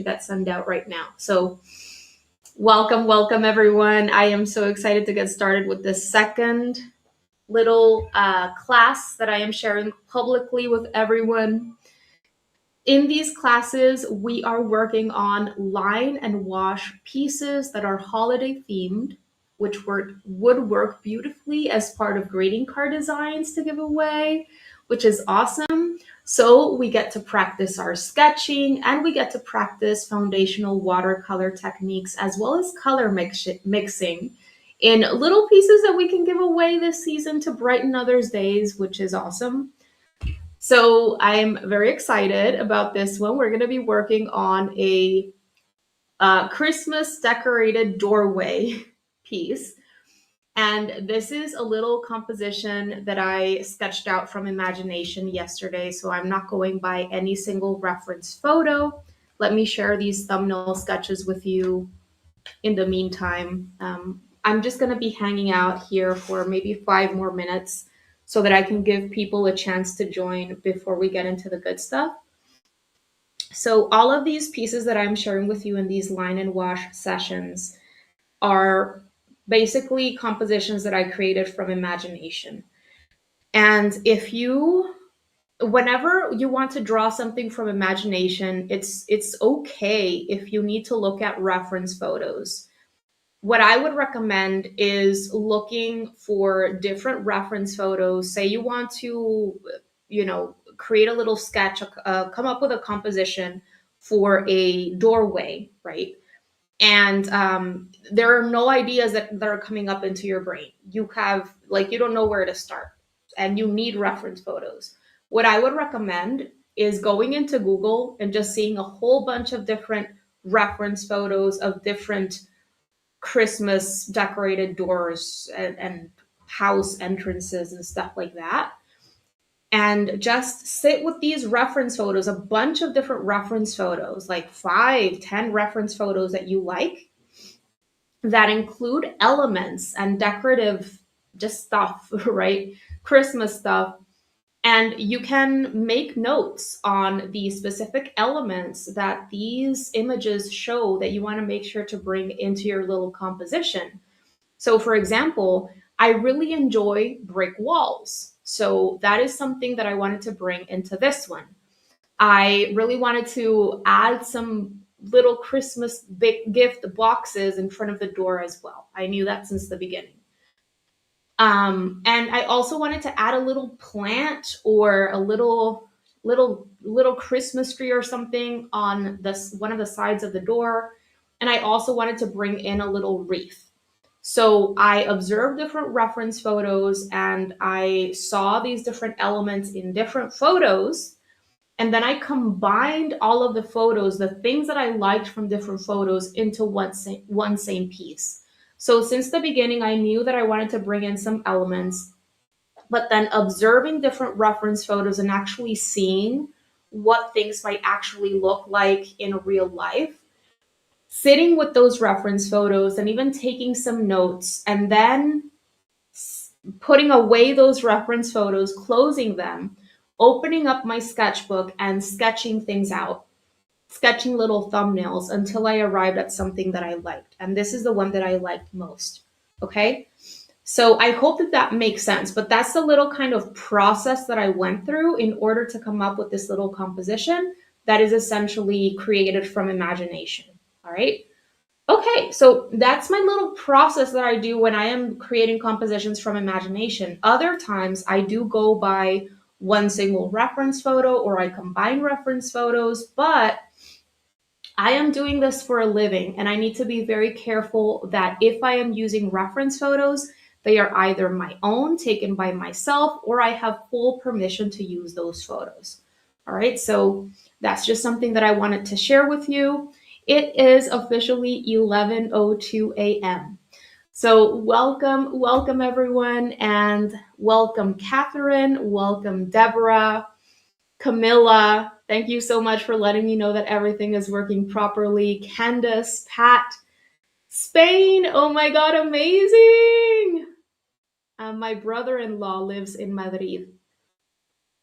that sent out right now. So welcome everyone. I am so excited to get started with the second little class that I am sharing publicly with everyone. In these classes, we are working on line and wash pieces that are holiday themed, which would work beautifully as part of greeting card designs to give away, which is awesome. So we get to practice our sketching and we get to practice foundational watercolor techniques as well as color mixing in little pieces that we can give away this season to brighten others' days, which is awesome. So I'm very excited about this one. We're going to be working on a Christmas decorated doorway piece. And this is a little composition that I sketched out from imagination yesterday. So I'm not going by any single reference photo. Let me share these thumbnail sketches with you in the meantime. I'm just going to be hanging out here for maybe 5 more minutes so that I can give people a chance to join before we get into the good stuff. So all of these pieces that I'm sharing with you in these line and wash sessions are basically compositions that I created from imagination. And whenever you want to draw something from imagination, it's okay if you need to look at reference photos. What I would recommend is looking for different reference photos. Say you want to, create a little sketch, come up with a composition for a doorway, right? And there are no ideas that are coming up into your brain. You don't know where to start and you need reference photos. What I would recommend is going into Google and just seeing a whole bunch of different reference photos of different Christmas decorated doors and house entrances and stuff like that. And just sit with these reference photos, a bunch of different reference photos, like 5, 10 reference photos that you like, that include elements and decorative just stuff, right? Christmas stuff. And you can make notes on the specific elements that these images show that you want to make sure to bring into your little composition. So, for example, I really enjoy brick walls. So, that is something that I wanted to bring into this one. I really wanted to add some little Christmas big gift boxes in front of the door as well. I knew that since the beginning. And I also wanted to add a little plant or a little Christmas tree or something on this one of the sides of the door. And I also wanted to bring in a little wreath. So I observed different reference photos and I saw these different elements in different photos. And then I combined all of the photos, the things that I liked from different photos, into one same piece. So since the beginning, I knew that I wanted to bring in some elements, but then observing different reference photos and actually seeing what things might actually look like in real life, sitting with those reference photos and even taking some notes, and then putting away those reference photos, closing them, opening up my sketchbook and sketching things out, sketching little thumbnails until I arrived at something that I liked. And this is the one that I liked most. Okay. So I hope that that makes sense, but that's the little kind of process that I went through in order to come up with this little composition that is essentially created from imagination. All right. Okay, so that's my little process that I do when I am creating compositions from imagination. Other times I do go by one single reference photo or I combine reference photos, but I am doing this for a living and I need to be very careful that if I am using reference photos, they are either my own, taken by myself, or I have full permission to use those photos. All right, so that's just something that I wanted to share with you. It is officially 11:02 a.m. So welcome everyone, and welcome Catherine, welcome Deborah, Camilla. Thank you so much for letting me know that everything is working properly. Candace, Pat, Spain. Oh my God, amazing! My brother-in-law lives in Madrid.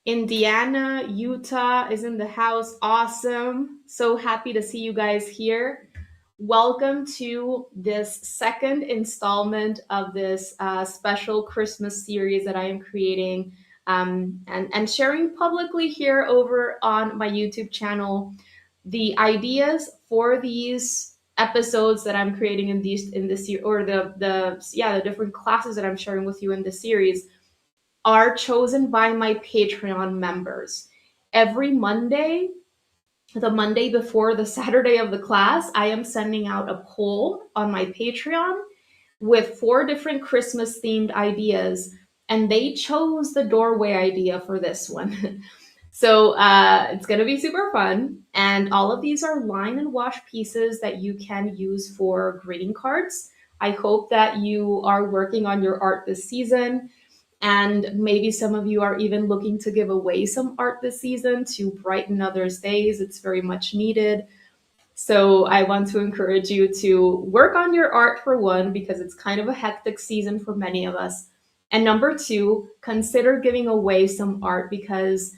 Indiana, Utah is in the house. Awesome. So happy to see you guys here. Welcome to this second installment of this special Christmas series that I am creating and sharing publicly here over on my YouTube channel. The ideas for these episodes that I'm creating in this or the different classes that I'm sharing with you in this series are chosen by my Patreon members. Every Monday, the Monday before the Saturday of the class, I am sending out a poll on my Patreon with 4 different Christmas themed ideas, and they chose the doorway idea for this one. So it's going to be super fun. And all of these are line and wash pieces that you can use for greeting cards. I hope that you are working on your art this season. And maybe some of you are even looking to give away some art this season to brighten others' days. It's very much needed. So I want to encourage you to work on your art for one, because it's kind of a hectic season for many of us. And number 2, consider giving away some art, because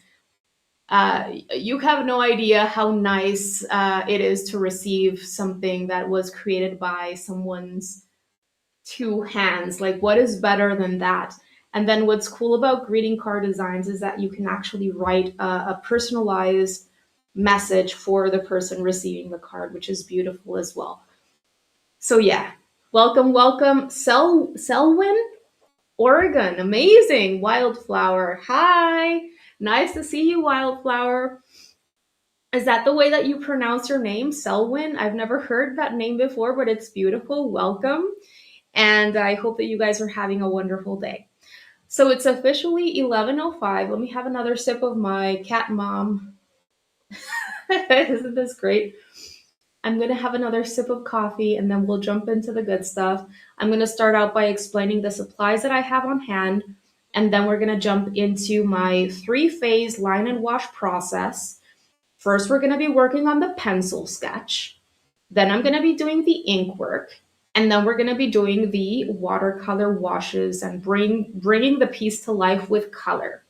you have no idea how nice it is to receive something that was created by someone's 2 hands. Like, what is better than that? And then what's cool about greeting card designs is that you can actually write a personalized message for the person receiving the card, which is beautiful as well. So yeah, welcome. Selwyn, Oregon, amazing. Wildflower, hi, nice to see you, Wildflower. Is that the way that you pronounce your name, Selwyn? I've never heard that name before, but it's beautiful. Welcome. And I hope that you guys are having a wonderful day. So it's officially 11:05. Let me have another sip of my cat mom. Isn't this great? I'm going to have another sip of coffee, and then we'll jump into the good stuff. I'm going to start out by explaining the supplies that I have on hand, and then we're going to jump into my 3-phase line and wash process. First, we're going to be working on the pencil sketch. Then I'm going to be doing the ink work. And then we're going to be doing the watercolor washes and bringing the piece to life with color.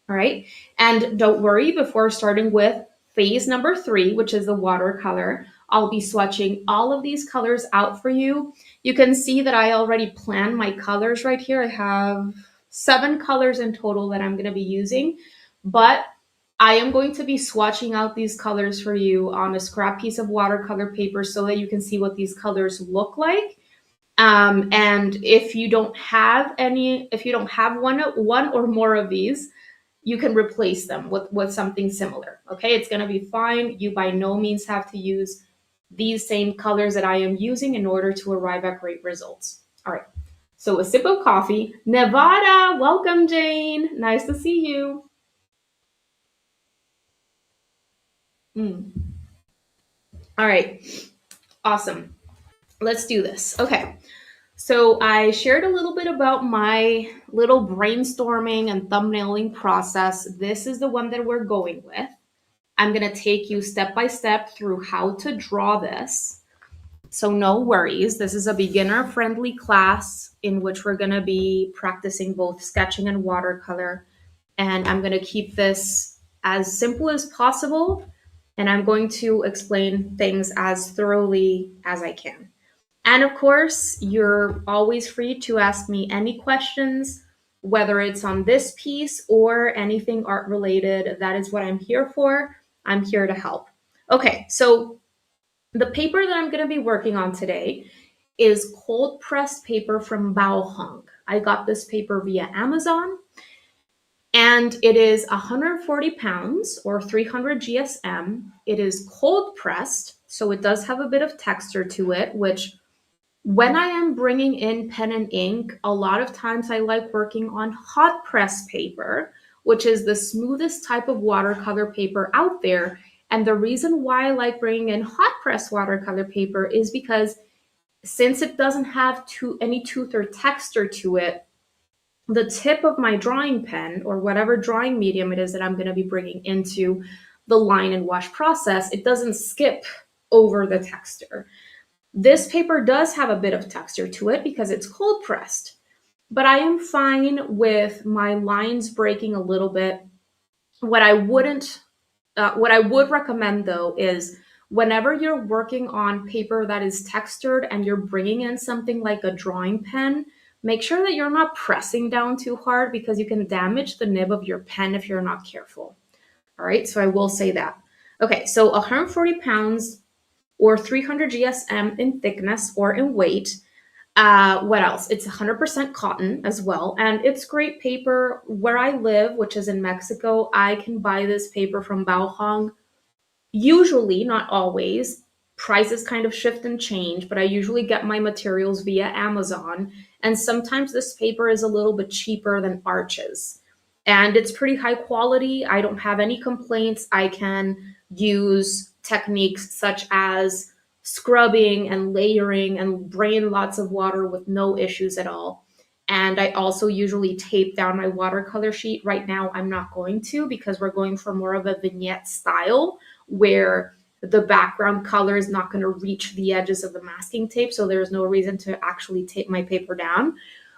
All right. And don't worry, before starting with phase number 3, which is the watercolor, I'll be swatching all of these colors out for you. You can see that I already planned my colors right here. I have 7 colors in total that I'm going to be using, but I am going to be swatching out these colors for you on a scrap piece of watercolor paper so that you can see what these colors look like. And if you don't have one or more of these, you can replace them with something similar. Okay, it's going to be fine. You by no means have to use these same colors that I am using in order to arrive at great results. All right, so a sip of coffee. Nevada, welcome, Jane. Nice to see you. All right, awesome. Let's do this. Okay. So I shared a little bit about my little brainstorming and thumbnailing process. This is the one that we're going with. I'm going to take you step by step through how to draw this. So no worries. This is a beginner-friendly class in which we're going to be practicing both sketching and watercolor. And I'm going to keep this as simple as possible. And I'm going to explain things as thoroughly as I can. And of course, you're always free to ask me any questions, whether it's on this piece or anything art related. That is what I'm here for. I'm here to help. Okay, so the paper that I'm going to be working on today is cold pressed paper from Bao Hong. I got this paper via Amazon, and it is 140 pounds or 300 GSM. It is cold pressed, so it does have a bit of texture to it, which when I am bringing in pen and ink, a lot of times I like working on hot press paper, which is the smoothest type of watercolor paper out there. And the reason why I like bringing in hot press watercolor paper is because since it doesn't have any tooth or texture to it, the tip of my drawing pen or whatever drawing medium it is that I'm going to be bringing into the line and wash process, it doesn't skip over the texture. This paper does have a bit of texture to it because it's cold pressed, but I am fine with my lines breaking a little bit What I wouldn't, what I would recommend though is whenever you're working on paper that is textured and you're bringing in something like a drawing pen, make sure that you're not pressing down too hard because you can damage the nib of your pen if you're not careful. All right, so I will say that. Okay, so 140 pounds or 300 GSM in thickness or in weight. What else? It's 100% cotton as well, and it's great paper. Where I live, which is in Mexico, I can buy this paper from Baohong. Usually, not always, prices kind of shift and change, but I usually get my materials via Amazon. And sometimes this paper is a little bit cheaper than Arches. And it's pretty high quality. I don't have any complaints. I can use techniques such as scrubbing and layering and drain lots of water with no issues at all. And I also usually tape down my watercolor sheet. Right now, I'm not going to because we're going for more of a vignette style where the background color is not going to reach the edges of the masking tape. So there's no reason to actually tape my paper down.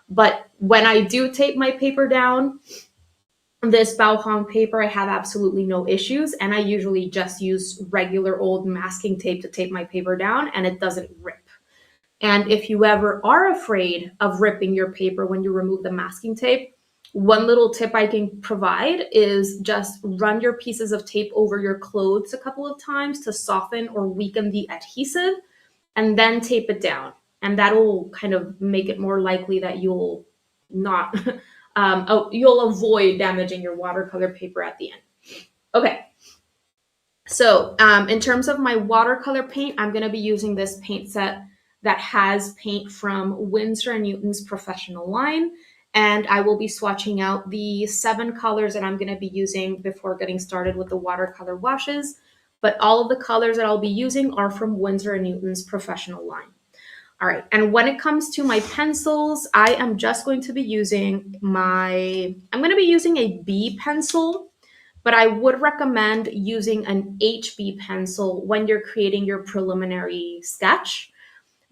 But when I do tape my paper down, this Baohong paper, I have absolutely no issues. And I usually just use regular old masking tape to tape my paper down and it doesn't rip. And if you ever are afraid of ripping your paper when you remove the masking tape, one little tip I can provide is just run your pieces of tape over your clothes a couple of times to soften or weaken the adhesive and then tape it down. And that'll kind of make it more likely that you'll not, you'll avoid damaging your watercolor paper at the end. Okay. So in terms of my watercolor paint, I'm going to be using this paint set that has paint from Winsor & Newton's professional line. And I will be swatching out the 7 colors that I'm going to be using before getting started with the watercolor washes. But all of the colors that I'll be using are from Winsor & Newton's professional line. All right, and when it comes to my pencils, I am just going to be using I'm going to be using a B pencil, but I would recommend using an HB pencil when you're creating your preliminary sketch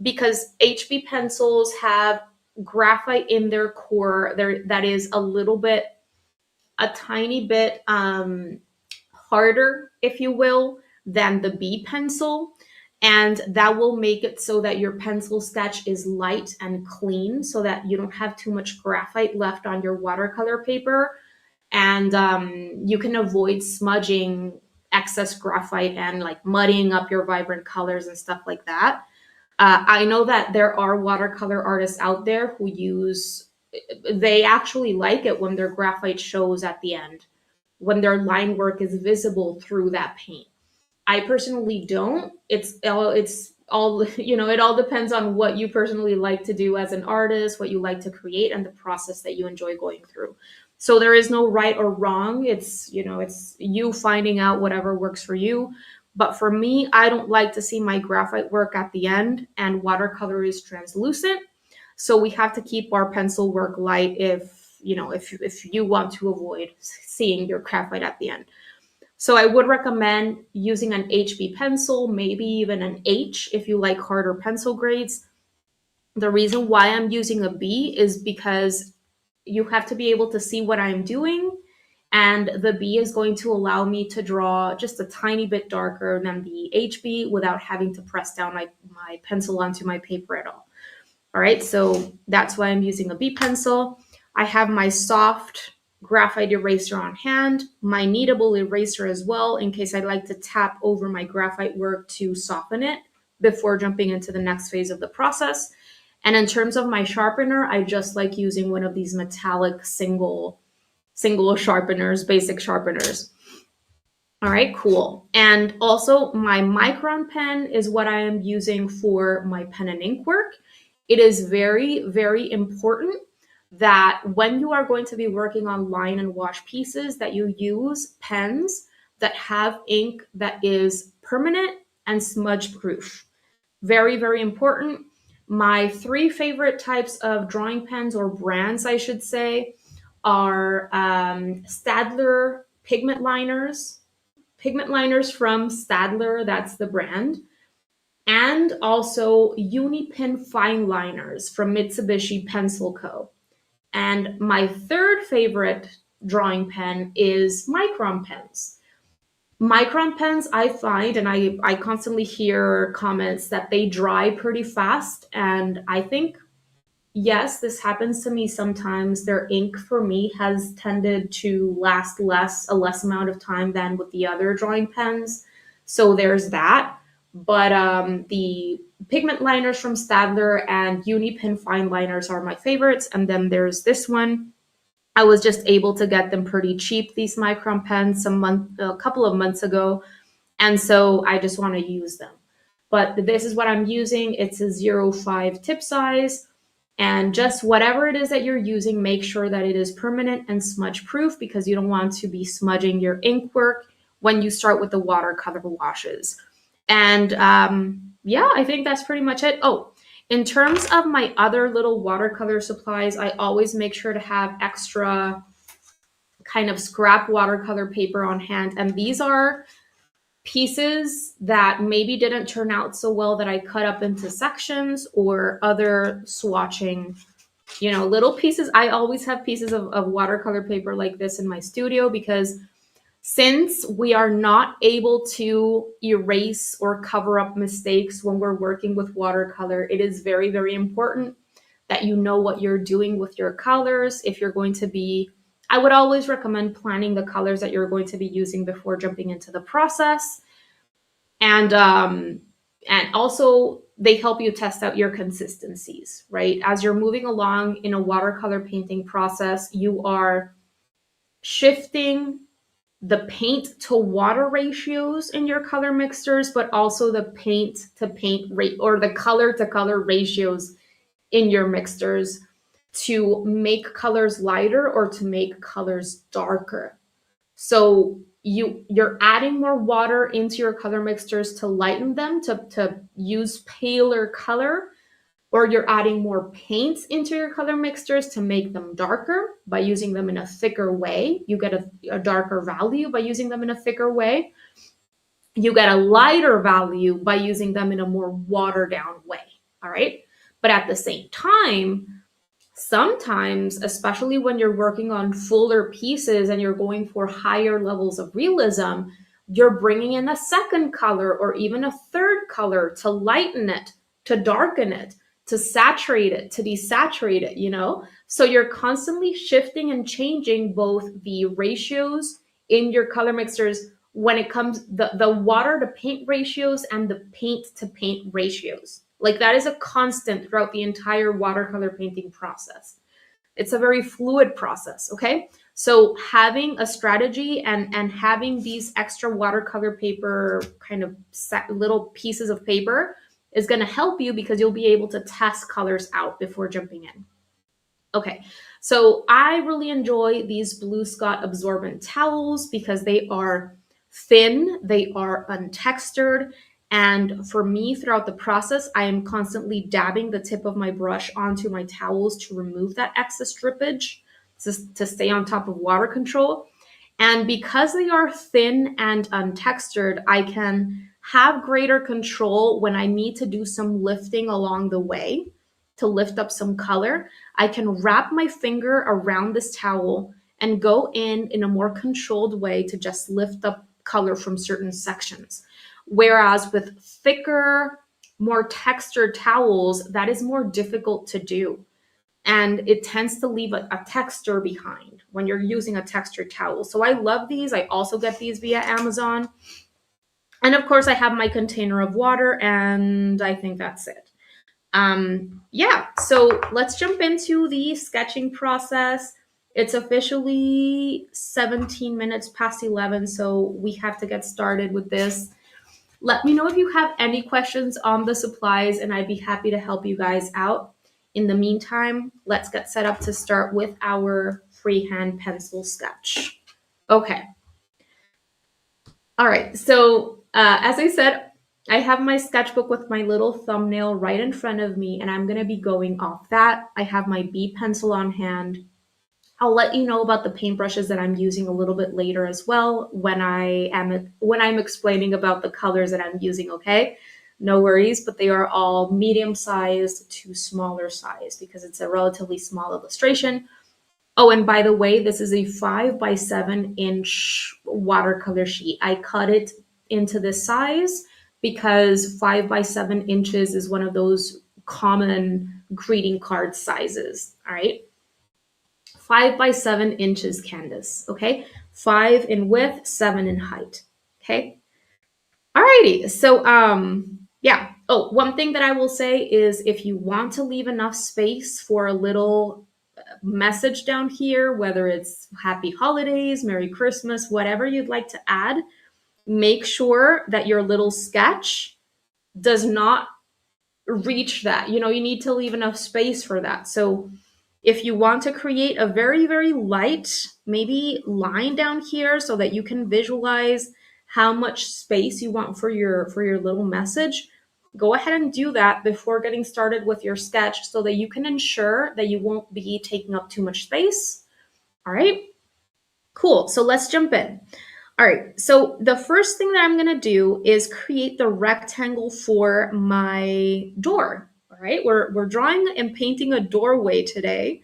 because HB pencils have graphite in their core that is a tiny bit harder, if you will, than the B pencil. And that will make it so that your pencil sketch is light and clean so that you don't have too much graphite left on your watercolor paper. And you can avoid smudging excess graphite and like muddying up your vibrant colors and stuff like that. I know that there are watercolor artists out there they actually like it when their graphite shows at the end, when their line work is visible through that paint. I personally don't. It's all it all depends on what you personally like to do as an artist, what you like to create, and the process that you enjoy going through. So there is no right or wrong. It's you finding out whatever works for you. But for me, I don't like to see my graphite work at the end, and watercolor is translucent. So we have to keep our pencil work light if you want to avoid seeing your graphite at the end. So I would recommend using an HB pencil, maybe even an H if you like harder pencil grades. The reason why I'm using a B is because you have to be able to see what I'm doing. And the B is going to allow me to draw just a tiny bit darker than the HB without having to press down my pencil onto my paper at all. All right, so that's why I'm using a B pencil. I have my soft graphite eraser on hand, my kneadable eraser as well, in case I'd like to tap over my graphite work to soften it before jumping into the next phase of the process. And in terms of my sharpener, I just like using one of these metallic single sharpeners, basic sharpeners. All right, cool. And also my Micron pen is what I am using for my pen and ink work. It is very, very important that when you are going to be working on line and wash pieces that you use pens that have ink that is permanent and smudge proof. Very, very important. My 3 favorite types of drawing pens, or brands I should say, are Staedtler pigment liners from Staedtler, that's the brand, and also Unipin fine liners from Mitsubishi Pencil Co. And my third favorite drawing pen is micron pens. Micron pens, I find, and I constantly hear comments that they dry pretty fast. And I think, yes, this happens to me sometimes. Their ink for me has tended to last a less amount of time than with the other drawing pens. So there's that. But the pigment liners from Staedtler and Unipin fine liners are my favorites. And then there's this one. I was just able to get them pretty cheap, these micron pens, a couple of months ago. And so I just want to use them. But this is what I'm using. It's a 0.5 tip size. And just whatever it is that you're using, make sure that it is permanent and smudge proof, because you don't want to be smudging your ink work when you start with the watercolor washes. And yeah, I think that's pretty much it. Oh, in terms of my other little watercolor supplies, I always make sure to have extra kind of scrap watercolor paper on hand. And these are pieces that maybe didn't turn out so well that I cut up into sections, or other swatching, little pieces. I always have pieces of watercolor paper like this in my studio, because since we are not able to erase or cover up mistakes when we're working with watercolor, it is very, very important that you know what you're doing with your colors. If you're going to be, I would always recommend planning the colors that you're going to be using before jumping into the process. And also they help you test out your consistencies, right? As you're moving along in a watercolor painting process, you are shifting the paint to water ratios in your color mixtures, but also the paint to paint rate, or the color to color ratios in your mixtures, to make colors lighter or to make colors darker. So you're adding more water into your color mixtures to lighten them, to use paler color, or you're adding more paints into your color mixtures to make them darker by using them in a thicker way. You get a darker value by using them in a thicker way. You get a lighter value by using them in a more watered down way. All right. But at the same time, sometimes, especially when you're working on fuller pieces and you're going for higher levels of realism, you're bringing in a second color or even a third color to lighten it, to darken it, to saturate it, to desaturate it, So you're constantly shifting and changing both the ratios in your color mixtures when it comes the water to paint ratios and the paint to paint ratios. Like, that is a constant throughout the entire watercolor painting process. It's a very fluid process, okay? So having a strategy and having these extra watercolor paper kind of little pieces of paper is going to help you, because you'll be able to test colors out before jumping in. Okay, so I really enjoy these Blue Scott absorbent towels because they are thin, they are untextured, and for me, throughout the process, I am constantly dabbing the tip of my brush onto my towels to remove that excess drippage, to stay on top of water control. And because they are thin and untextured, I can have greater control when I need to do some lifting along the way to lift up some color. I can wrap my finger around this towel and go in a more controlled way to just lift up color from certain sections. Whereas with thicker, more textured towels, that is more difficult to do. And it tends to leave a texture behind when you're using a textured towel. So I love these. I also get these via Amazon. And of course, I have my container of water, and I think that's it. Yeah, so let's jump into the sketching process. It's officially 17 minutes past 11, so we have to get started with this. Let me know if you have any questions on the supplies, and I'd be happy to help you guys out. In the meantime, let's get set up to start with our freehand pencil sketch. Okay. All right, so as I said, I have my sketchbook with my little thumbnail right in front of me, and I'm going to be going off that. I have my B pencil on hand. I'll let you know about the paintbrushes that I'm using a little bit later as well when I'm explaining about the colors that I'm using, okay? No worries, but they are all medium-sized to smaller size because it's a relatively small illustration. Oh, and by the way, this is a 5 by 7 inch watercolor sheet. I cut it into this size because 5 by 7 inches is one of those common greeting card sizes. All right. 5 by 7 inches, Candace. Okay. 5 in width, 7 in height. Okay. Alrighty. So, yeah. Oh, one thing that I will say is if you want to leave enough space for a little message down here, whether it's happy holidays, Merry Christmas, whatever you'd like to add, make sure that your little sketch does not reach that. You know, you need to leave enough space for that. So if you want to create a very, very light, maybe line down here so that you can visualize how much space you want for your little message, go ahead and do that before getting started with your sketch so that you can ensure that you won't be taking up too much space. All right, cool. So let's jump in. All right, so the first thing that I'm gonna do is create the rectangle for my door. All right, we're drawing and painting a doorway today.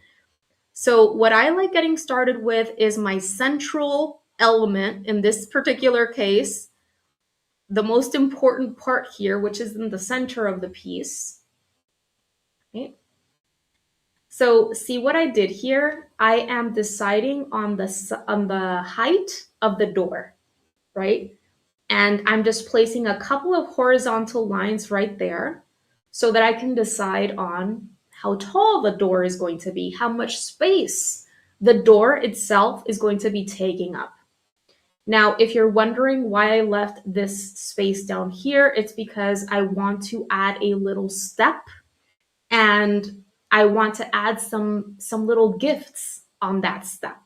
So what I like getting started with is my central element in this particular case, the most important part here, which is in the center of the piece. Okay. So see what I did here? I am deciding on the height of the door, right? And I'm just placing a couple of horizontal lines right there so that I can decide on how tall the door is going to be, how much space the door itself is going to be taking up. Now, if you're wondering why I left this space down here, it's because I want to add a little step and I want to add some little gifts on that step.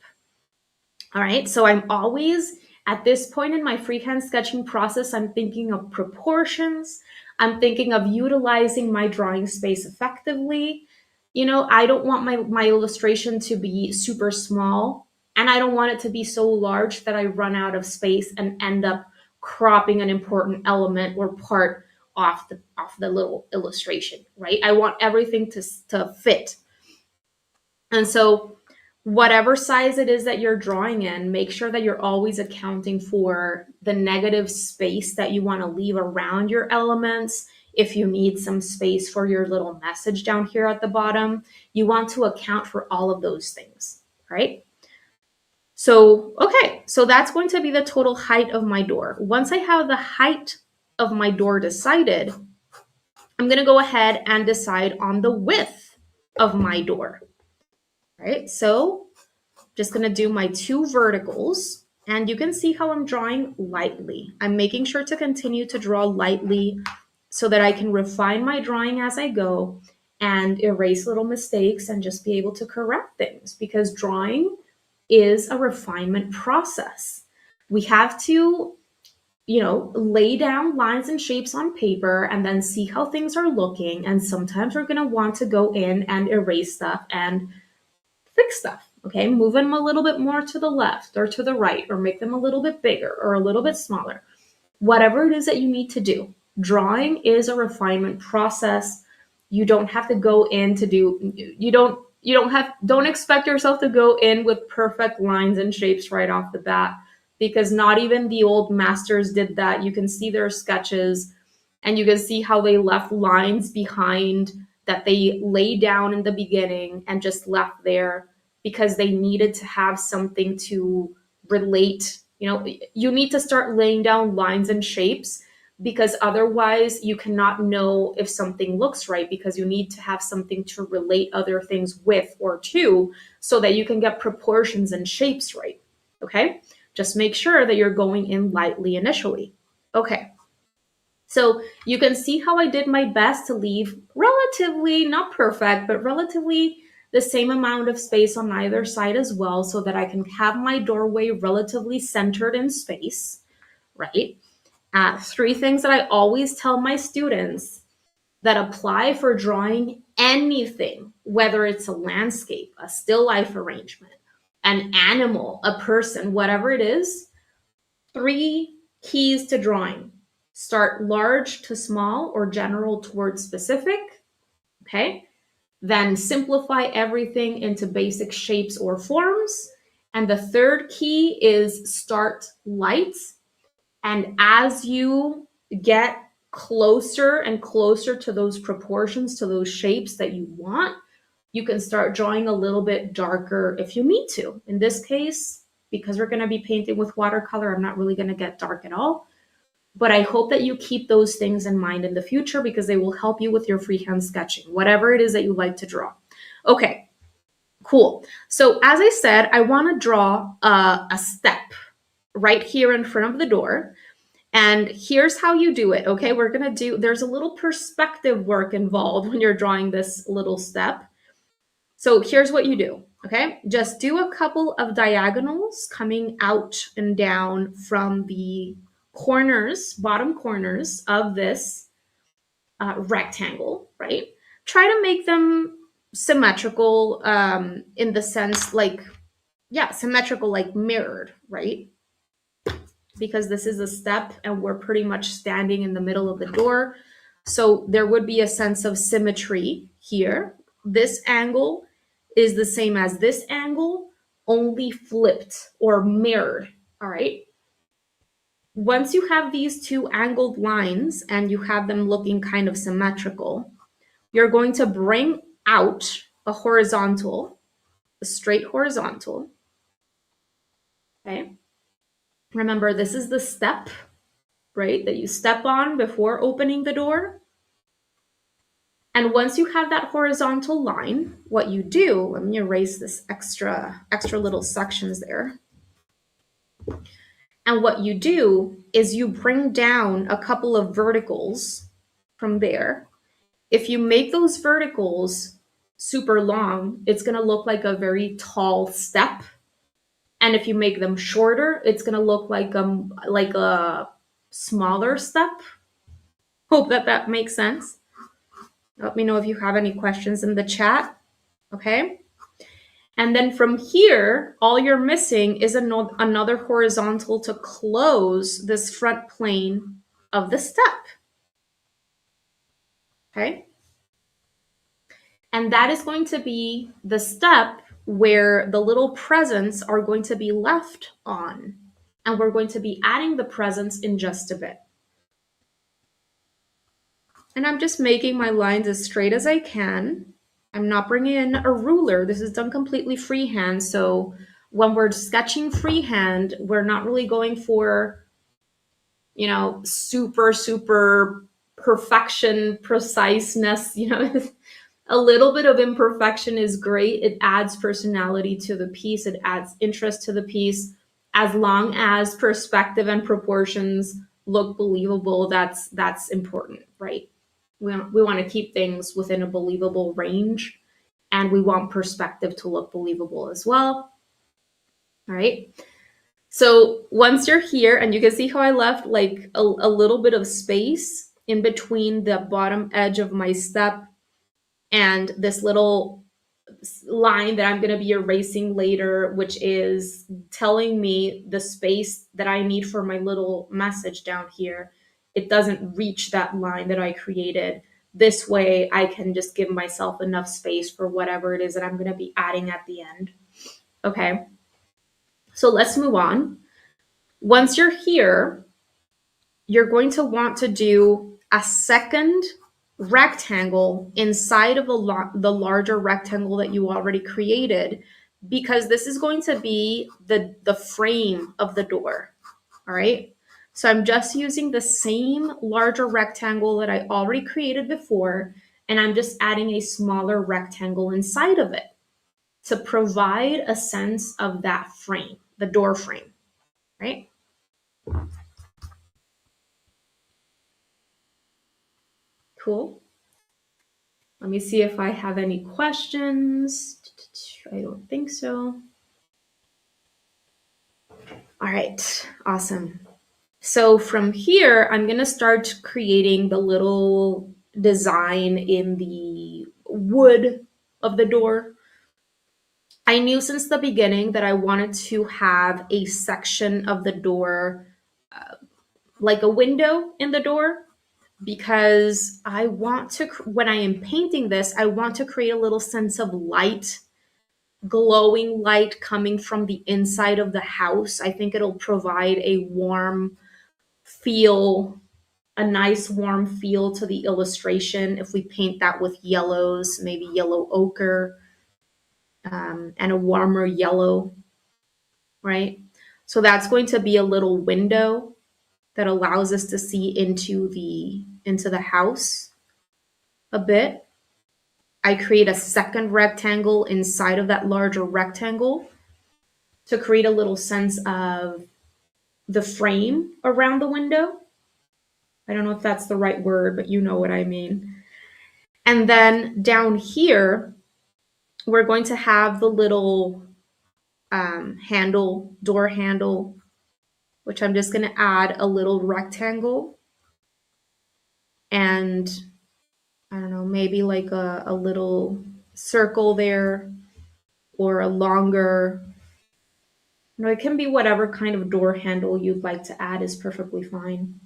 All right, so I'm always at this point in my freehand sketching process, I'm thinking of proportions. I'm thinking of utilizing my drawing space effectively. You know, I don't want my illustration to be super small, and I don't want it to be so large that I run out of space and end up cropping an important element or part off the little illustration, right? I want everything to fit. And so whatever size it is that you're drawing in, make sure that you're always accounting for the negative space that you want to leave around your elements. If you need some space for your little message down here at the bottom, you want to account for all of those things, right? So, okay, so that's going to be the total height of my door. Once I have the height of my door decided, I'm going to go ahead and decide on the width of my door. Right, so just gonna do my two verticals, and you can see how I'm drawing lightly. I'm making sure to continue to draw lightly so that I can refine my drawing as I go and erase little mistakes and just be able to correct things, because drawing is a refinement process. We have to, you know, lay down lines and shapes on paper and then see how things are looking, and sometimes we're gonna want to go in and erase stuff and fix stuff, okay? Move them a little bit more to the left or to the right, or make them a little bit bigger or a little bit smaller. Whatever it is that you need to do. Drawing is a refinement process. You don't have to go in to do, don't expect yourself to go in with perfect lines and shapes right off the bat, because not even the old masters did that. You can see their sketches and you can see how they left lines behind that they laid down in the beginning and just left there because they needed to have something to relate. You know, you need to start laying down lines and shapes, because otherwise you cannot know if something looks right, because you need to have something to relate other things with or to, so that you can get proportions and shapes right. Okay, just make sure that you're going in lightly initially. Okay, so you can see how I did my best to leave relatively, not perfect, but relatively the same amount of space on either side as well, so that I can have my doorway relatively centered in space, right? Three things that I always tell my students that apply for drawing anything, whether it's a landscape, a still life arrangement, an animal, a person, whatever it is. Three keys to drawing: start large to small or general towards specific. Okay. then simplify everything into basic shapes or forms. And the third key is start light. And as you get closer and closer to those proportions, to those shapes that you want, you can start drawing a little bit darker if you need to. In this case, because we're going to be painting with watercolor, I'm not really going to get dark at all. But I hope that you keep those things in mind in the future because they will help you with your freehand sketching, whatever it is that you like to draw. Okay, cool. So as I said, I want to draw a step right here in front of the door. And here's how you do it, okay? There's a little perspective work involved when you're drawing this little step. So here's what you do, okay? Just do a couple of diagonals coming out and down from the corners, bottom corners of this rectangle, right? Try to make them symmetrical in the sense symmetrical, like mirrored, right? Because this is a step and we're pretty much standing in the middle of the door. So there would be a sense of symmetry here. This angle is the same as this angle, only flipped or mirrored, all right? Once you have these two angled lines and you have them looking kind of symmetrical, you're going to bring out a straight horizontal, okay? Remember, this is the step, right, that you step on before opening the door. And once you have that horizontal line, what you do, let me erase this extra little sections there. And what you do is you bring down a couple of verticals from there. If you make those verticals super long, it's going to look like a very tall step. And if you make them shorter, it's going to look like a smaller step. Hope that makes sense. Let me know if you have any questions in the chat. Okay. And then from here, all you're missing is another horizontal to close this front plane of the step. Okay. And that is going to be the step where the little presents are going to be left on. And we're going to be adding the presents in just a bit. And I'm just making my lines as straight as I can. I'm not bringing in a ruler. This is done completely freehand. So when we're sketching freehand, we're not really going for, super perfection, preciseness, A little bit of imperfection is great. It adds personality to the piece. It adds interest to the piece. As long as perspective and proportions look believable, that's important, right? We want to keep things within a believable range, and we want perspective to look believable as well. All right. So once you're here, and you can see how I left like a little bit of space in between the bottom edge of my step and this little line that I'm going to be erasing later, which is telling me the space that I need for my little message down here. It doesn't reach that line that I created. This way I can just give myself enough space for whatever it is that I'm going to be adding at the end. Okay. So let's move on. Once you're here, you're going to want to do a second rectangle inside of the larger rectangle that you already created, because this is going to be the frame of the door. All right. So I'm just using the same larger rectangle that I already created before, and I'm just adding a smaller rectangle inside of it to provide a sense of that frame, the door frame, right? Cool. Let me see if I have any questions. I don't think so. All right, awesome. So from here, I'm going to start creating the little design in the wood of the door. I knew since the beginning that I wanted to have a section of the door, like a window in the door, because I want to, when I am painting this, I want to create a little sense of light, glowing light coming from the inside of the house. I think it'll provide a warm feel, a nice warm feel to the illustration if we paint that with yellows, maybe yellow ochre, and a warmer yellow, right? So that's going to be a little window that allows us to see into the house a bit. I create a second rectangle inside of that larger rectangle to create a little sense of the frame around the window. I don't know if that's the right word, but you know what I mean. And then down here, we're going to have the little handle, door handle, which I'm just going to add a little rectangle and I don't know, maybe like a little circle there or a longer, you know, it can be whatever kind of door handle you'd like to add is perfectly fine.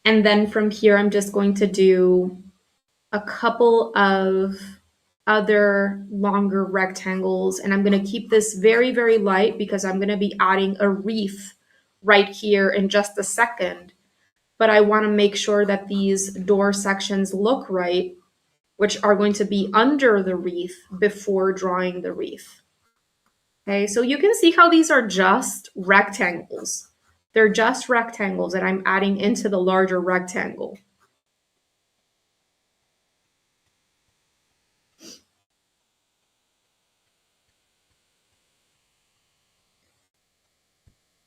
And then from here, I'm just going to do a couple of other longer rectangles. And I'm going to keep this very, very light because I'm going to be adding a wreath right here in just a second. But I want to make sure that these door sections look right, which are going to be under the wreath before drawing the wreath. Okay, so you can see how these are just rectangles. They're just rectangles that I'm adding into the larger rectangle.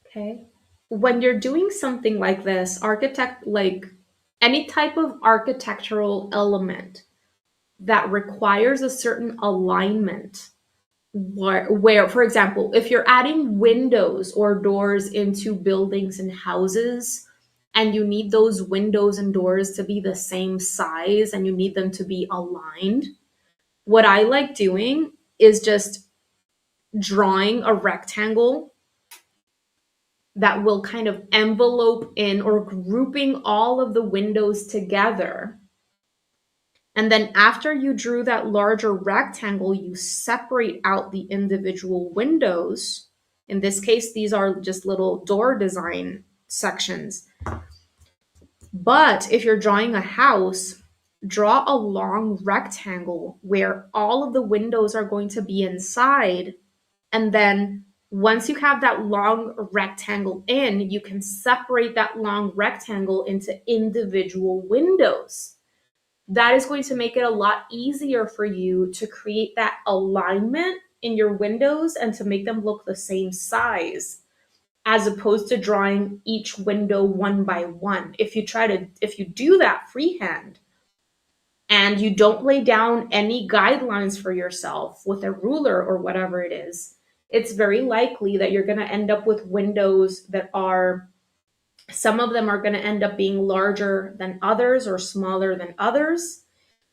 Okay. When you're doing something like this, like any type of architectural element that requires a certain alignment, where, for example, if you're adding windows or doors into buildings and houses, and you need those windows and doors to be the same size and you need them to be aligned, what I like doing is just drawing a rectangle that will kind of envelope in or grouping all of the windows together. And then after you drew that larger rectangle, you separate out the individual windows. In this case, these are just little door design sections. But if you're drawing a house, draw a long rectangle where all of the windows are going to be inside. And then once you have that long rectangle in, you can separate that long rectangle into individual windows. That is going to make it a lot easier for you to create that alignment in your windows and to make them look the same size, as opposed to drawing each window one by one. If you do that freehand and you don't lay down any guidelines for yourself with a ruler or whatever it is, it's very likely that you're going to end up with windows that are, some of them are going to end up being larger than others or smaller than others.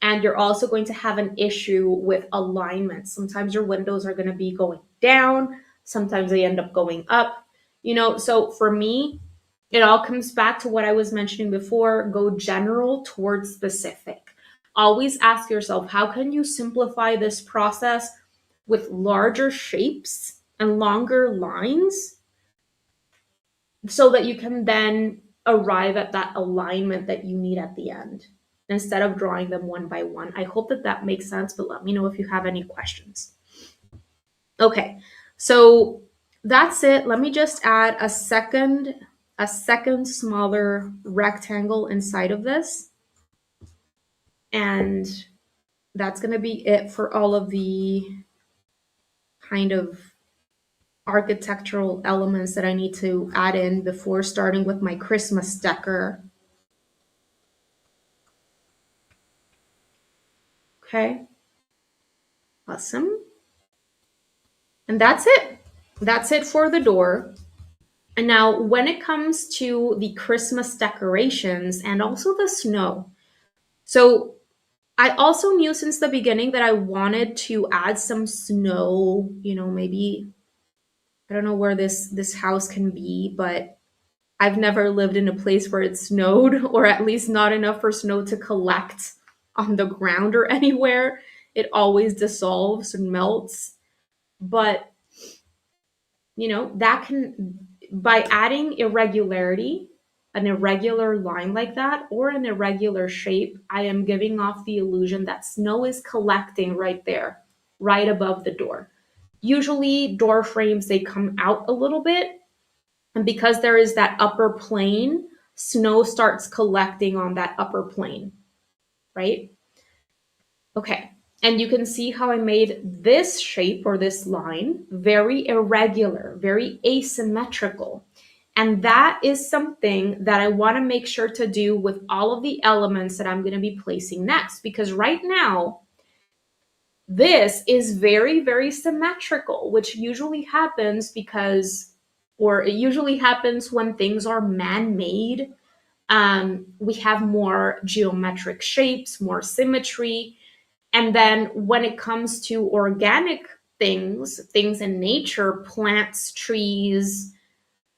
And you're also going to have an issue with alignment. Sometimes your windows are going to be going down, sometimes they end up going up. You know, so for me, it all comes back to what I was mentioning before: go general towards specific. Always ask yourself, how can you simplify this process with larger shapes and longer lines so that you can then arrive at that alignment that you need at the end instead of drawing them one by one. I hope that that makes sense, but let me know if you have any questions. Okay, so that's it. Let me just add a second smaller rectangle inside of this. And that's going to be it for all of the kind of architectural elements that I need to add in before starting with my Christmas decor. Okay. Awesome. And that's it. That's it for the door. And now when it comes to the Christmas decorations and also the snow. So I also knew since the beginning that I wanted to add some snow, you know, maybe I don't know where this house can be, but I've never lived in a place where it snowed, or at least not enough for snow to collect on the ground or anywhere. It always dissolves and melts. But, that can, by adding irregularity, an irregular line like that, or an irregular shape, I am giving off the illusion that snow is collecting right there, right above the door. Usually, door frames, they come out a little bit, and because there is that upper plane, snow starts collecting on that upper plane, right? Okay. And you can see how I made this shape or this line very irregular, very asymmetrical. And that is something that I want to make sure to do with all of the elements that I'm going to be placing next. Because right now, this is very, very symmetrical, which usually happens or it usually happens when things are man made. We have more geometric shapes, more symmetry. And then when it comes to organic things in nature, plants, trees,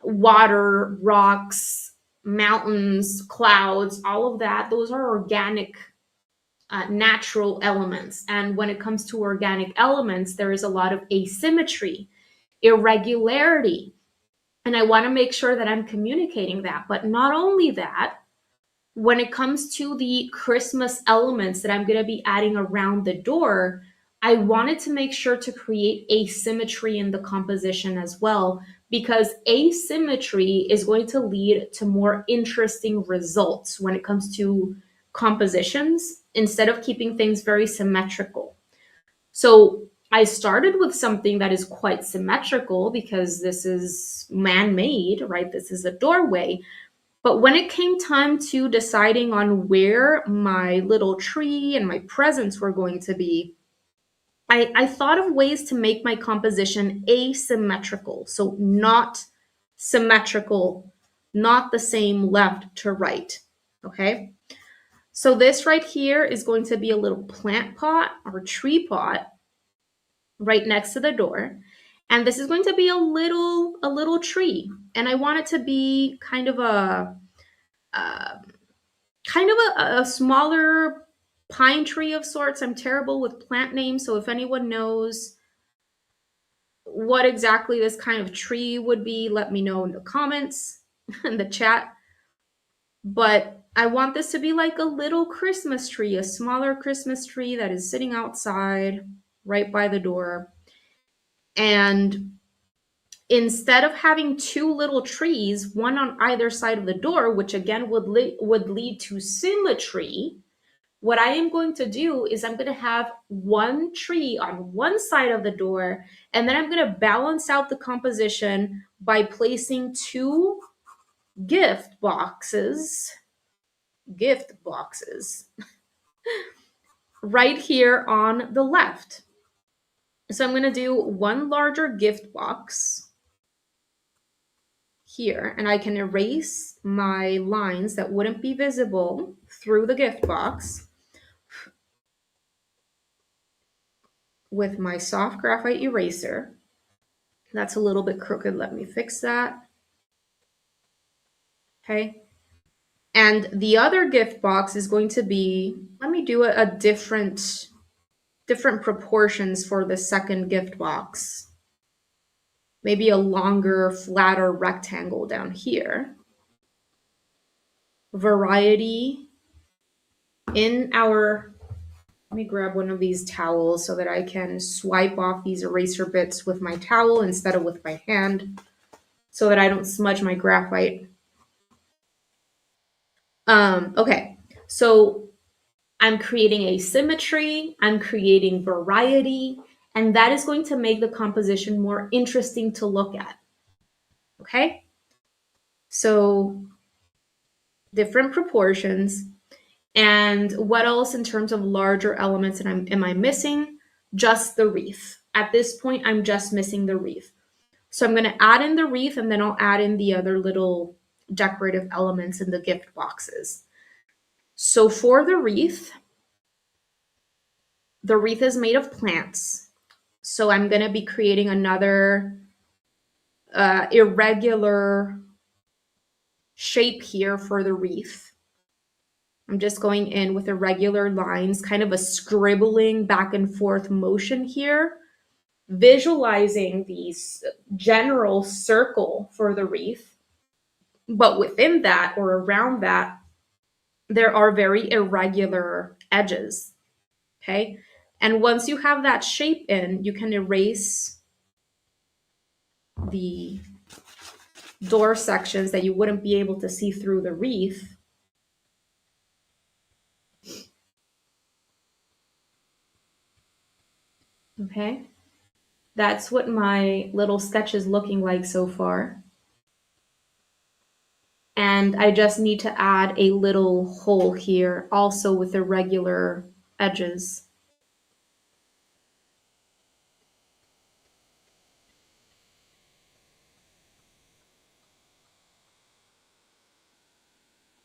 water, rocks, mountains, clouds, all of that, those are organic, natural elements. And when it comes to organic elements, there is a lot of asymmetry, irregularity. And I want to make sure that I'm communicating that. But not only that, when it comes to the Christmas elements that I'm going to be adding around the door, I wanted to make sure to create asymmetry in the composition as well, because asymmetry is going to lead to more interesting results when it comes to compositions instead of keeping things very symmetrical. So I started with something that is quite symmetrical because this is man made, right? This is a doorway. But when it came time to deciding on where my little tree and my presents were going to be, I thought of ways to make my composition asymmetrical. So not symmetrical, not the same left to right. Okay. So this right here is going to be a little plant pot or tree pot right next to the door. And this is going to be a little tree. And I want it to be kind of uh, a smaller pine tree of sorts. I'm terrible with plant names, so if anyone knows what exactly this kind of tree would be, let me know in the comments, in the chat. But I want this to be like a little Christmas tree, a smaller Christmas tree that is sitting outside right by the door. And instead of having two little trees, one on either side of the door, which again would lead to symmetry, what I am going to do is I'm going to have one tree on one side of the door, and then I'm going to balance out the composition by placing two gift boxes, gift boxes, right here on the left. So I'm going to do one larger gift box here, and I can erase my lines that wouldn't be visible through the gift box with my soft graphite eraser. That's a little bit crooked. Let me fix that. Okay. And the other gift box is going to be, let me do a different proportions for the second gift box. Maybe a longer, flatter rectangle down here. Variety in our, let me grab one of these towels so that I can swipe off these eraser bits with my towel instead of with my hand so that I don't smudge my graphite. Okay, so I'm creating asymmetry, I'm creating variety, and that is going to make the composition more interesting to look at. Okay? So different proportions. And what else in terms of larger elements am I missing? Just the wreath. At this point, I'm just missing the wreath. So I'm going to add in the wreath, and then I'll add in the other little decorative elements in the gift boxes. So for the wreath is made of plants. So I'm going to be creating another irregular shape here for the wreath. I'm just going in with irregular lines, kind of a scribbling back and forth motion here, visualizing these general circle for the wreath. But within that or around that, there are very irregular edges. Okay. And once you have that shape in, you can erase the door sections that you wouldn't be able to see through the wreath. Okay. That's what my little sketch is looking like so far. And I just need to add a little hole here, also with irregular edges.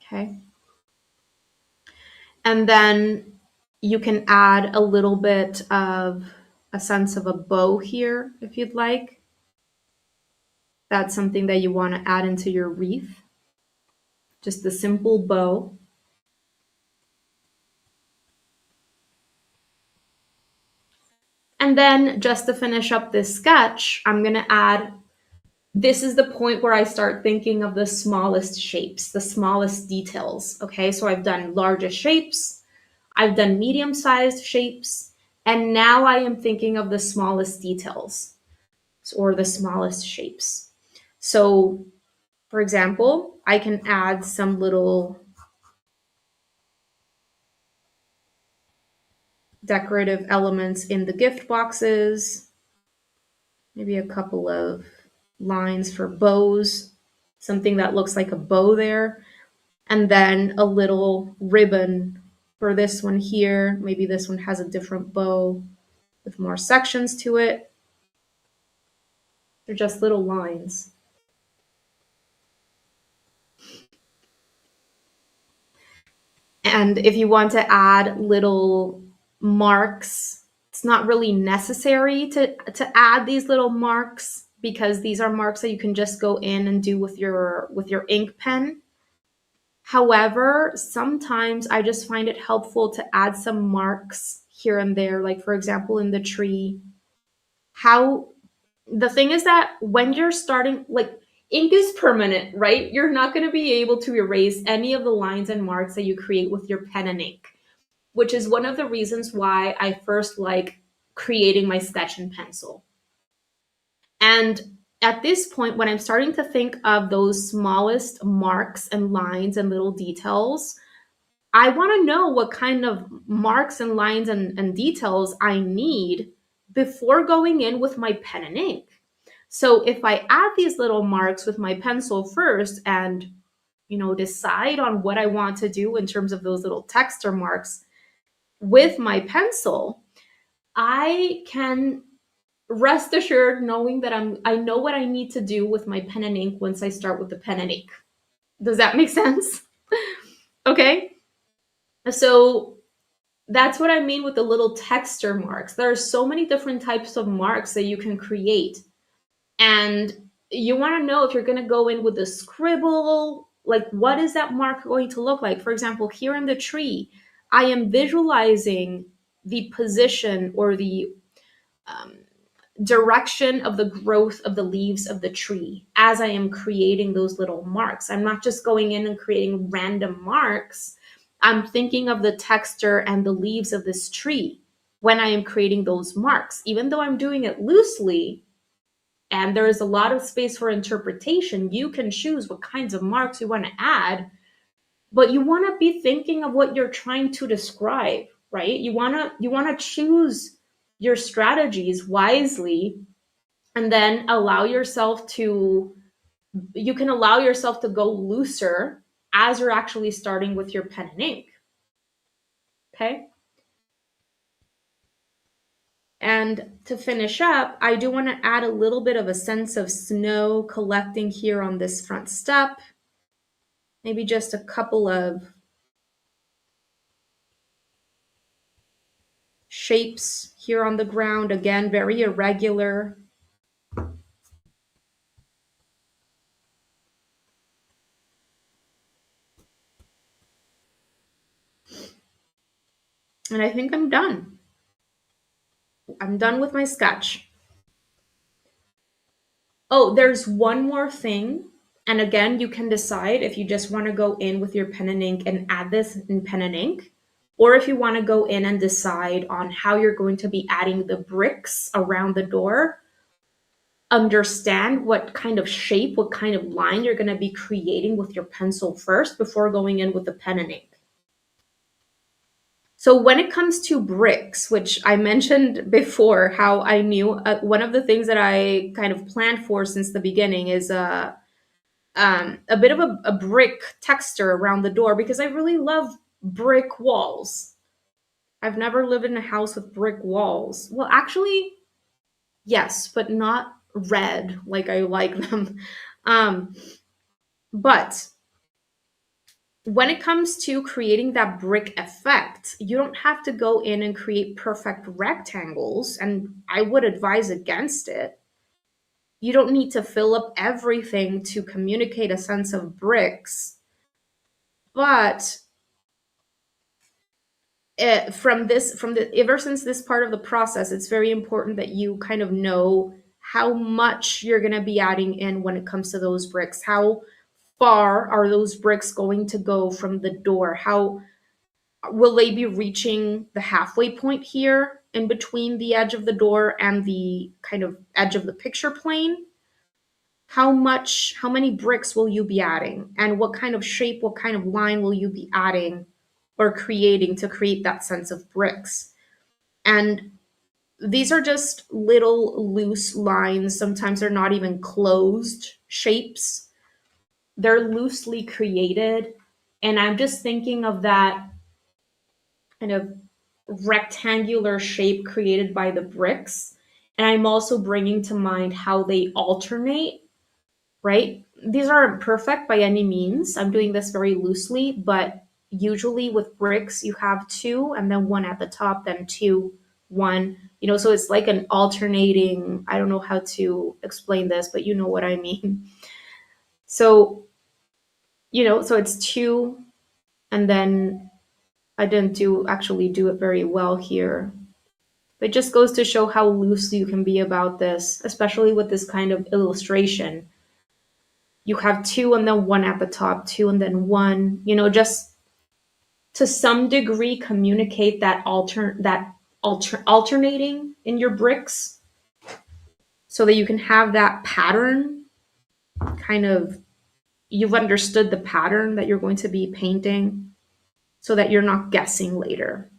Okay. And then you can add a little bit of a sense of a bow here if you'd like. That's something that you want to add into your wreath. Just the simple bow. And then just to finish up this sketch, I'm going to add, this is the point where I start thinking of the smallest shapes, the smallest details. Okay, so I've done largest shapes, I've done medium-sized shapes, and now I am thinking of the smallest details or the smallest shapes. So, for example, I can add some little decorative elements in the gift boxes, maybe a couple of lines for bows, something that looks like a bow there, and then a little ribbon for this one here. Maybe this one has a different bow with more sections to it. They're just little lines. And if you want to add little marks, it's not really necessary to add these little marks because these are marks that you can just go in and do with your ink pen. However, sometimes I just find it helpful to add some marks here and there, like for example in the tree. How the thing is that when you're starting, like, ink is permanent, right? You're not going to be able to erase any of the lines and marks that you create with your pen and ink, which is one of the reasons why I first like creating my sketch and pencil. And at this point, when I'm starting to think of those smallest marks and lines and little details, I want to know what kind of marks and lines and details I need before going in with my pen and ink. So if I add these little marks with my pencil first and decide on what I want to do in terms of those little texture marks with my pencil, I can rest assured knowing that I know what I need to do with my pen and ink once I start with the pen and ink. Does that make sense? Okay. So that's what I mean with the little texture marks. There are so many different types of marks that you can create. And you want to know if you're going to go in with a scribble, like what is that mark going to look like? For example, here in the tree, I am visualizing the position or the um, direction of the growth of the leaves of the tree as I am creating those little marks. I'm not just going in and creating random marks. I'm thinking of the texture and the leaves of this tree when I am creating those marks. Even though I'm doing it loosely and there is a lot of space for interpretation, you can choose what kinds of marks you want to add, but you want to be thinking of what you're trying to describe, right? You want to choose your strategies wisely and then you can allow yourself to go looser as you're actually starting with your pen and ink. Okay. And to finish up, I do want to add a little bit of a sense of snow collecting here on this front step. Maybe just a couple of shapes here on the ground. Again, very irregular. And I think I'm done. I'm done with my sketch. Oh, there's one more thing. And again, you can decide if you just want to go in with your pen and ink and add this in pen and ink, or if you want to go in and decide on how you're going to be adding the bricks around the door. Understand what kind of shape, what kind of line you're going to be creating with your pencil first before going in with the pen and ink. So when it comes to bricks, which I mentioned before, how I knew one of the things that I kind of planned for since the beginning is a bit of a brick texture around the door because I really love brick walls. I've never lived in a house with brick walls. Well, actually, yes, but not red like I like them. Um, but when it comes to creating that brick effect, you don't have to go in and create perfect rectangles, and I would advise against it. You don't need to fill up everything to communicate a sense of bricks, but ever since this part of the process, it's very important that you kind of know how much you're going to be adding in when it comes to those bricks. How far are those bricks going to go from the door? How will they be reaching the halfway point here in between the edge of the door and the kind of edge of the picture plane? How many bricks will you be adding? And what kind of shape, what kind of line will you be adding or creating to create that sense of bricks? And these are just little loose lines. Sometimes they're not even closed shapes, they're loosely created. And I'm just thinking of that kind of rectangular shape created by the bricks. And I'm also bringing to mind how they alternate, right? These aren't perfect by any means. I'm doing this very loosely, but usually with bricks, you have two and then one at the top, then two, one, so it's like an alternating, I don't know how to explain this, but you know what I mean. So, so it's two, and then I didn't actually do it very well here. But it just goes to show how loose you can be about this, especially with this kind of illustration. You have two and then one at the top, two and then one, just to some degree communicate that alternating in your bricks so that you can have that pattern kind of, you've understood the pattern that you're going to be painting so that you're not guessing later.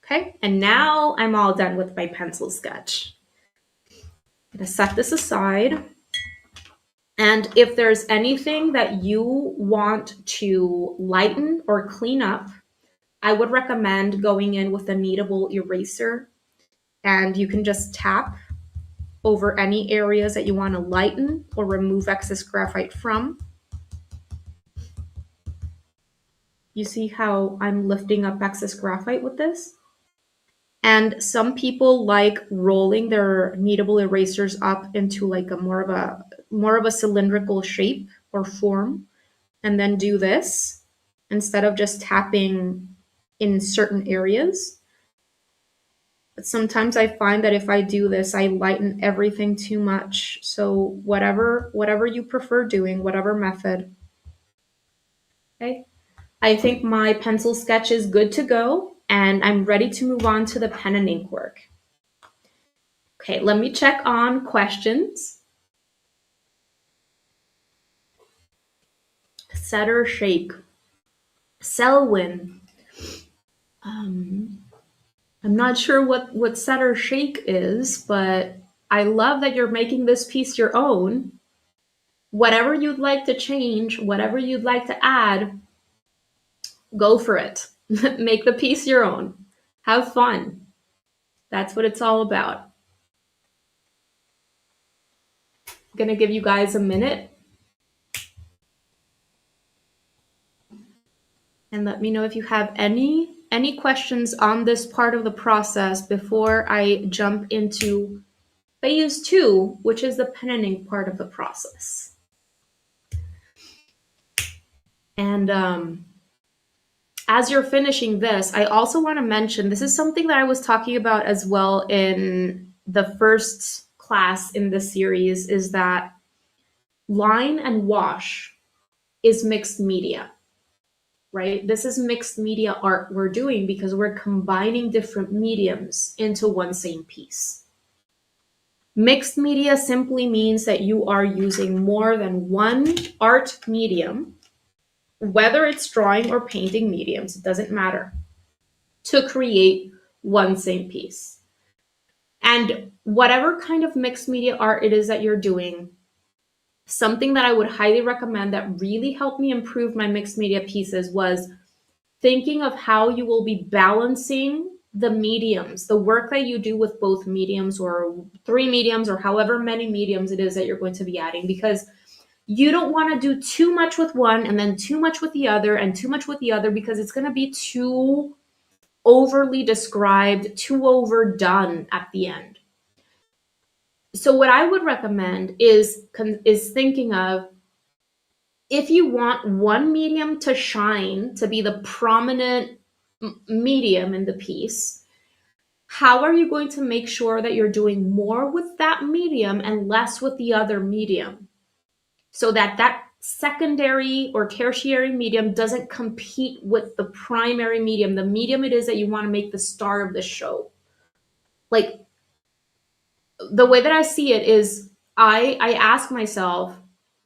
Okay, and now I'm all done with my pencil sketch. I'm going to set this aside. And if there's anything that you want to lighten or clean up, I would recommend going in with a kneadable eraser, and you can just tap over any areas that you want to lighten or remove excess graphite from. You see how I'm lifting up excess graphite with this? And some people like rolling their kneadable erasers up into like a more of a cylindrical shape or form, and then do this instead of just tapping in certain areas. But sometimes I find that if I do this, I lighten everything too much. So whatever you prefer doing, whatever method. Okay. I think my pencil sketch is good to go, and I'm ready to move on to the pen and ink work. Okay, let me check on questions. Set or shake. Selwyn. I'm not sure what set or shake is, but I love that you're making this piece your own. Whatever you'd like to change, whatever you'd like to add, go for it. Make the piece your own. Have fun. That's what it's all about. I'm gonna give you guys a minute and let me know if you have any questions on this part of the process before I jump into phase 2, which is the pen and ink part of the process. And as you're finishing this, I also want to mention, this is something that I was talking about as well in the first class in the series, is that line and wash is mixed media, right? This is mixed media art we're doing because we're combining different mediums into one same piece. Mixed media simply means that you are using more than one art medium, whether it's drawing or painting mediums, it doesn't matter, to create one same piece. And whatever kind of mixed media art it is that you're doing, something that I would highly recommend that really helped me improve my mixed media pieces was thinking of how you will be balancing the mediums, the work that you do with both mediums or 3 mediums or however many mediums it is that you're going to be adding, because you don't want to do too much with one and then too much with the other and too much with the other, because it's going to be too overly described, too overdone at the end. So what I would recommend is thinking of, if you want one medium to shine, to be the prominent medium in the piece, how are you going to make sure that you're doing more with that medium and less with the other medium, so that that secondary or tertiary medium doesn't compete with the primary medium, the medium it is that you want to make the star of the show? Like, the way that I see it is, I ask myself,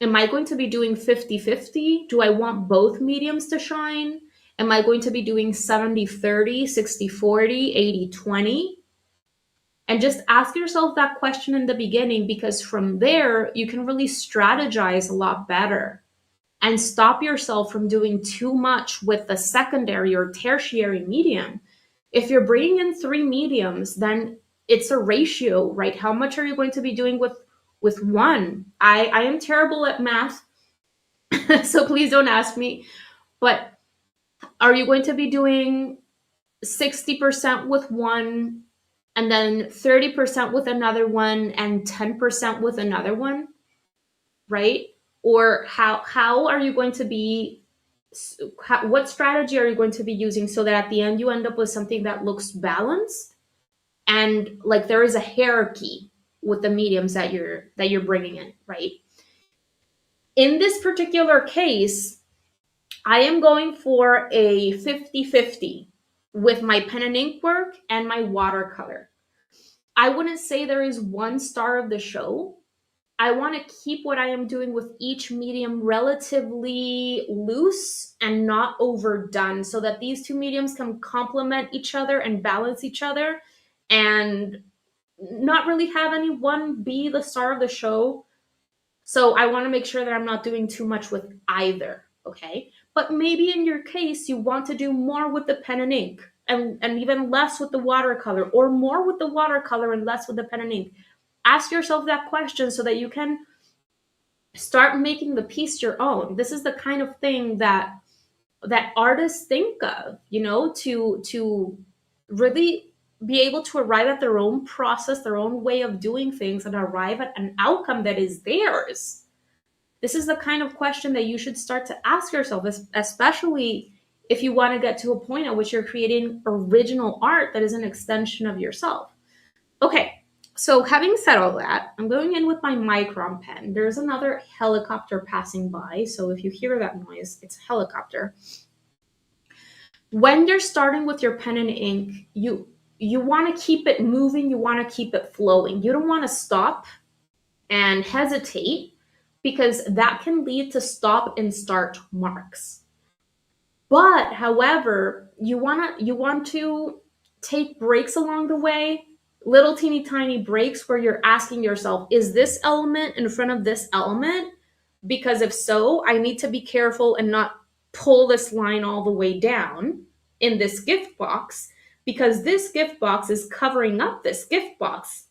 am I going to be doing 50-50? Do I want both mediums to shine? Am I going to be doing 70-30, 60-40, 80-20? And just ask yourself that question in the beginning, because from there, you can really strategize a lot better and stop yourself from doing too much with the secondary or tertiary medium. If you're bringing in 3 mediums, then it's a ratio, right? How much are you going to be doing with one? I am terrible at math, so please don't ask me. But are you going to be doing 60% with one and then 30% with another one and 10% with another one, right? Or how are you going to be, what strategy are you going to be using so that at the end you end up with something that looks balanced and like there is a hierarchy with the mediums that you're bringing in, right? In this particular case, I am going for a 50-50 with my pen and ink work and my watercolor. I wouldn't say there is one star of the show. I want to keep what I am doing with each medium relatively loose and not overdone, so that these 2 mediums can complement each other and balance each other, and not really have any one be the star of the show. So I want to make sure that I'm not doing too much with either, okay? But maybe in your case, you want to do more with the pen and ink and even less with the watercolor, or more with the watercolor and less with the pen and ink. Ask yourself that question so that you can start making the piece your own. This is the kind of thing that artists think of, to really be able to arrive at their own process, their own way of doing things, and arrive at an outcome that is theirs. This is the kind of question that you should start to ask yourself, especially if you want to get to a point at which you're creating original art that is an extension of yourself. Okay, so having said all that, I'm going in with my micron pen. There's another helicopter passing by, so if you hear that noise, it's a helicopter. When you're starting with your pen and ink, you want to keep it moving, you want to keep it flowing. You don't want to stop and hesitate, because that can lead to stop and start marks. But however, you want to take breaks along the way, little teeny tiny breaks where you're asking yourself, is this element in front of this element? Because if so, I need to be careful and not pull this line all the way down in this gift box, because this gift box is covering up this gift box.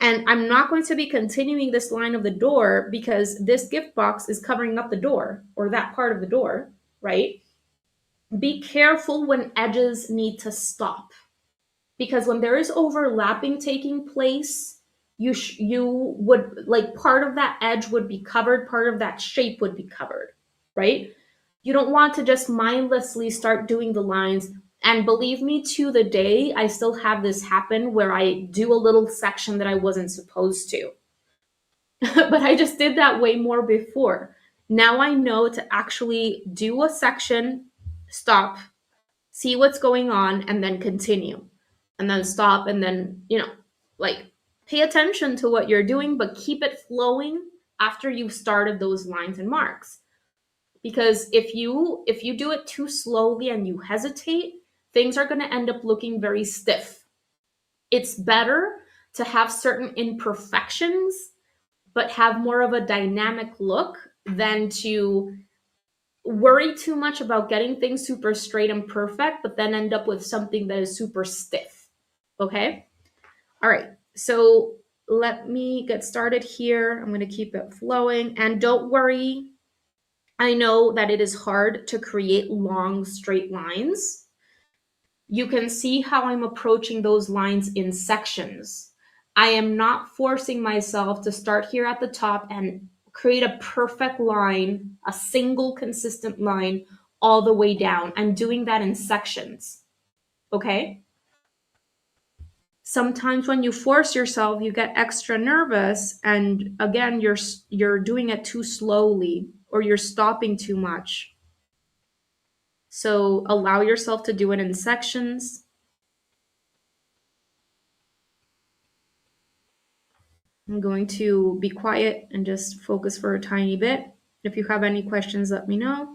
And I'm not going to be continuing this line of the door because this gift box is covering up the door, or that part of the door, right? Be careful when edges need to stop, because when there is overlapping taking place, you would, like, part of that edge would be covered, part of that shape would be covered, right? You don't want to just mindlessly start doing the lines. And believe me, to the day, I still have this happen where I do a little section that I wasn't supposed to. But I just did that way more before. Now I know to actually do a section, stop, see what's going on, and then continue. And then stop, and then, like, pay attention to what you're doing, but keep it flowing after you've started those lines and marks. Because if you do it too slowly and you hesitate, things are going to end up looking very stiff. It's better to have certain imperfections but have more of a dynamic look than to worry too much about getting things super straight and perfect, but then end up with something that is super stiff. Okay? All right. So let me get started here. I'm going to keep it flowing. And don't worry, I know that it is hard to create long, straight lines. You can see how I'm approaching those lines in sections. I am not forcing myself to start here at the top and create a perfect line, a single consistent line all the way down. I'm doing that in sections. Okay? Sometimes when you force yourself, you get extra nervous, and again, you're doing it too slowly, or you're stopping too much. So allow yourself to do it in sections. I'm going to be quiet and just focus for a tiny bit. If you have any questions, let me know.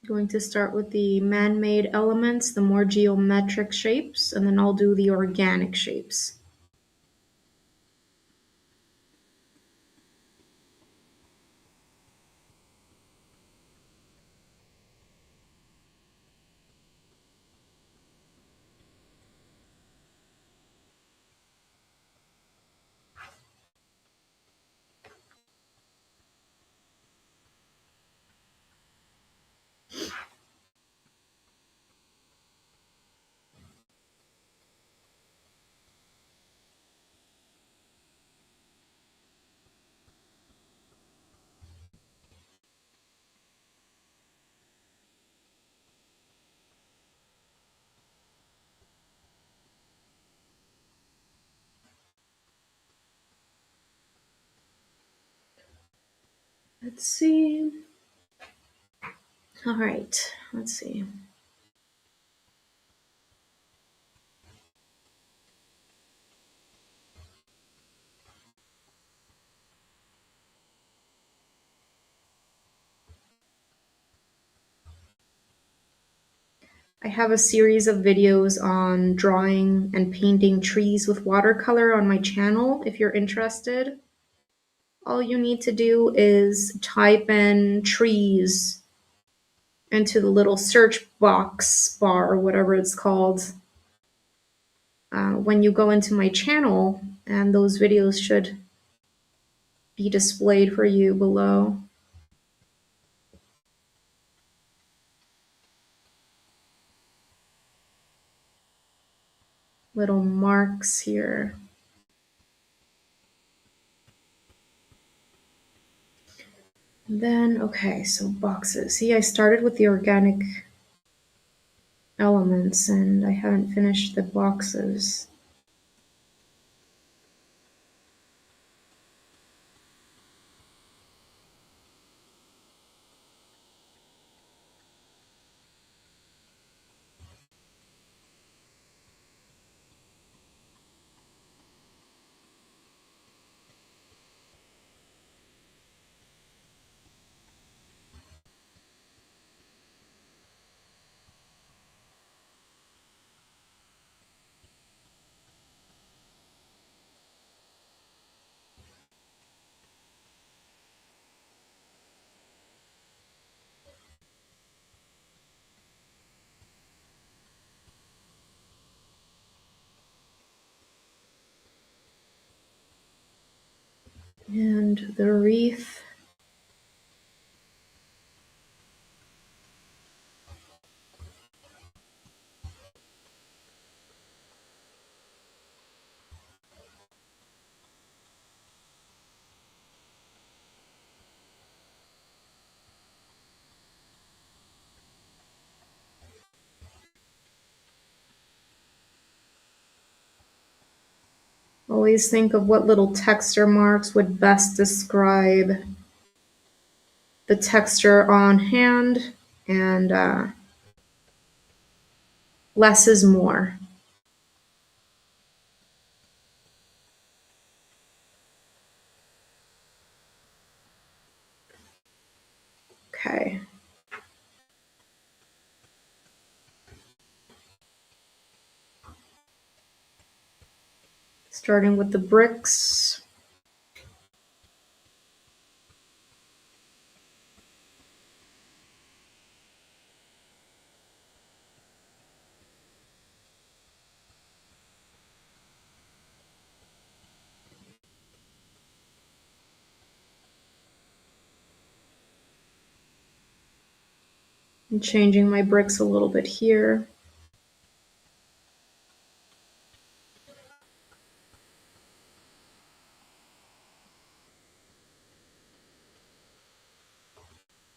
Going to start with the man-made elements, the more geometric shapes, and then I'll do the organic shapes. Let's see. All right, let's see. I have a series of videos on drawing and painting trees with watercolor on my channel if you're interested. All you need to do is type in trees into the little search box bar or whatever it's called when you go into my channel, and those videos should be displayed for you below. Little marks here. Then, okay, so boxes. See, I started with the organic elements and I haven't finished the boxes. And the wreath. Always think of what little texture marks would best describe the texture on hand, and less is more. Okay. Starting with the bricks. I'm changing my bricks a little bit here.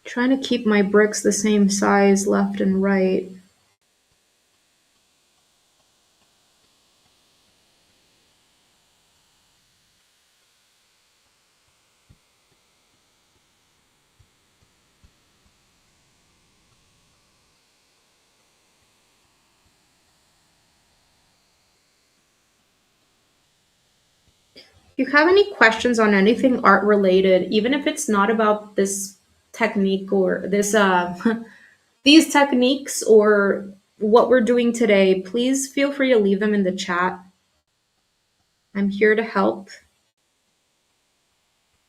Trying to keep my bricks the same size left and right. If you have any questions on anything art related, even if it's not about this technique or this these techniques or what we're doing today, please feel free to leave them in the chat. I'm here to help.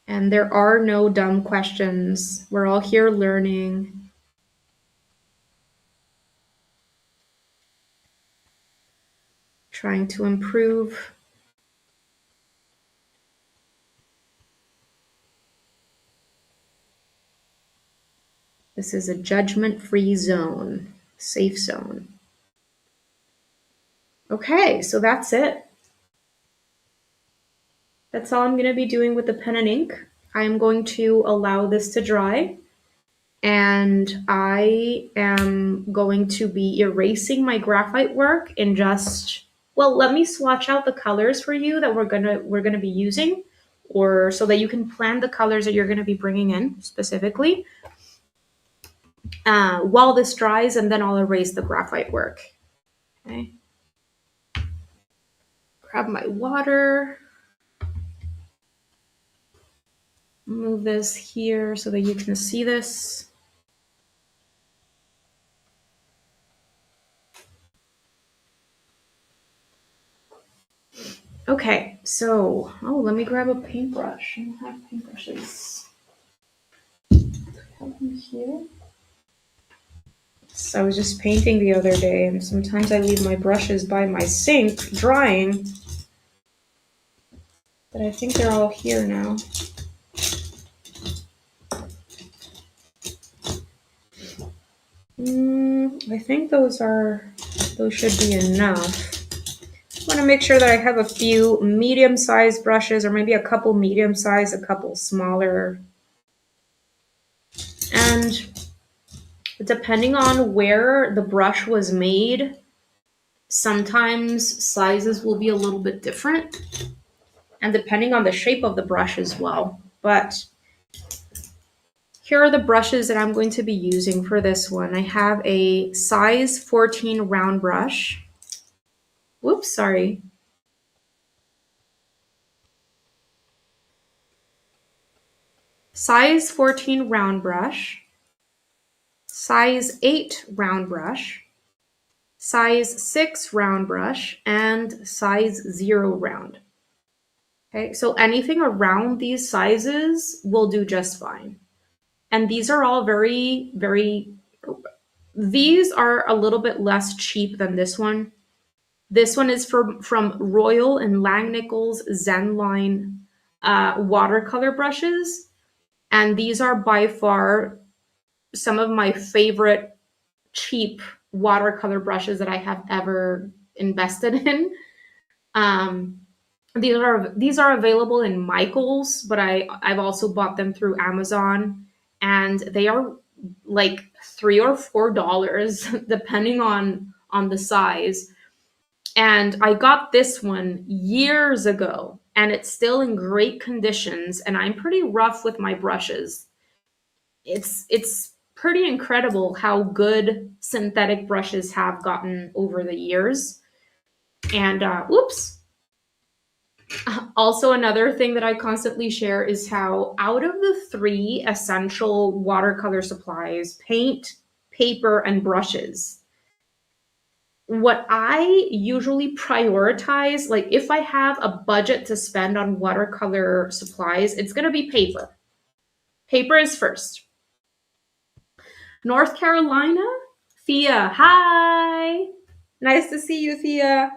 And there are no dumb questions. We're all here learning. Trying to improve. This is a judgment-free zone, safe zone. Okay, so that's it. That's all I'm going to be doing with the pen and ink. I'm going to allow this to dry, and I am going to be erasing my graphite work in just, well, let me swatch out the colors for you that we're gonna be using, or so that you can plan the colors that you're gonna be bringing in specifically while this dries, and then I'll erase the graphite work. Okay. Grab my water. Move this here so that you can see this. Okay, so, let me grab a paintbrush. I don't have paintbrushes. Have them here. So I was just painting the other day, and sometimes I leave my brushes by my sink drying. But I think they're all here now. I think those should be enough. I want to make sure that I have a few medium-sized brushes, or maybe a couple medium-sized, a couple smaller. And depending on where the brush was made, sometimes sizes will be a little bit different, and depending on the shape of the brush as well. But here are the brushes that I'm going to be using for this one. I have a size 14 round brush. Whoops, sorry. Size 14 round brush, size 8 round brush, size 6 round brush, and size 0 round. Okay, so anything around these sizes will do just fine. And these are all very, very, these are a little bit less cheap than this one. This one is from Royal and Langnickel's Zen line watercolor brushes. And these are by far some of my favorite cheap watercolor brushes that I have ever invested in. Um, these are available in Michaels, but I've also bought them through Amazon, and they are like $3 or $4 depending on the size. And I got this one years ago, and it's still in great conditions. And I'm pretty rough with my brushes. It's pretty incredible how good synthetic brushes have gotten over the years. And whoops. Also, another thing that I constantly share is how out of the three essential watercolor supplies, paint, paper, and brushes, what I usually prioritize, like if I have a budget to spend on watercolor supplies, it's going to be paper. Paper is first. North Carolina, Thea, hi. Nice to see you, Thea.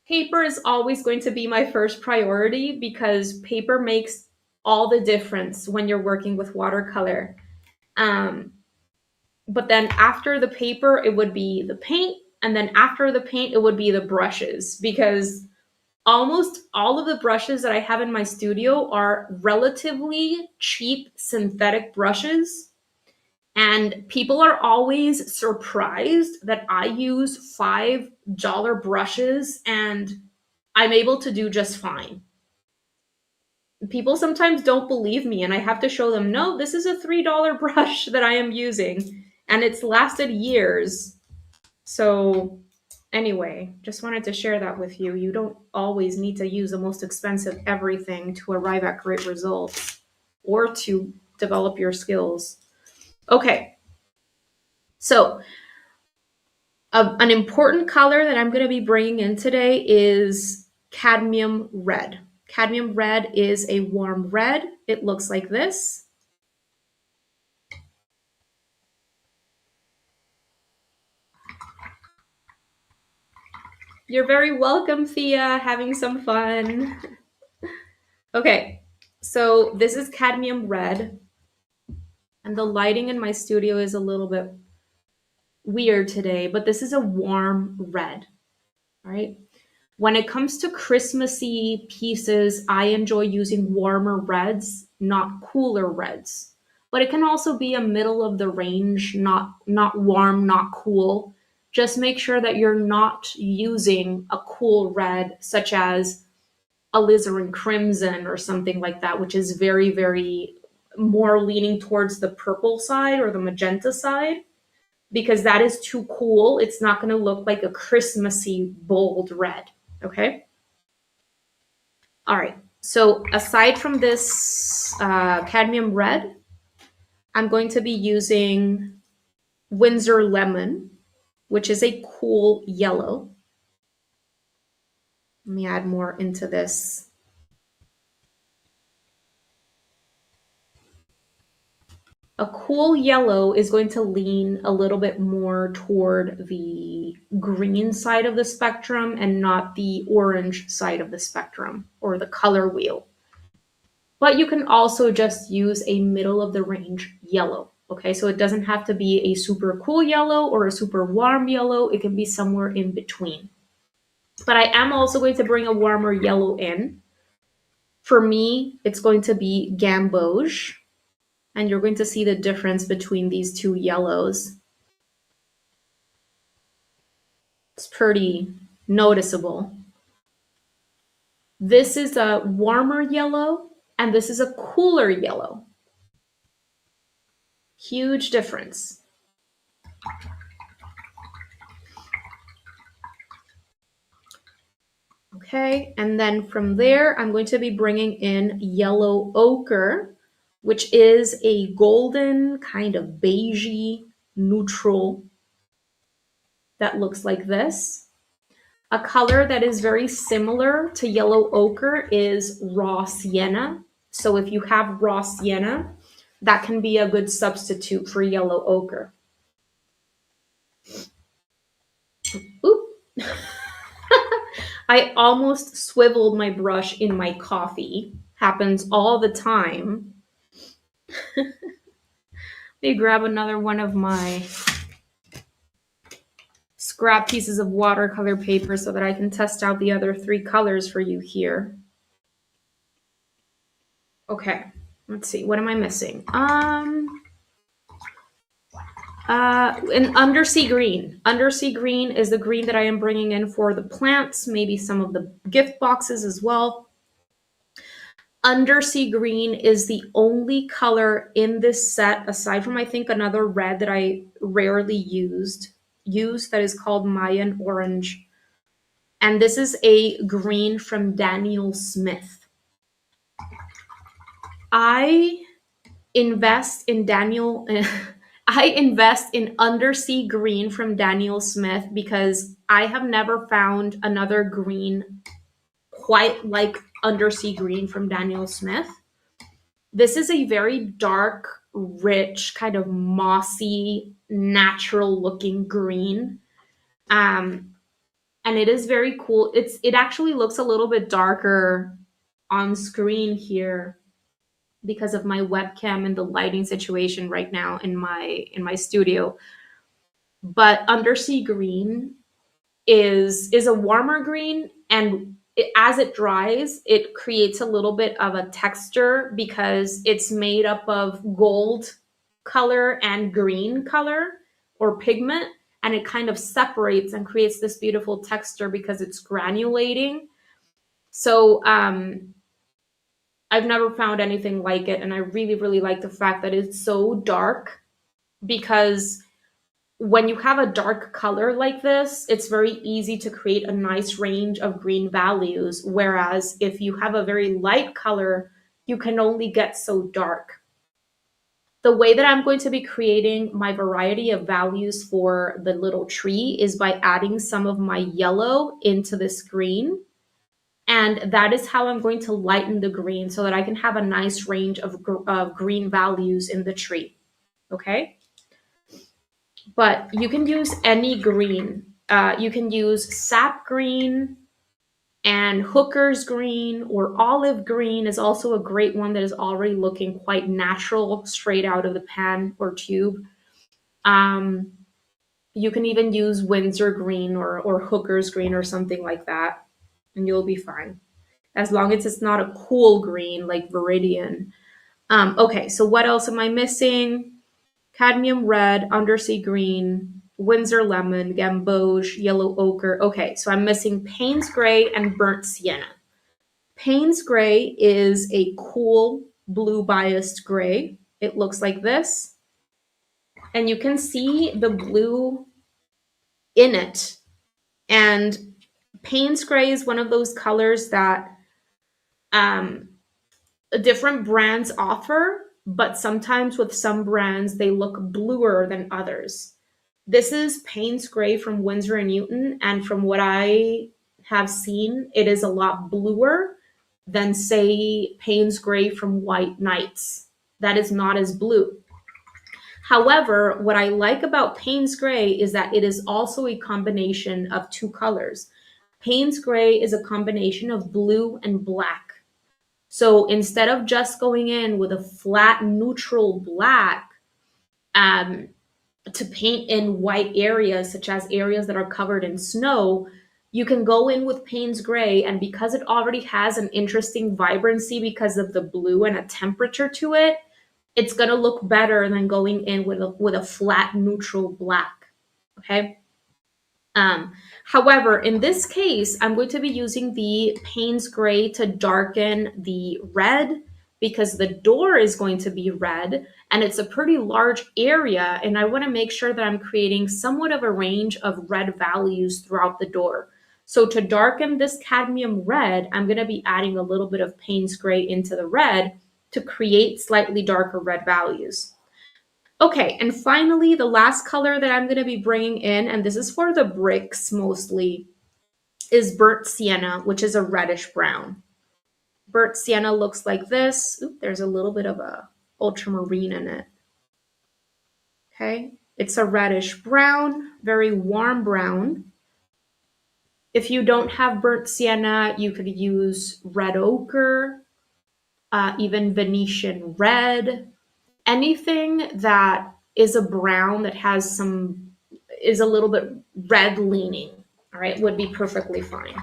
Paper is always going to be my first priority because paper makes all the difference when you're working with watercolor. Um, but then after the paper, it would be the paint. And then after the paint, it would be the brushes, because almost all of the brushes that I have in my studio are relatively cheap synthetic brushes. And people are always surprised that I use $5 brushes and I'm able to do just fine. People sometimes don't believe me, and I have to show them, no, this is a $3 brush that I am using, and it's lasted years. So, anyway, just wanted to share that with you. You don't always need to use the most expensive everything to arrive at great results or to develop your skills. Okay, so an important color that I'm going to be bringing in today is cadmium red. Cadmium red is a warm red. It looks like this. You're very welcome, Thea. Having some fun. Okay, so this is cadmium red, and the lighting in my studio is a little bit weird today, but this is a warm red, all right? When it comes to Christmassy pieces, I enjoy using warmer reds, not cooler reds. But it can also be a middle of the range, not warm, not cool. Just make sure that you're not using a cool red, such as alizarin crimson or something like that, which is very, very more leaning towards the purple side or the magenta side, because that is too cool. It's not going to look like a Christmassy bold red. Okay. All right. So aside from this cadmium red, I'm going to be using Windsor lemon, which is a cool yellow. Let me add more into this. A cool yellow is going to lean a little bit more toward the green side of the spectrum and not the orange side of the spectrum or the color wheel. But you can also just use a middle of the range yellow. Okay, so it doesn't have to be a super cool yellow or a super warm yellow. It can be somewhere in between. But I am also going to bring a warmer yellow in. For me, it's going to be Gamboge. And you're going to see the difference between these two yellows. It's pretty noticeable. This is a warmer yellow, and this is a cooler yellow. Huge difference. Okay, and then from there, I'm going to be bringing in yellow ochre, which is a golden kind of beigey neutral that looks like this. A color that is very similar to yellow ochre is raw sienna. So if you have raw sienna, that can be a good substitute for yellow ochre. Oop. I almost swiveled my brush in my coffee. Happens all the time. Let me grab another one of my scrap pieces of watercolor paper so that I can test out the other three colors for you here. Okay, let's see. What am I missing? An undersea green. Undersea green is the green that I am bringing in for the plants, maybe some of the gift boxes as well. Undersea green is the only color in this set, aside from I think another red that I rarely use that is called Mayan orange. And this is a green from Daniel Smith. I invest in Daniel I invest in Undersea green from Daniel Smith because I have never found another green quite like Undersea green from Daniel Smith. This is a very dark, rich, kind of mossy, natural looking green. And it is very cool. It actually looks a little bit darker on screen here because of my webcam and the lighting situation right now in my studio. But undersea green is a warmer green, and as it dries, it creates a little bit of a texture because it's made up of gold color and green color or pigment, and it kind of separates and creates this beautiful texture because it's granulating. So I've never found anything like it, and I really, really like the fact that it's so dark because when you have a dark color like this, it's very easy to create a nice range of green values. Whereas if you have a very light color, you can only get so dark. The way that I'm going to be creating my variety of values for the little tree is by adding some of my yellow into this green. And that is how I'm going to lighten the green so that I can have a nice range of green values in the tree. Okay? But you can use any green. You can use sap green and hooker's green, or olive green is also a great one that is already looking quite natural, straight out of the pan or tube. Um, you can even use Windsor green or hooker's green or something like that, and you'll be fine. As long as it's not a cool green like Viridian. Okay, so what else am I missing? Cadmium red, undersea green, Windsor lemon, gamboge, yellow ochre. Okay, so I'm missing Payne's gray and burnt sienna. Payne's gray is a cool blue biased gray. It looks like this. And you can see the blue in it. And Payne's gray is one of those colors that different brands offer, but sometimes with some brands, they look bluer than others. This is Payne's Gray from Winsor & Newton, and from what I have seen, it is a lot bluer than, say, Payne's Gray from White Nights. That is not as blue. However, what I like about Payne's Gray is that it is also a combination of two colors. Payne's Gray is a combination of blue and black. So instead of just going in with a flat neutral black, to paint in white areas, such as areas that are covered in snow, you can go in with Payne's Gray, and because it already has an interesting vibrancy because of the blue and a temperature to it, it's going to look better than going in with a flat neutral black. Okay. However, in this case, I'm going to be using the Payne's Gray to darken the red because the door is going to be red and it's a pretty large area, and I want to make sure that I'm creating somewhat of a range of red values throughout the door. So to darken this cadmium red, I'm going to be adding a little bit of Payne's Gray into the red to create slightly darker red values. Okay, and finally, the last color that I'm going to be bringing in, and this is for the bricks mostly, is burnt sienna, which is a reddish brown. Burnt sienna looks like this. Oop, there's a little bit of a ultramarine in it. Okay, it's a reddish brown, very warm brown. If you don't have burnt sienna, you could use red ochre, even Venetian red, anything that is a brown that has some, is a little bit red leaning, all right, would be perfectly fine.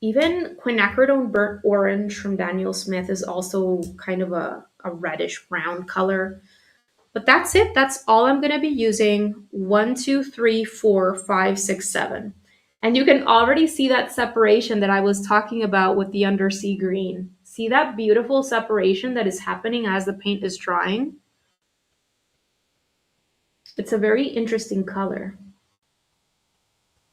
Even quinacridone burnt orange from Daniel Smith is also kind of a reddish brown color. But that's it. That's all I'm going to be using. 1, 2, 3, 4, 5, 6, 7. And you can already see that separation that I was talking about with the undersea green. See that beautiful separation that is happening as the paint is drying? It's a very interesting color.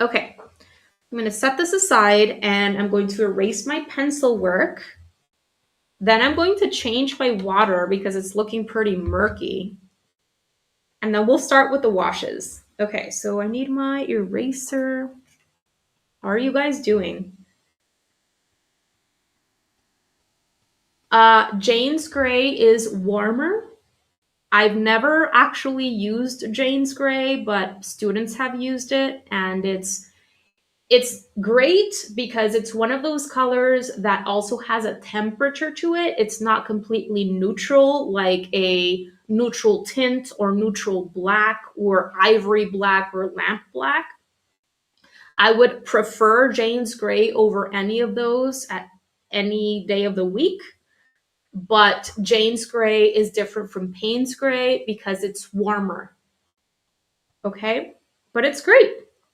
Okay, I'm going to set this aside and I'm going to erase my pencil work. Then I'm going to change my water because it's looking pretty murky. And then we'll start with the washes. Okay, so I need my eraser. How are you guys doing? Jane's Gray is warmer. I've never actually used Jane's Gray, but students have used it, and it's great because it's one of those colors that also has a temperature to it. It's not completely neutral, like a neutral tint or neutral black or ivory black or lamp black. I would prefer Jane's Gray over any of those at any day of the week. But Jane's Gray is different from Payne's Gray because it's warmer. Okay? But it's great.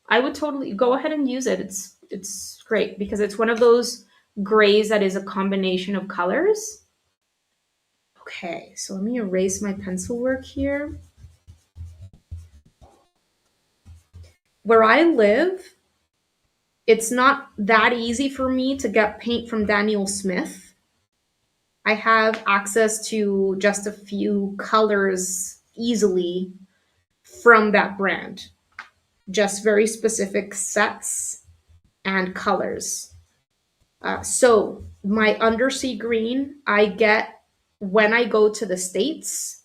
I would totally go ahead and use it. It's great because it's one of those grays that is a combination of colors. Okay, so let me erase my pencil work here. Where I live, it's not that easy for me to get paint from Daniel Smith. I have access to just a few colors easily from that brand, just very specific sets and colors. So my undersea green, I get when I go to the States.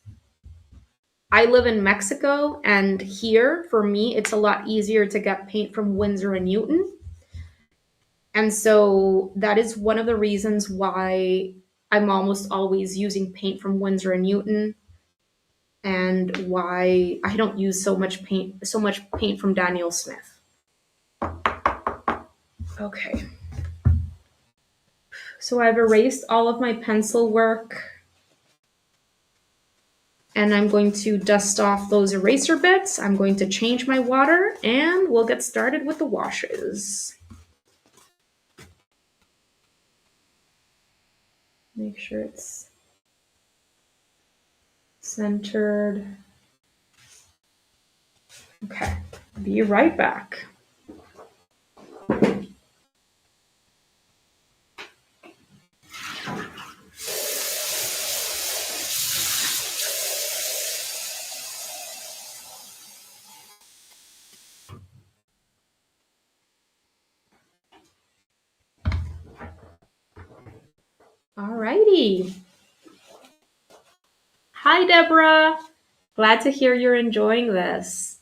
I live in Mexico, and here for me, it's a lot easier to get paint from Winsor and Newton. And so that is one of the reasons why I'm almost always using paint from Winsor and Newton, and why I don't use so much paint from Daniel Smith. Okay. So I've erased all of my pencil work, and I'm going to dust off those eraser bits. I'm going to change my water, and we'll get started with the washes. Make sure it's centered. Okay, be right back. Alrighty. Hi, Deborah. Glad to hear you're enjoying this.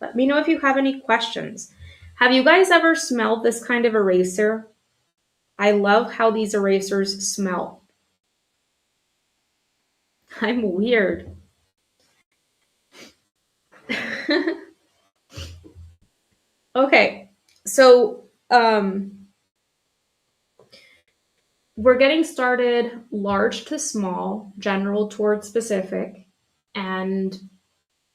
Let me know if you have any questions. Have you guys ever smelled this kind of eraser? I love how these erasers smell. I'm weird. Okay, so we're getting started large to small, general toward specific, and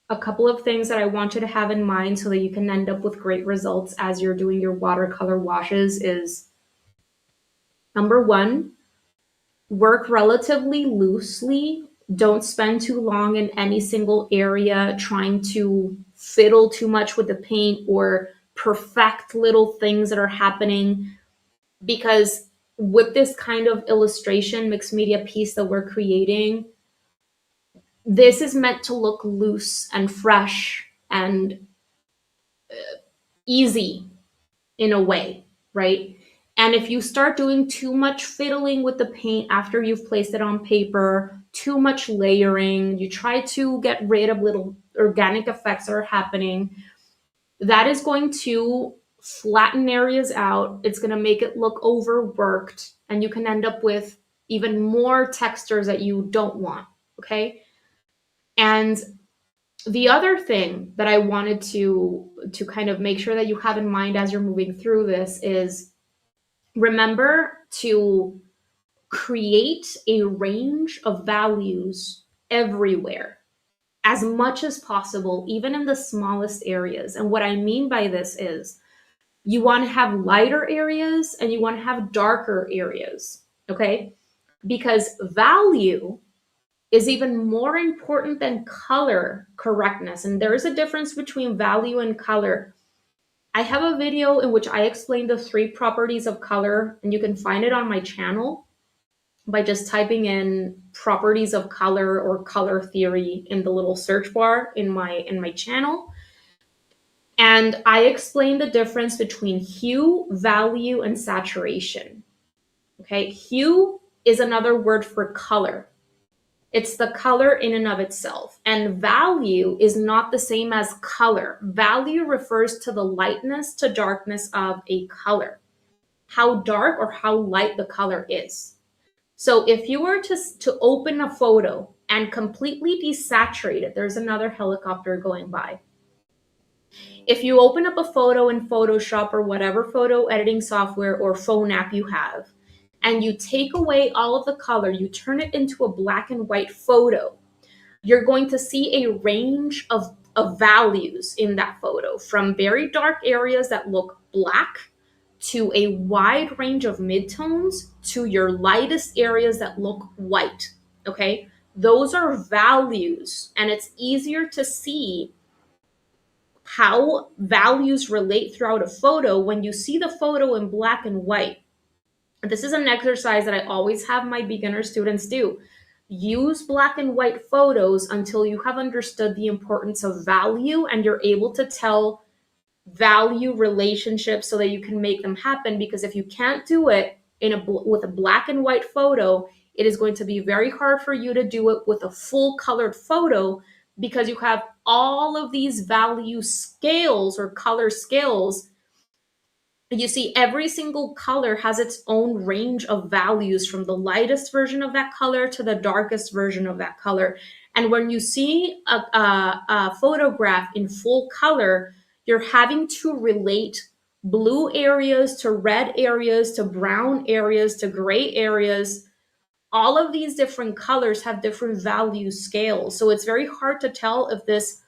a couple of things that I want you to have in mind so that you can end up with great results as you're doing your watercolor washes is, number one, work relatively loosely. Don't spend too long in any single area trying to fiddle too much with the paint or perfect little things that are happening, because with this kind of illustration mixed media piece that we're creating, this is meant to look loose and fresh and easy in a way, right? And if you start doing too much fiddling with the paint after you've placed it on paper, too much layering, you try to get rid of little organic effects that are happening, that is going to flatten areas out. It's going to make it look overworked, and you can end up with even more textures that you don't want. Okay. And the other thing that I wanted to kind of make sure that you have in mind as you're moving through this is, remember to create a range of values everywhere as much as possible, even in the smallest areas. And what I mean by this is, you want to have lighter areas and you want to have darker areas, okay? Because value is even more important than color correctness. And there is a difference between value and color. I have a video in which I explain the 3 properties of color, and you can find it on my channel by just typing in properties of color or color theory in the little search bar in my channel. And I explain the difference between hue, value, and saturation. Okay, hue is another word for color. It's the color in and of itself. And value is not the same as color. Value refers to the lightness to darkness of a color, how dark or how light the color is. So if you were to open a photo and completely desaturate it, there's another helicopter going by. If you open up a photo in Photoshop or whatever photo editing software or phone app you have, and you take away all of the color, you turn it into a black and white photo, you're going to see a range of values in that photo, from very dark areas that look black to a wide range of midtones to your lightest areas that look white. Okay? Those are values, and it's easier to see how values relate throughout a photo when you see the photo in black and white. This is an exercise that I always have my beginner students do. Use black and white photos until you have understood the importance of value and you're able to tell value relationships so that you can make them happen. Because if you can't do it with a black and white photo, it is going to be very hard for you to do it with a full colored photo, because you have all of these value scales or color scales. You see, every single color has its own range of values, from the lightest version of that color to the darkest version of that color. And when you see a photograph in full color, you're having to relate blue areas to red areas to brown areas to gray areas. All of these different colors have different value scales. So it's very hard to tell if this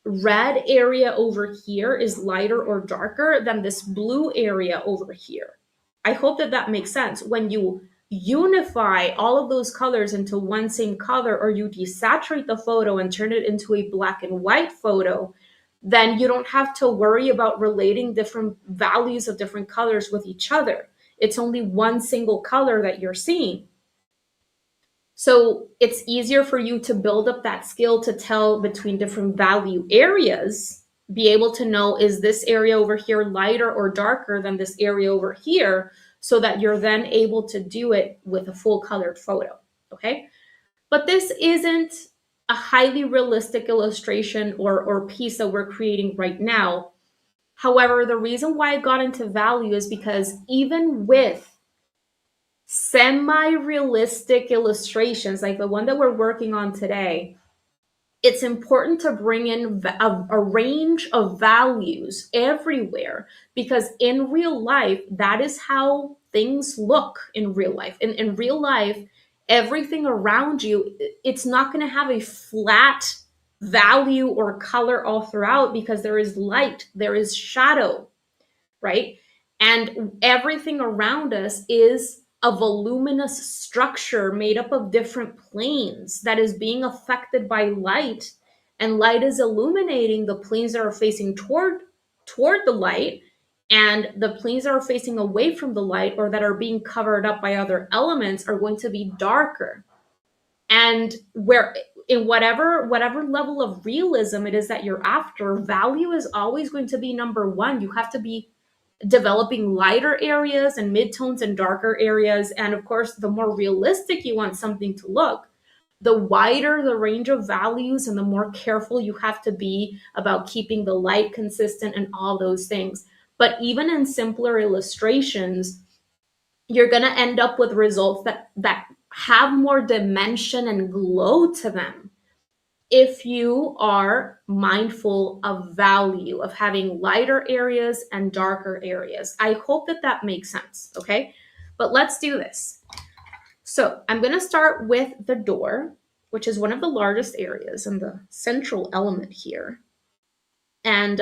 red area over here is lighter or darker than this blue area over here. I hope that that makes sense. When you unify all of those colors into one same color, or you desaturate the photo and turn it into a black and white photo, then you don't have to worry about relating different values of different colors with each other. It's only one single color that you're seeing. So it's easier for you to build up that skill to tell between different value areas, be able to know, is this area over here lighter or darker than this area over here, so that you're then able to do it with a full colored photo, okay? But this isn't a highly realistic illustration or piece that we're creating right now. However, the reason why I got into value is because even with semi-realistic illustrations like the one that we're working on today, it's important to bring in a range of values everywhere, because in real life, that is how things look in real life. In real life, everything around you, it's not going to have a flat value or color all throughout, because there is light, there is shadow, right? And everything around us is a voluminous structure made up of different planes that is being affected by light, and light is illuminating the planes that are facing toward the light, and the planes that are facing away from the light or that are being covered up by other elements are going to be darker. And where in whatever level of realism it is that you're after, value is always going to be number one. You have to be developing lighter areas and midtones and darker areas. And of course, the more realistic you want something to look, The wider the range of values and the more careful you have to be about keeping the light consistent and all those things. But even in simpler illustrations, you're going to end up with results that have more dimension and glow to them if you are mindful of value, of having lighter areas and darker areas. I hope that that makes sense, okay? But let's do this. So I'm going to start with the door, which is one of the largest areas and the central element here. And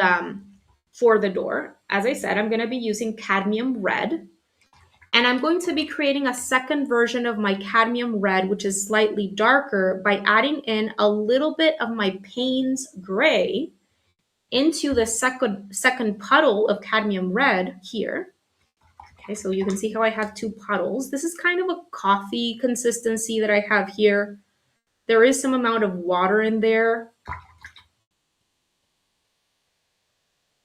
for the door, as I said, I'm going to be using cadmium red. And I'm going to be creating a second version of my cadmium red, which is slightly darker, by adding in a little bit of my Payne's gray into the second puddle of cadmium red here. Okay, so you can see how I have two puddles. This is kind of a coffee consistency that I have here. There is some amount of water in there.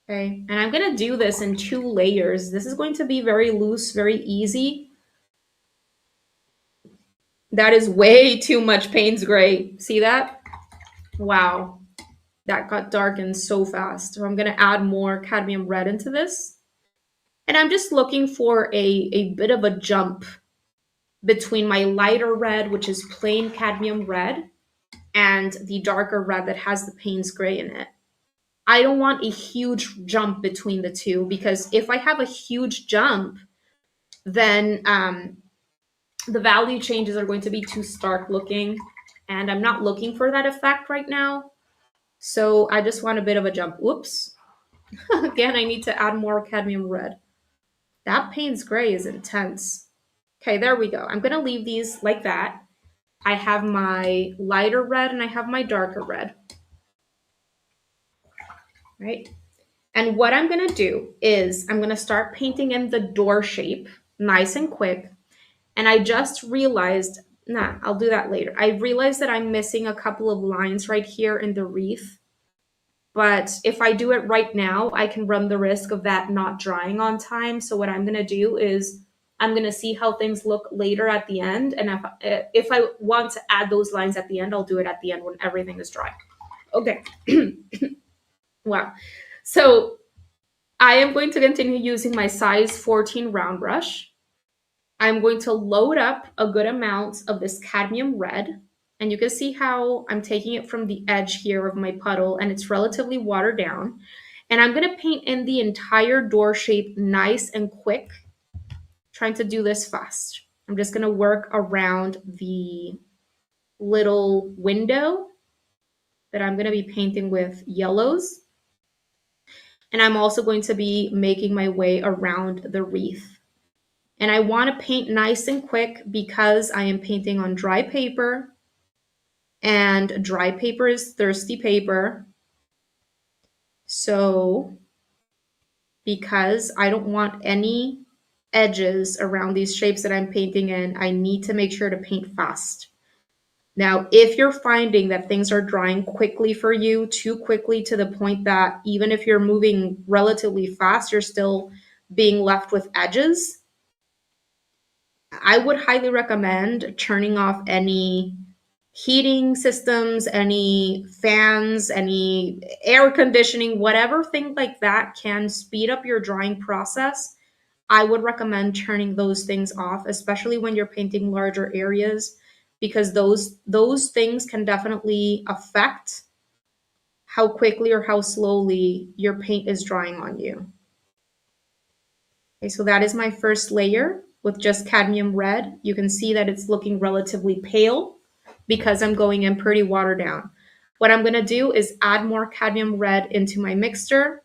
Okay, and I'm gonna do this in 2 layers. This is going to be very loose, very easy. That is way too much Payne's gray. See that? Wow, that got darkened so fast. So I'm gonna add more cadmium red into this. And I'm just looking for a bit of a jump between my lighter red, which is plain cadmium red, and the darker red that has the Payne's gray in it. I don't want a huge jump between the two, because if I have a huge jump, then the value changes are going to be too stark looking, and I'm not looking for that effect right now. So I just want a bit of a jump. Whoops. Again, I need to add more cadmium red. That Payne's gray is intense. Okay, there we go. I'm going to leave these like that. I have my lighter red and I have my darker red. Right? And what I'm going to do is I'm going to start painting in the door shape, nice and quick. And I just realized, I'll do that later. I realized that I'm missing a couple of lines right here in the wreath. But if I do it right now, I can run the risk of that not drying on time. So what I'm going to do is I'm going to see how things look later at the end. And if I want to add those lines at the end, I'll do it at the end when everything is dry. Okay. Wow. So I am going to continue using my size 14 round brush. I'm going to load up a good amount of this cadmium red. And you can see how I'm taking it from the edge here of my puddle, and it's relatively watered down. And I'm going to paint in the entire door shape nice and quick, trying to do this fast. I'm just going to work around the little window that I'm going to be painting with yellows. And I'm also going to be making my way around the wreath. And I want to paint nice and quick because I am painting on dry paper. And dry paper is thirsty paper. So because I don't want any edges around these shapes that I'm painting in, I need to make sure to paint fast. Now, if you're finding that things are drying quickly for you, too quickly to the point that even if you're moving relatively fast, you're still being left with edges, I would highly recommend turning off any heating systems, any fans, any air conditioning, whatever thing like that can speed up your drying process. I would recommend turning those things off, especially when you're painting larger areas, because those things can definitely affect how quickly or how slowly your paint is drying on you. Okay, so that is my first layer with just cadmium red. You can see that it's looking relatively pale because I'm going in pretty watered down. What I'm going to do is add more cadmium red into my mixture,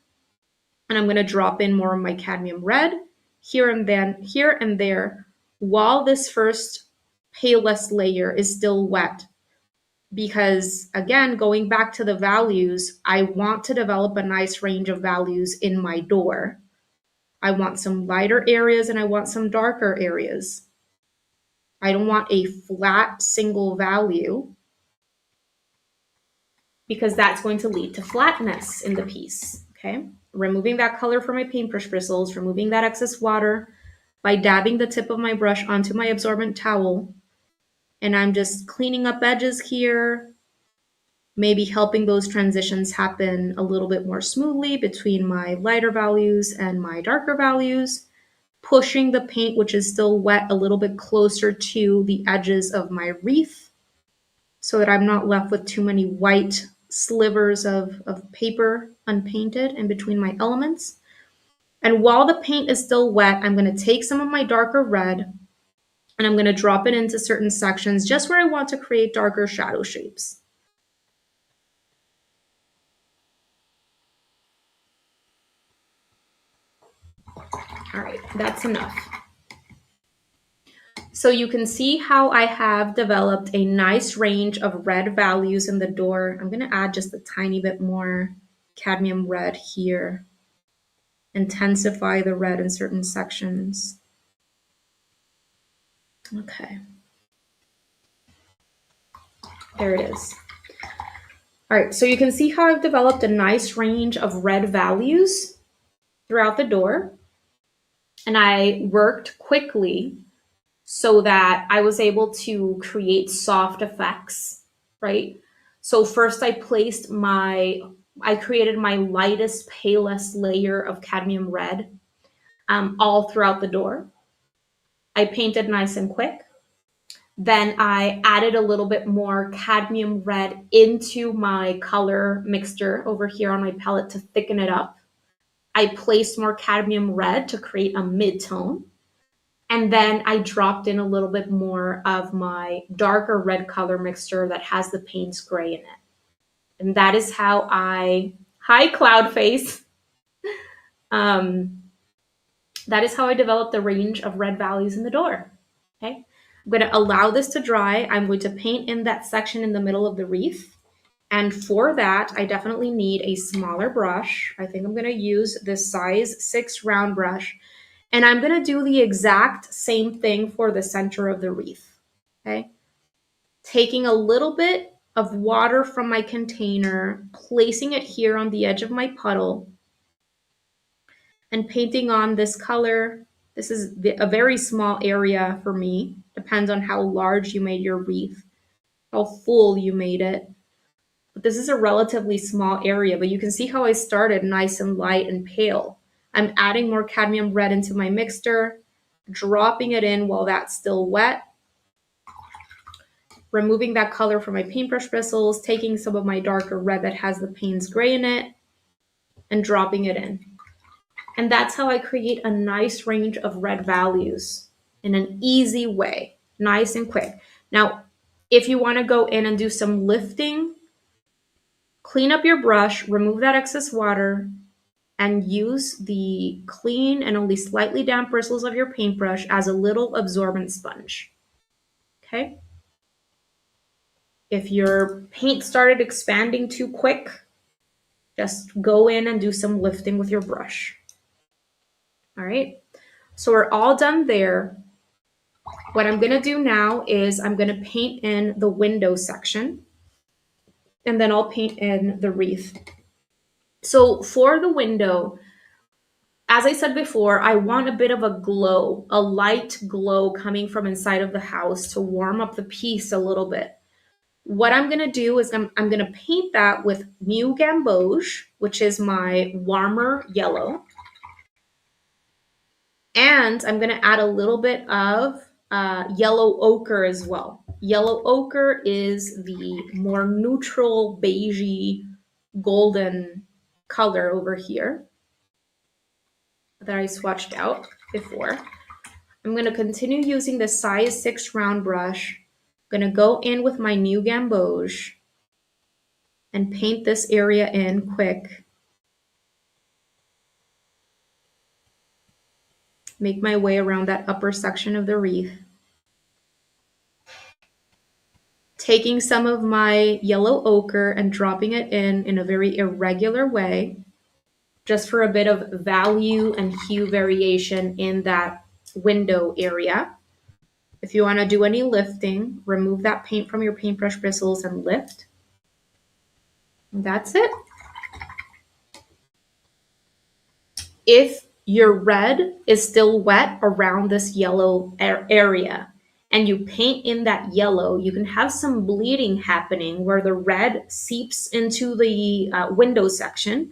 and I'm going to drop in more of my cadmium red here and there while this first palest layer is still wet. Because again, going back to the values, I want to develop a nice range of values in my door. I want some lighter areas and I want some darker areas. I don't want a flat single value because that's going to lead to flatness in the piece, okay? Removing that color from my paintbrush bristles, removing that excess water by dabbing the tip of my brush onto my absorbent towel. And I'm just cleaning up edges here, maybe helping those transitions happen a little bit more smoothly between my lighter values and my darker values, pushing the paint, which is still wet, a little bit closer to the edges of my wreath so that I'm not left with too many white slivers of paper unpainted in between my elements. And while the paint is still wet, I'm going to take some of my darker red and I'm going to drop it into certain sections just where I want to create darker shadow shapes. All right, that's enough. So you can see how I have developed a nice range of red values in the door. I'm going to add just a tiny bit more cadmium red here. Intensify the red in certain sections. Okay. There it is. All right, so you can see how I've developed a nice range of red values throughout the door. And I worked quickly so that I was able to create soft effects, right? So first I created my lightest, palest layer of cadmium red all throughout the door. I painted nice and quick. Then I added a little bit more cadmium red into my color mixture over here on my palette to thicken it up. I placed more cadmium red to create a mid-tone. And then I dropped in a little bit more of my darker red color mixture that has the Payne's gray in it. And that is how hi cloud face. That is how I developed the range of red values in the door. Okay. I'm going to allow this to dry. I'm going to paint in that section in the middle of the wreath. And for that, I definitely need a smaller brush. I think I'm going to use this size 6 round brush. And I'm going to do the exact same thing for the center of the wreath. Okay. Taking a little bit of water from my container, placing it here on the edge of my puddle, and painting on this color. This is a very small area for me. Depends on how large you made your wreath, how full you made it. But this is a relatively small area, but you can see how I started nice and light and pale. I'm adding more cadmium red into my mixture, dropping it in while that's still wet, removing that color from my paintbrush bristles, taking some of my darker red that has the Payne's gray in it, and dropping it in. And that's how I create a nice range of red values in an easy way, nice and quick. Now, if you want to go in and do some lifting, clean up your brush, remove that excess water, and use the clean and only slightly damp bristles of your paintbrush as a little absorbent sponge. Okay? If your paint started expanding too quick, just go in and do some lifting with your brush. All right, so we're all done there. What I'm gonna do now is I'm gonna paint in the window section, and then I'll paint in the wreath. So for the window, as I said before, I want a bit of a glow, a light glow coming from inside of the house to warm up the piece a little bit. What I'm going to do is I'm going to paint that with new Gamboge, which is my warmer yellow. And I'm going to add a little bit of yellow ochre as well. Yellow ochre is the more neutral, beigey, golden color over here that I swatched out before. I'm going to continue using the size 6 round brush. I'm going to go in with my new Gamboge and paint this area in quick. Make my way around that upper section of the wreath. Taking some of my yellow ochre and dropping it in a very irregular way, just for a bit of value and hue variation in that window area. If you want to do any lifting, remove that paint from your paintbrush bristles and lift. And that's it. If your red is still wet around this yellow area and you paint in that yellow, you can have some bleeding happening where the red seeps into the window section.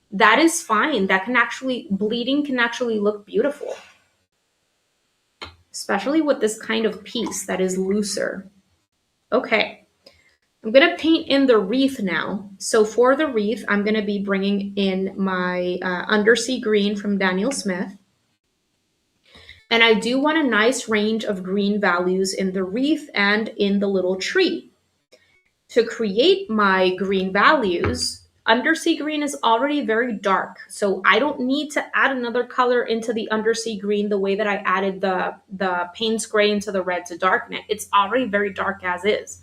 That is fine. That can actually, bleeding can actually look beautiful, especially with this kind of piece that is looser. Okay, I'm gonna paint in the wreath now. So for the wreath, I'm gonna be bringing in my Undersea green from Daniel Smith. And I do want a nice range of green values in the wreath and in the little tree. To create my green values, undersea green is already very dark. So I don't need to add another color into the undersea green the way that I added the Payne's gray into the red to darken it. It's already very dark as is.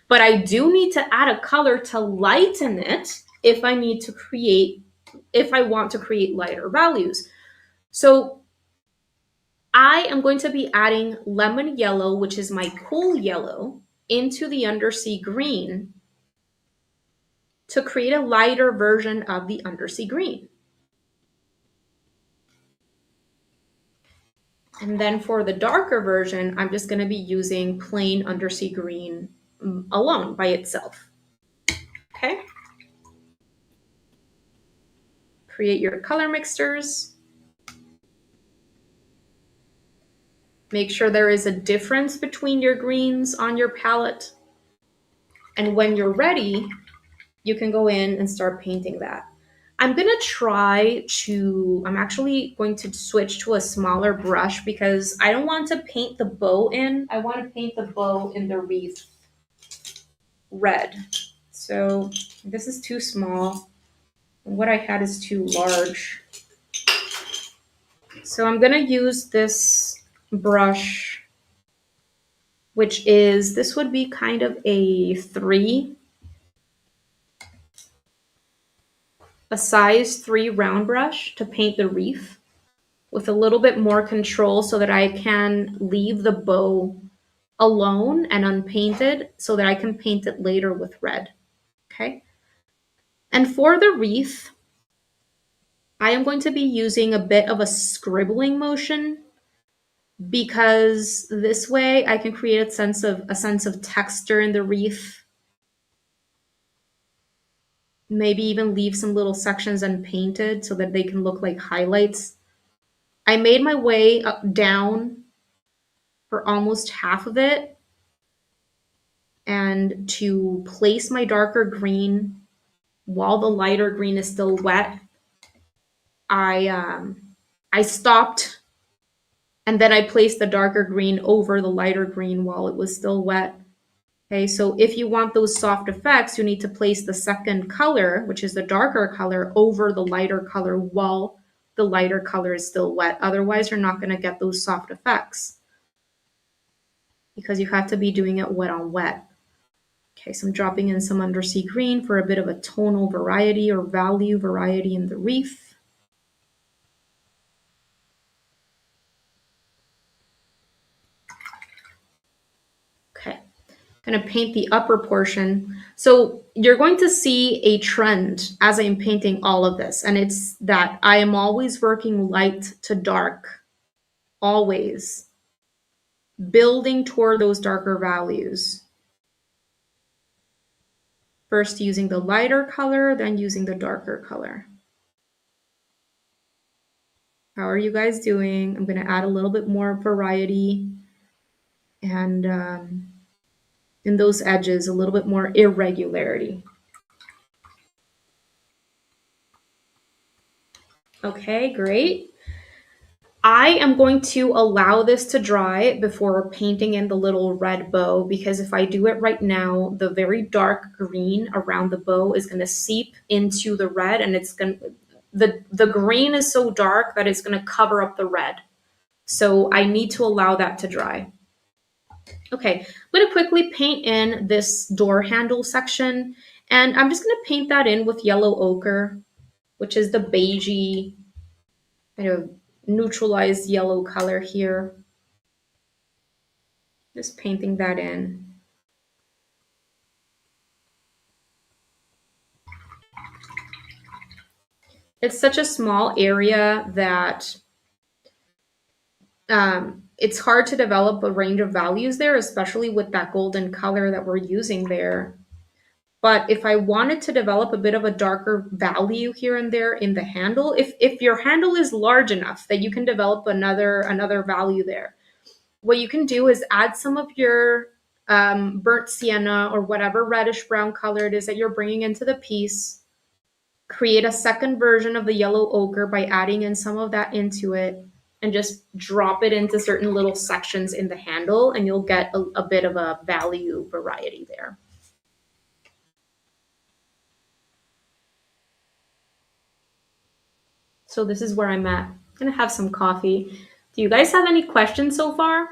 But I do need to add a color to lighten it if I need to create, if I want to create lighter values. So I am going to be adding lemon yellow, which is my cool yellow, into the undersea green to create a lighter version of the undersea green. And then for the darker version, I'm just going to be using plain undersea green alone by itself. Okay. Create your color mixtures. Make sure there is a difference between your greens on your palette. And when you're ready, you can go in and start painting that. I'm actually going to switch to a smaller brush because I don't want to paint the bow in. I want to paint the bow in the wreath red. So this is too small. What I had is too large. So I'm going to use this brush, which is, this would be kind of a 3. A size 3 round brush to paint the wreath with a little bit more control so that I can leave the bow alone and unpainted so that I can paint it later with red. Okay. And for the wreath, I am going to be using a bit of a scribbling motion because this way I can create a sense of texture in the wreath. Maybe even leave some little sections unpainted so that they can look like highlights. I made my way up down for almost half of it, and to place my darker green while the lighter green is still wet, I stopped, and then I placed the darker green over the lighter green while it was still wet. Okay, so if you want those soft effects, you need to place the second color, which is the darker color, over the lighter color while the lighter color is still wet. Otherwise, you're not going to get those soft effects because you have to be doing it wet on wet. Okay, so I'm dropping in some undersea green for a bit of a tonal variety or value variety in the wreath. Okay, I'm going to paint the upper portion. So you're going to see a trend as I'm painting all of this, and it's that I am always working light to dark, always building toward those darker values. First using the lighter color, then using the darker color. How are you guys doing? I'm going to add a little bit more variety and in those edges, a little bit more irregularity. Okay, great. I am going to allow this to dry before painting in the little red bow, because if I do it right now, the very dark green around the bow is going to seep into the red, and it's going to, the green is so dark that it's going to cover up the red. So I need to allow that to dry. Okay, I'm going to quickly paint in this door handle section, and I'm just going to paint that in with yellow ochre, which is the beigey, kind of neutralized yellow color here. Just painting that in. It's such a small area that it's hard to develop a range of values there, especially with that golden color that we're using there. But if I wanted to develop a bit of a darker value here and there in the handle, if your handle is large enough that you can develop another value there, what you can do is add some of your burnt sienna or whatever reddish brown color it is that you're bringing into the piece. Create a second version of the yellow ochre by adding in some of that into it, and just drop it into certain little sections in the handle, and you'll get a bit of a value variety there. So this is where I'm at. I'm gonna have some coffee. Do you guys have any questions so far?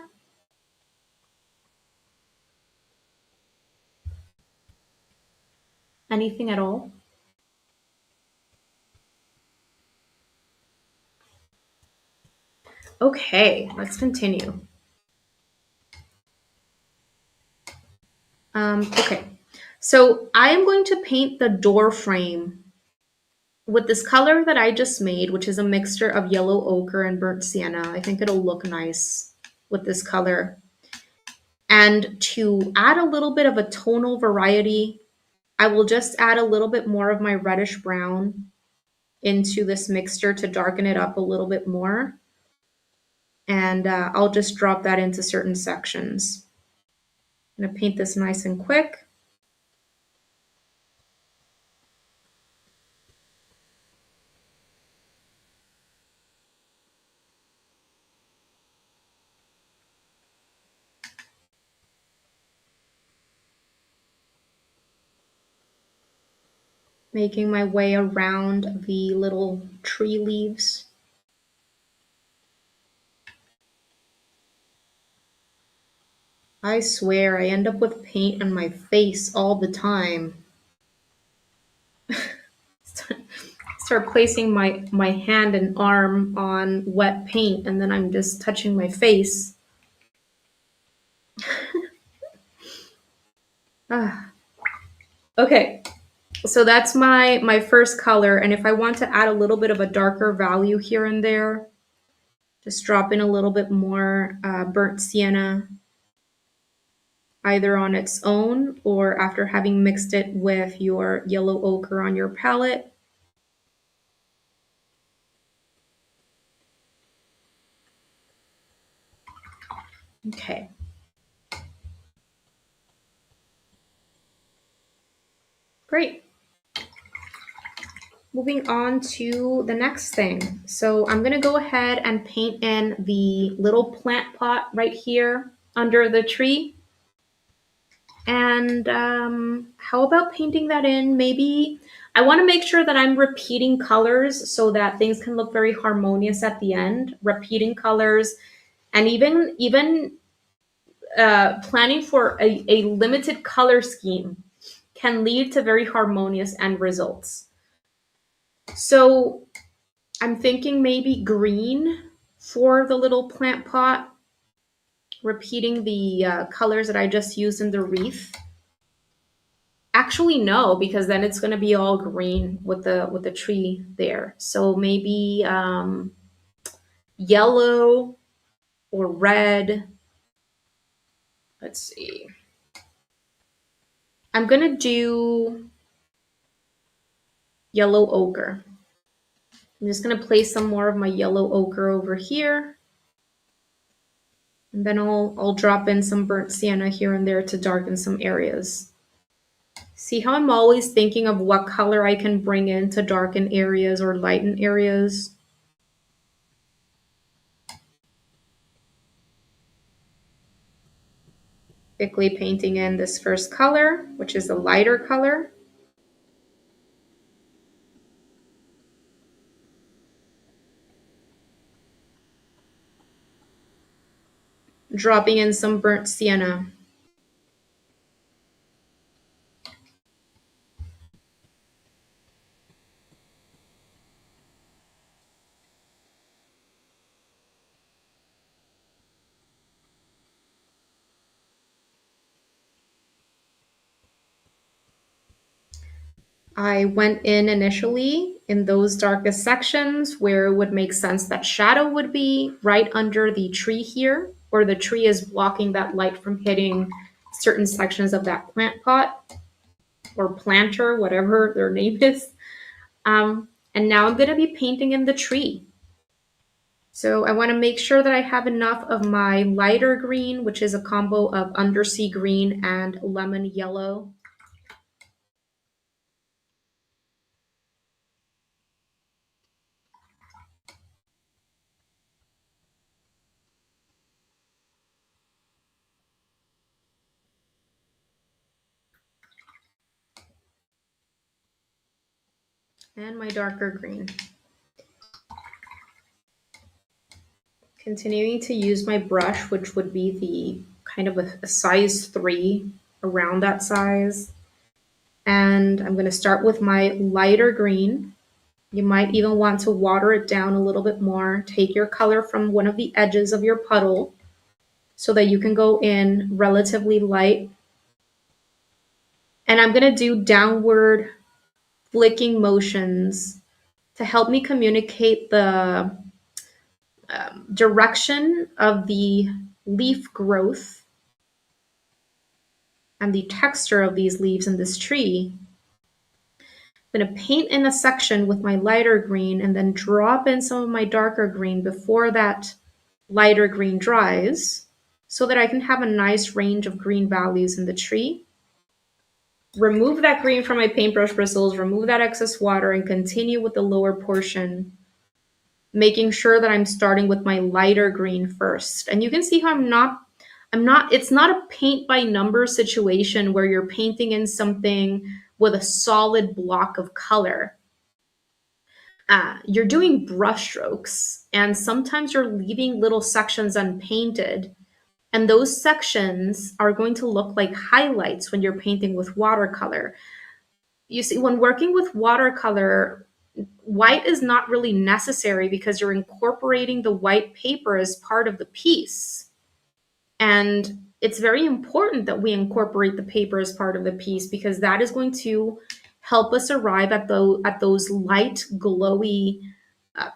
Anything at all? Okay, let's continue. Okay, so I am going to paint the door frame with this color that I just made, which is a mixture of yellow ochre and burnt sienna. I think it'll look nice with this color. And to add a little bit of a tonal variety, I will just add a little bit more of my reddish brown into this mixture to darken it up a little bit more. And I'll just drop that into certain sections. I'm gonna paint this nice and quick. Making my way around the little tree leaves. I swear I end up with paint on my face all the time. Start placing my hand and arm on wet paint, and then I'm just touching my face. Ah. Okay, so that's my first color, and if I want to add a little bit of a darker value here and there, just drop in a little bit more burnt sienna, either on its own or after having mixed it with your yellow ochre on your palette. Okay. Great. Moving on to the next thing. So I'm gonna go ahead and paint in the little plant pot right here under the tree. And how about painting that in? Maybe I want to make sure that I'm repeating colors so that things can look very harmonious at the end. Repeating colors, and even planning for a limited color scheme can lead to very harmonious end results. So I'm thinking maybe green for the little plant pot, repeating the colors that I just used in the wreath. Actually, no, because then it's going to be all green with the tree there. So maybe yellow or red. Let's see. I'm going to do yellow ochre. I'm just going to place some more of my yellow ochre over here. And then I'll drop in some burnt sienna here and there to darken some areas. See how I'm always thinking of what color I can bring in to darken areas or lighten areas? Quickly painting in this first color, which is a lighter color. Dropping in some burnt sienna. I went in initially in those darkest sections where it would make sense that shadow would be right under the tree here, where the tree is blocking that light from hitting certain sections of that plant pot or planter, whatever their name is. And now I'm going to be painting in the tree. So I want to make sure that I have enough of my lighter green, which is a combo of undersea green and lemon yellow. And my darker green. Continuing to use my brush, which would be the kind of a size 3, around that size. And I'm going to start with my lighter green. You might even want to water it down a little bit more. Take your color from one of the edges of your puddle so that you can go in relatively light. And I'm going to do downward flicking motions to help me communicate the direction of the leaf growth and the texture of these leaves in this tree. I'm going to paint in a section with my lighter green and then drop in some of my darker green before that lighter green dries so that I can have a nice range of green values in the tree. Remove that green from my paintbrush bristles, remove that excess water, and continue with the lower portion, making sure that I'm starting with my lighter green first. And you can see how it's not a paint by number situation where you're painting in something with a solid block of color. You're doing brush strokes, and sometimes you're leaving little sections unpainted. And those sections are going to look like highlights when you're painting with watercolor. You see, when working with watercolor, white is not really necessary because you're incorporating the white paper as part of the piece. And it's very important that we incorporate the paper as part of the piece because that is going to help us arrive at those light, glowy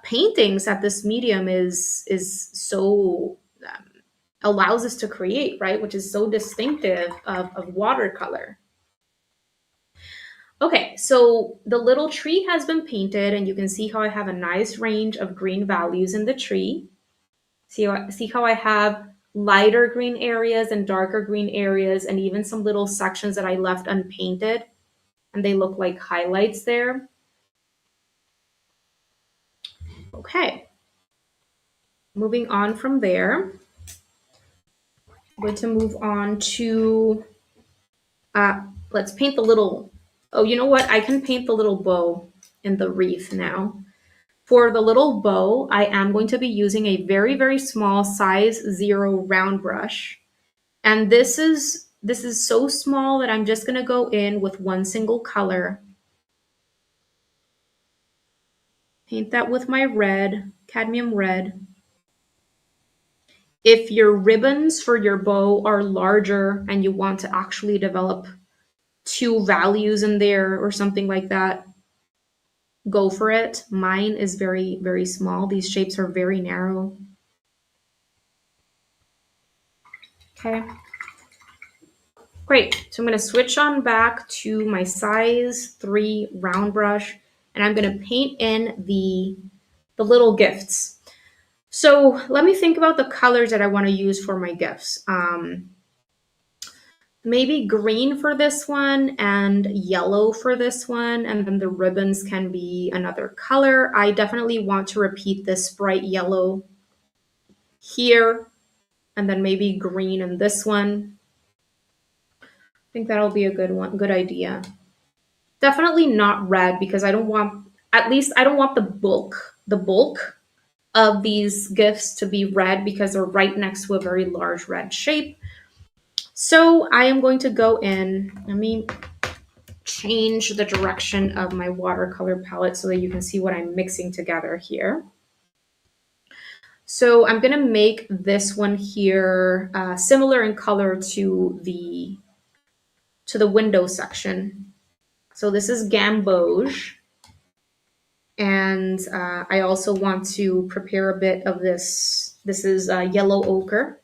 paintings that this medium is so allows us to create, right? Which is so distinctive of watercolor. Okay, so the little tree has been painted and you can see how I have a nice range of green values in the tree. See how I have lighter green areas and darker green areas and even some little sections that I left unpainted and they look like highlights there. Okay, moving on from there, I'm going to move on to, let's paint the little, oh, you know what? I can paint the little bow in the wreath now. For the little bow, I am going to be using a very, very small size 0 round brush. And this is so small that I'm just going to go in with one single color. Paint that with my red, cadmium red. If your ribbons for your bow are larger and you want to actually develop 2 values in there or something like that, go for it. Mine is very, very small. These shapes are very narrow. Okay. Great. So I'm going to switch on back to my size 3 round brush and I'm going to paint in the little gifts. So let me think about the colors that I want to use for my gifts. Maybe green for this one and yellow for this one, and then the ribbons can be another color. I definitely want to repeat this bright yellow here, and then maybe green in this one. I think that'll be a good idea. Definitely not red because I don't want, at least I don't want the bulk of these gifts to be red because they're right next to a very large red shape. So I am going to go in, let me change the direction of my watercolor palette so that you can see what I'm mixing together here. So I'm going to make this one here similar in color to the window section. So this is Gamboge. And I also want to prepare a bit of this. This is yellow ochre.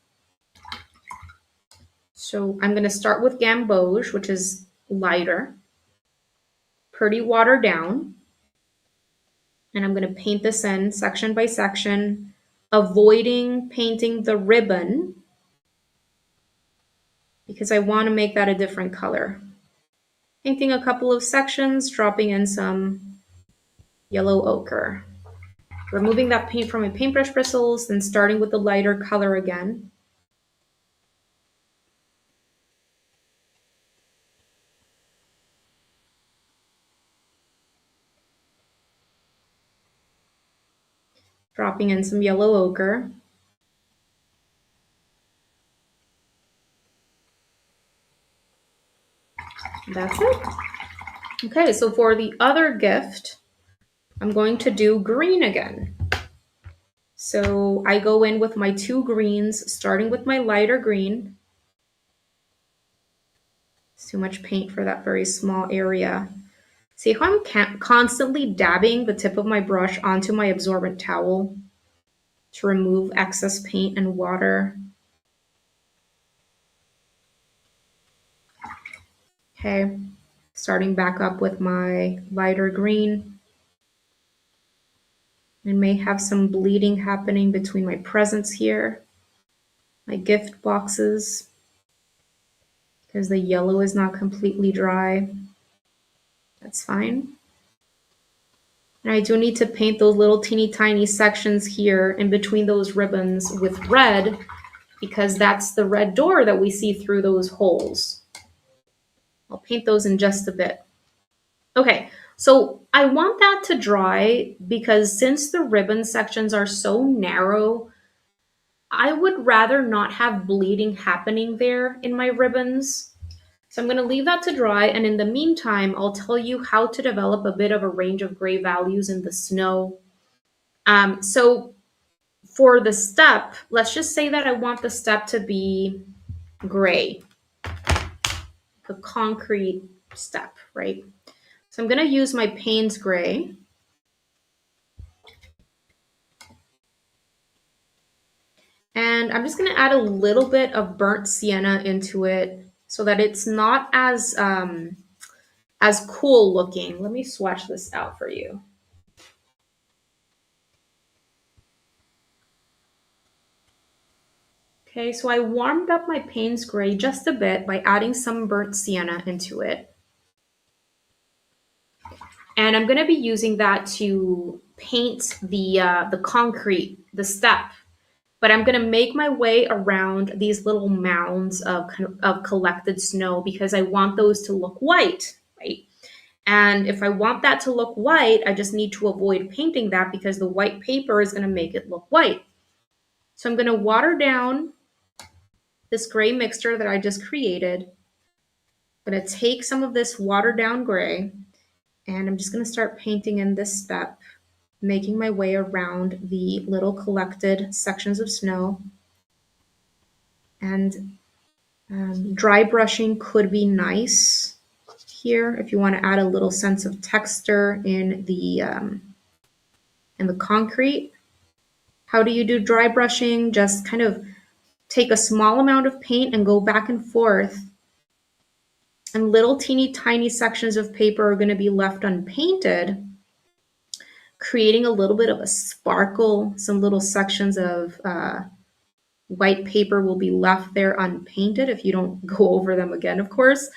So I'm going to start with Gamboge, which is lighter, pretty watered down. And I'm going to paint this in section by section, avoiding painting the ribbon because I want to make that a different color. Painting a couple of sections, dropping in some yellow ochre. Removing that paint from my paintbrush bristles, then starting with the lighter color again. Dropping in some yellow ochre. That's it. Okay, so for the other gift, I'm going to do green again. So I go in with my two greens, starting with my lighter green. It's too much paint for that very small area. See how I'm constantly dabbing the tip of my brush onto my absorbent towel to remove excess paint and water. Okay, starting back up with my lighter green. I may have some bleeding happening between my presents here, my gift boxes, because the yellow is not completely dry. That's fine. And I do need to paint those little teeny tiny sections here in between those ribbons with red, because that's the red door that we see through those holes. I'll paint those in just a bit. Okay, so I want that to dry because since the ribbon sections are so narrow, I would rather not have bleeding happening there in my ribbons. So I'm going to leave that to dry, and in the meantime, I'll tell you how to develop a bit of a range of gray values in the snow. So for the step, let's just say that I want the step to be gray, a concrete step, right? So I'm going to use my Payne's gray. And I'm just going to add a little bit of burnt sienna into it so that it's not as cool looking. Let me swatch this out for you. Okay, so I warmed up my Payne's gray just a bit by adding some burnt sienna into it. And I'm going to be using that to paint the concrete, the step. But I'm going to make my way around these little mounds of collected snow because I want those to look white, right? And if I want that to look white, I just need to avoid painting that because the white paper is going to make it look white. So I'm going to water down this gray mixture that I just created. I'm going to take some of this watered down gray and I'm just going to start painting in this step, making my way around the little collected sections of snow. And dry brushing could be nice here if you want to add a little sense of texture in the concrete. How do you do dry brushing? Just kind of take a small amount of paint and go back and forth. And little teeny tiny sections of paper are going to be left unpainted, creating a little bit of a sparkle. Some little sections of white paper will be left there unpainted if you don't go over them again, of course.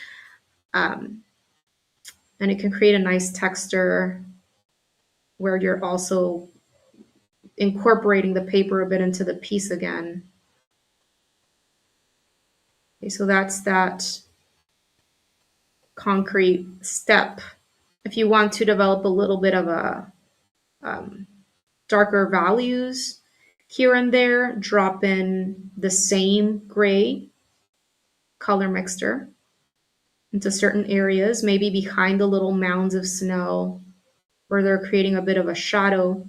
And it can create a nice texture where you're also incorporating the paper a bit into the piece again. Okay, so that's that concrete step. If you want to develop a little bit of a darker values here and there, drop in the same gray color mixture into certain areas, maybe behind the little mounds of snow where they're creating a bit of a shadow.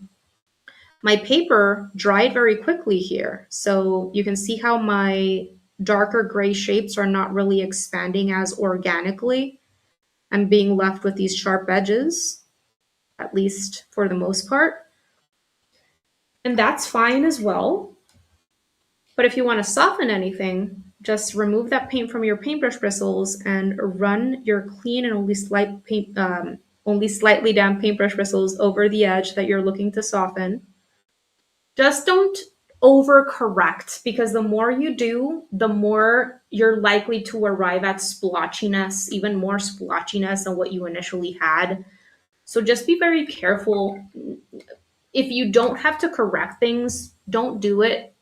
My paper dried very quickly here, so you can see how my darker gray shapes are not really expanding as organically. I'm being left with these sharp edges, at least for the most part. And that's fine as well. But if you want to soften anything, just remove that paint from your paintbrush bristles and run your clean and only slightly damp paintbrush bristles over the edge that you're looking to soften. Just don't overcorrect, because the more you do, the more you're likely to arrive at splotchiness, even more splotchiness than what you initially had. So just be very careful. If you don't have to correct things, don't do it.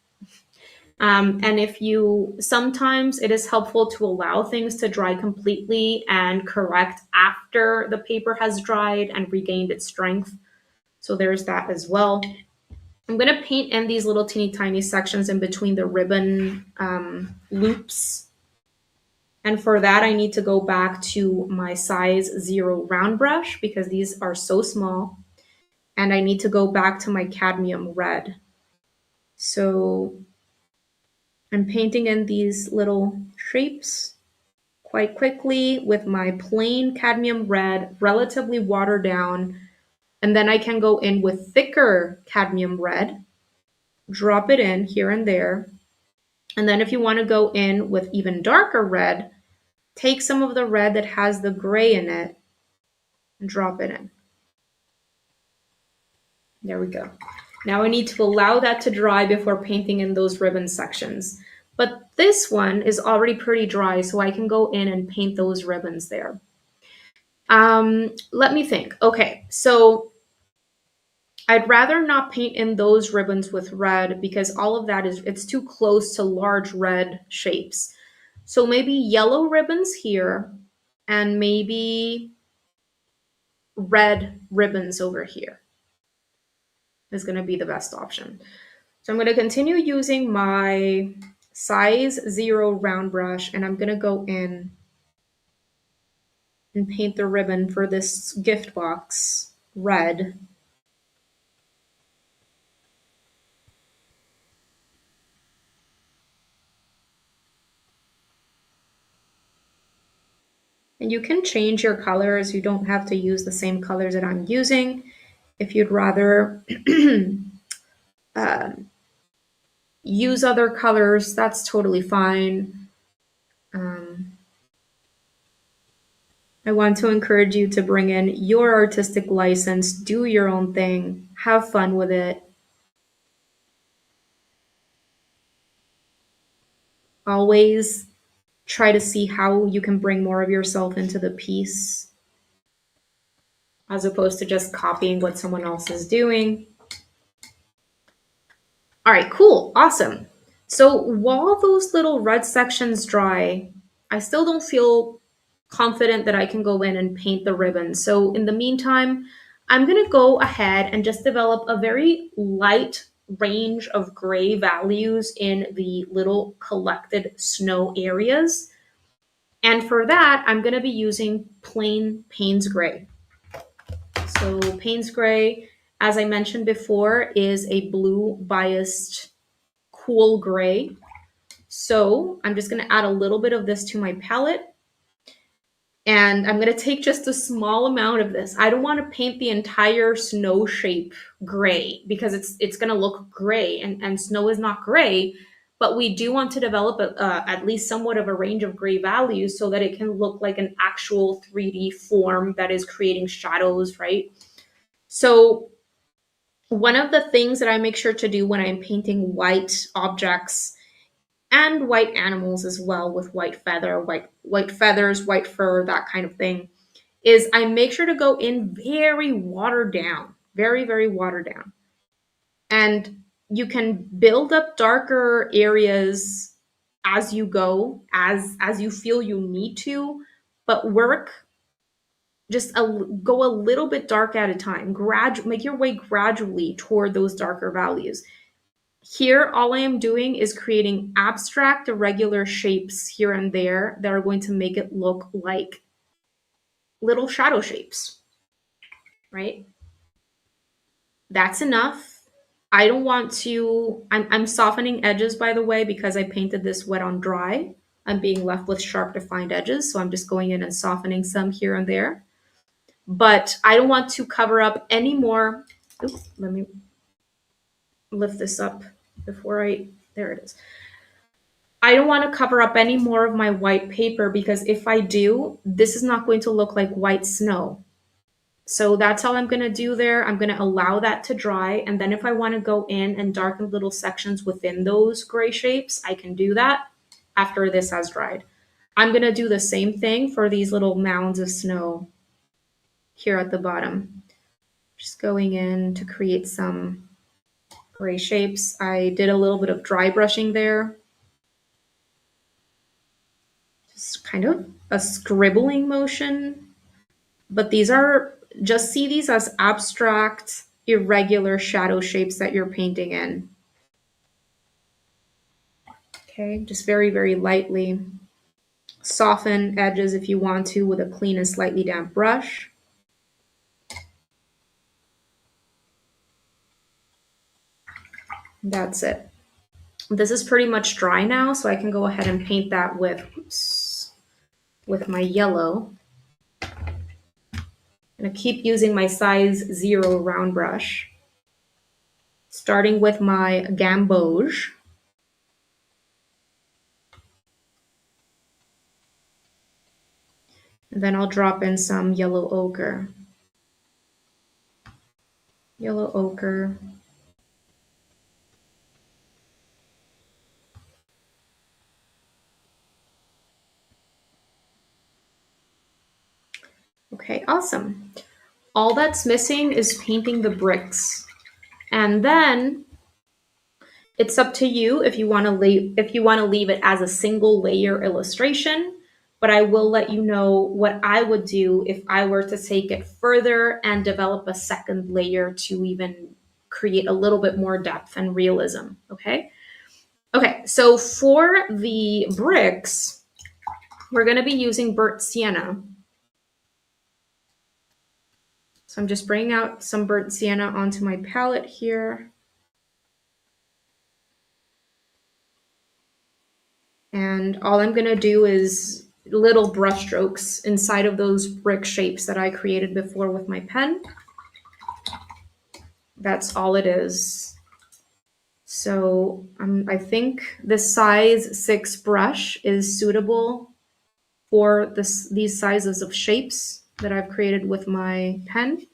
And if you, sometimes it is helpful to allow things to dry completely and correct after the paper has dried and regained its strength. So there's that as well. I'm going to paint in these little teeny tiny sections in between the ribbon loops. And for that, I need to go back to my size 0 round brush because these are so small. And I need to go back to my cadmium red. So I'm painting in these little shapes quite quickly with my plain cadmium red, relatively watered down. And then I can go in with thicker cadmium red, drop it in here and there. And then if you want to go in with even darker red, take some of the red that has the gray in it and drop it in. There we go. Now I need to allow that to dry before painting in those ribbon sections. But this one is already pretty dry, so I can go in and paint those ribbons there. Let me think. Okay, so I'd rather not paint in those ribbons with red because all of that it's too close to large red shapes. So maybe yellow ribbons here and maybe red ribbons over here is going to be the best option. So I'm going to continue using my size 0 round brush, and I'm going to go in and paint the ribbon for this gift box red. And you can change your colors. You don't have to use the same colors that I'm using. If you'd rather use other colors, that's totally fine. I want to encourage you to bring in your artistic license, do your own thing, have fun with it. Always try to see how you can bring more of yourself into the piece as opposed to just copying what someone else is doing. All right, cool, awesome. So while those little red sections dry, I still don't feel confident that I can go in and paint the ribbon. So in the meantime, I'm gonna go ahead and just develop a very light range of gray values in the little collected snow areas. And for that, I'm gonna be using plain Payne's Gray. So Payne's Gray, as I mentioned before, is a blue biased cool gray. So I'm just going to add a little bit of this to my palette. And I'm going to take just a small amount of this. I don't want to paint the entire snow shape gray because it's going to look gray, and snow is not gray. But we do want to develop at least somewhat of a range of gray values so that it can look like an actual 3D form that is creating shadows, right? So one of the things that I make sure to do when I'm painting white objects and white animals as well, with white feathers, white fur, that kind of thing, is I make sure to go in very watered down, very, very watered down. And you can build up darker areas as you go, as you feel you need to, but go a little bit dark at a time. Make your way gradually toward those darker values. Here, all I am doing is creating abstract, irregular shapes here and there that are going to make it look like little shadow shapes, right? That's enough. I don't want to, I'm softening edges, by the way, because I painted this wet on dry. I'm being left with sharp defined edges. So I'm just going in and softening some here and there. But I don't want to cover up any more. Oops, let me lift this up before there it is. I don't want to cover up any more of my white paper because if I do, this is not going to look like white snow. So that's all I'm going to do there. I'm going to allow that to dry. And then if I want to go in and darken little sections within those gray shapes, I can do that after this has dried. I'm going to do the same thing for these little mounds of snow here at the bottom. Just going in to create some gray shapes. I did a little bit of dry brushing there. Just kind of a scribbling motion. But these are, just see these as abstract, irregular shadow shapes that you're painting in. Okay, just very, very lightly. Soften edges if you want to with a clean and slightly damp brush. That's it. This is pretty much dry now, so I can go ahead and paint that with my yellow. I'm going to keep using my size 0 round brush, starting with my Gamboge. And then I'll drop in some yellow ochre. Yellow ochre. Okay, awesome. All that's missing is painting the bricks. And then it's up to you if you want to leave it as a single layer illustration, but I will let you know what I would do if I were to take it further and develop a second layer to even create a little bit more depth and realism, okay? Okay, so for the bricks, we're going to be using burnt sienna. So I'm just bringing out some burnt sienna onto my palette here. And all I'm going to do is little brush strokes inside of those brick shapes that I created before with my pen. That's all it is. So I think this size 6 brush is suitable for these sizes of shapes that I've created with my pen.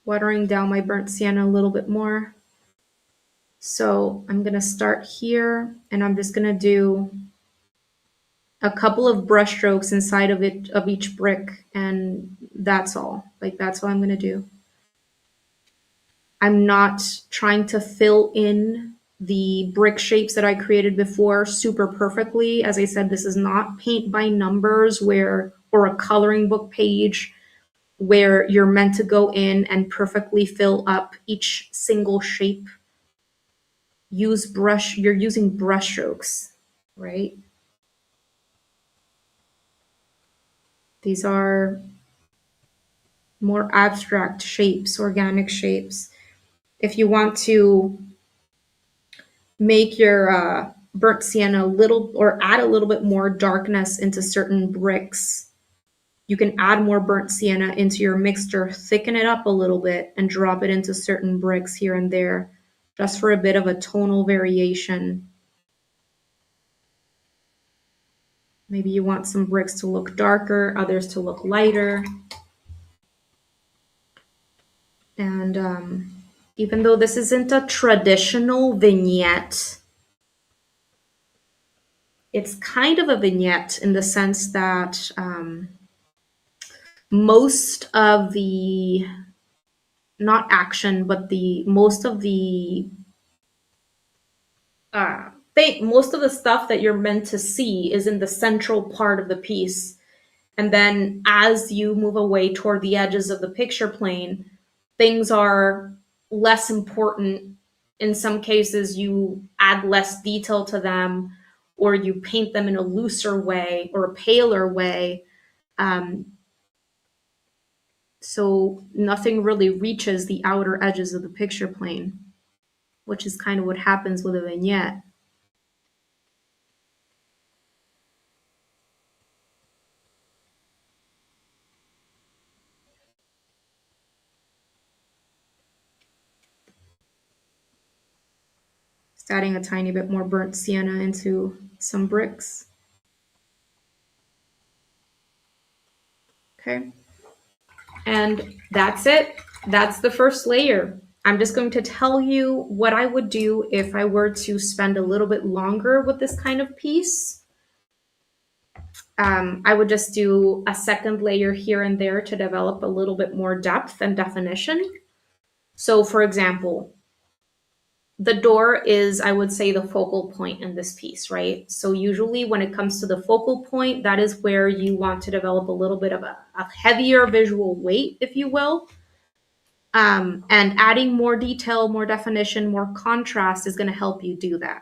Watering down my burnt sienna a little bit more. So I'm going to start here and I'm just going to do a couple of brush strokes inside of each brick, and that's all. Like, that's all I'm going to do. I'm not trying to fill in the brick shapes that I created before super perfectly. As I said, this is not paint by numbers or a coloring book page where you're meant to go in and perfectly fill up each single shape. You're using brush strokes, right? These are more abstract shapes, organic shapes. If you want to make your burnt sienna add a little bit more darkness into certain bricks, you can add more burnt sienna into your mixture, thicken it up a little bit, and drop it into certain bricks here and there, just for a bit of a tonal variation. Maybe you want some bricks to look darker, others to look lighter. And even though this isn't a traditional vignette, it's kind of a vignette in the sense that most of the, not action, but most of the stuff that you're meant to see is in the central part of the piece. And then as you move away toward the edges of the picture plane, things are less important. In some cases, you add less detail to them, or you paint them in a looser way or a paler way. So nothing really reaches the outer edges of the picture plane, which is kind of what happens with a vignette. Just adding a tiny bit more burnt sienna into some bricks. Okay. And that's it. That's the first layer. I'm just going to tell you what I would do if I were to spend a little bit longer with this kind of piece. I would just do a second layer here and there to develop a little bit more depth and definition. So for example, the door is, I would say, the focal point in this piece, right? So usually when it comes to the focal point, that is where you want to develop a little bit of a heavier visual weight, if you will. And adding more detail, more definition, more contrast is going to help you do that.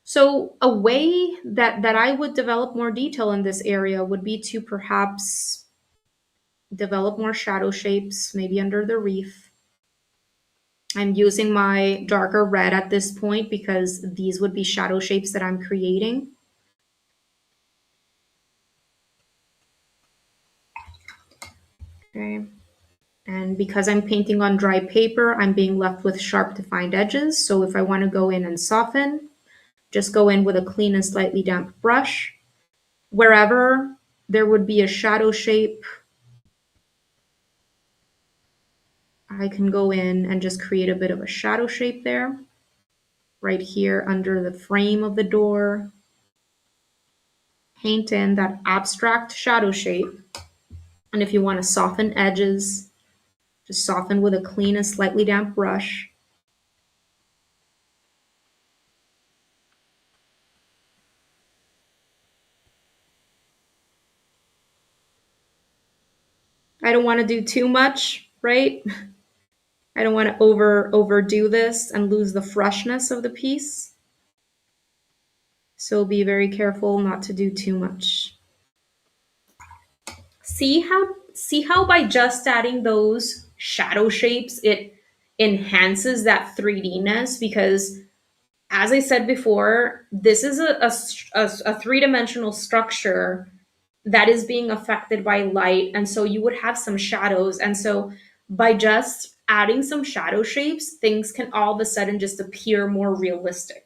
So a way that I would develop more detail in this area would be to perhaps develop more shadow shapes, maybe under the reef. I'm using my darker red at this point because these would be shadow shapes that I'm creating. Okay. And because I'm painting on dry paper, I'm being left with sharp defined edges. So if I want to go in and soften, just go in with a clean and slightly damp brush. Wherever there would be a shadow shape, I can go in and just create a bit of a shadow shape there. Right here under the frame of the door. Paint in that abstract shadow shape. And if you want to soften edges, just soften with a clean and slightly damp brush. I don't want to do too much, right? I don't want to overdo this and lose the freshness of the piece. So be very careful not to do too much. See how by just adding those shadow shapes, it enhances that 3D-ness, because as I said before, this is a three-dimensional structure that is being affected by light. And so you would have some shadows. And so by just adding some shadow shapes, things can all of a sudden just appear more realistic.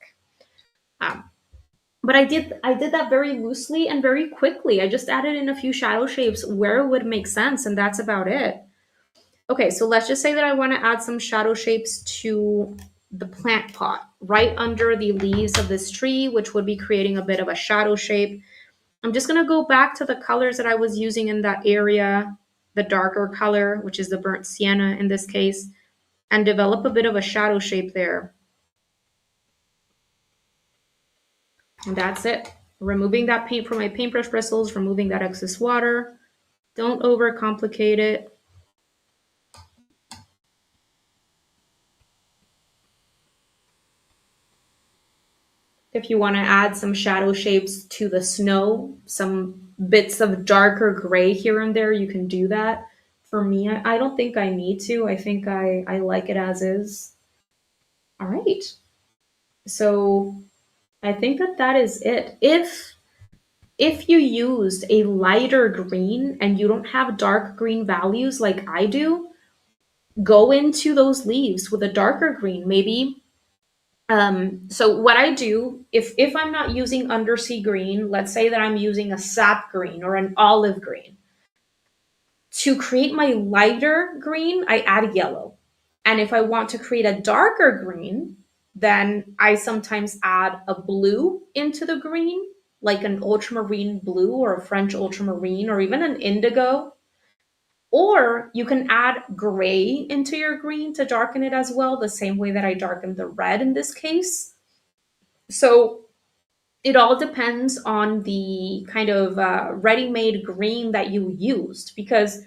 But I did that very loosely and very quickly. I just added in a few shadow shapes where it would make sense, and that's about it. Okay, so let's just say that I want to add some shadow shapes to the plant pot right under the leaves of this tree, which would be creating a bit of a shadow shape. I'm just going to go back to the colors that I was using in that area, the darker color, which is the burnt sienna in this case, and develop a bit of a shadow shape there. And that's it. Removing that paint from my paintbrush bristles, removing that excess water. Don't overcomplicate it. If you want to add some shadow shapes to the snow, some bits of darker gray here and there, you can do that. For me, I don't think I need to. I think I like it as is. All right. So I think that is it. If you used a lighter green and you don't have dark green values like I do, go into those leaves with a darker green. Maybe so what I do, if I'm not using undersea green, let's say that I'm using a sap green or an olive green. To create my lighter green, I add yellow. And if I want to create a darker green, then I sometimes add a blue into the green, like an ultramarine blue or a French ultramarine or even an indigo. Or you can add gray into your green to darken it as well, the same way that I darkened the red in this case. So it all depends on the kind of ready-made green that you used, because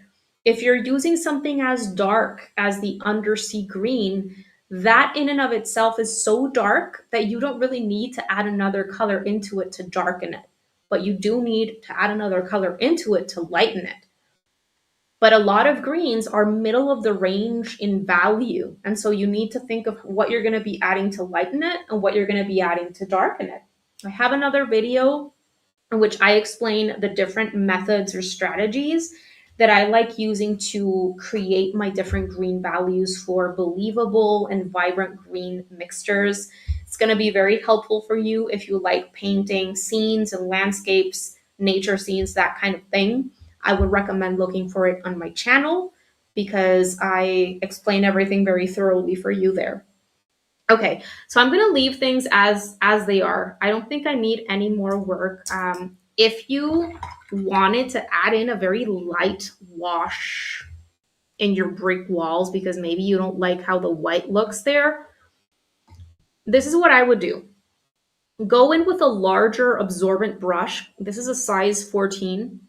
if you're using something as dark as the undersea green, that in and of itself is so dark that you don't really need to add another color into it to darken it, but you do need to add another color into it to lighten it. But a lot of greens are middle of the range in value, and so you need to think of what you're going to be adding to lighten it and what you're going to be adding to darken it. I have another video in which I explain the different methods or strategies that I like using to create my different green values for believable and vibrant green mixtures. It's going to be very helpful for you if you like painting scenes and landscapes, nature scenes, that kind of thing. I would recommend looking for it on my channel because I explain everything very thoroughly for you there. Okay, so I'm gonna leave things as they are. I don't think I need any more work. If you wanted to add in a very light wash in your brick walls because maybe you don't like how the white looks there, this is what I would do. Go in with a larger absorbent brush. This is a size 14.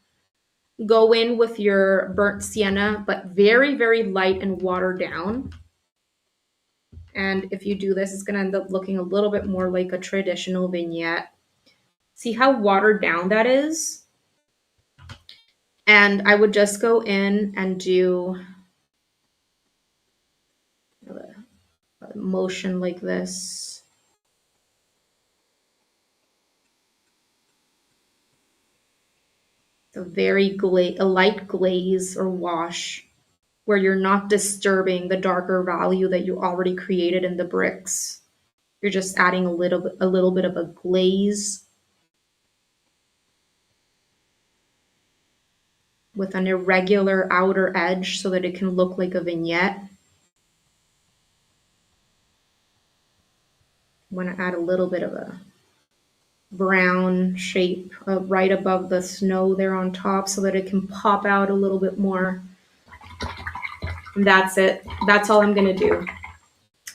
Go in with your burnt sienna, but very, very light and watered down. And if you do this, it's going to end up looking a little bit more like a traditional vignette. See how watered down that is? And I would just go in and do a motion like this. A a light glaze or wash where you're not disturbing the darker value that you already created in the bricks. You're just adding a little bit of a glaze with an irregular outer edge so that it can look like a vignette. I want to add a little bit of a brown shape right above the snow there on top so that it can pop out a little bit more. And that's it. That's all I'm going to do.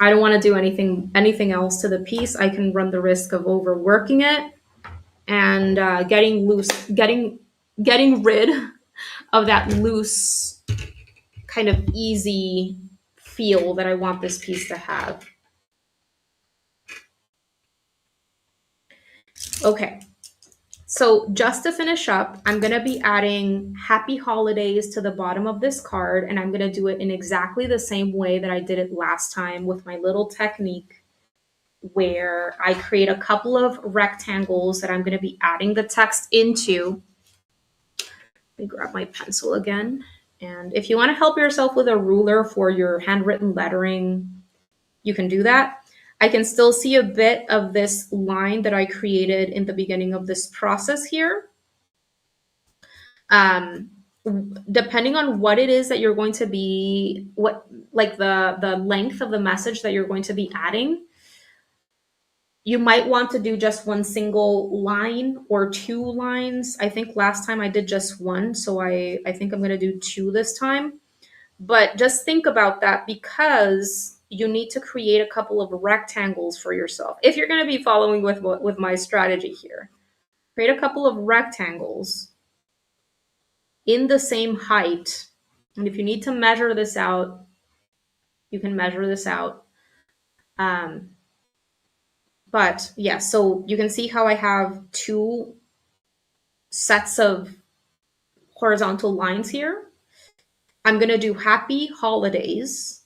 I don't want to do anything else to the piece. I can run the risk of overworking it and getting rid of that loose, kind of easy feel that I want this piece to have. Okay, so just to finish up, I'm going to be adding happy holidays to the bottom of this card, and I'm going to do it in exactly the same way that I did it last time with my little technique where I create a couple of rectangles that I'm going to be adding the text into. Let me grab my pencil again. And if you want to help yourself with a ruler for your handwritten lettering, you can do that. I can still see a bit of this line that I created in the beginning of this process here. Depending on what it is that you're going to be, like the length of the message that you're going to be adding, you might want to do just one single line or two lines. I think last time I did just one, so I think I'm going to do two this time. But just think about that because you need to create a couple of rectangles for yourself. If you're going to be following with my strategy here, create a couple of rectangles in the same height. And if you need to measure this out, you can measure this out. But yeah, so you can see how I have two sets of horizontal lines here. I'm going to do happy holidays.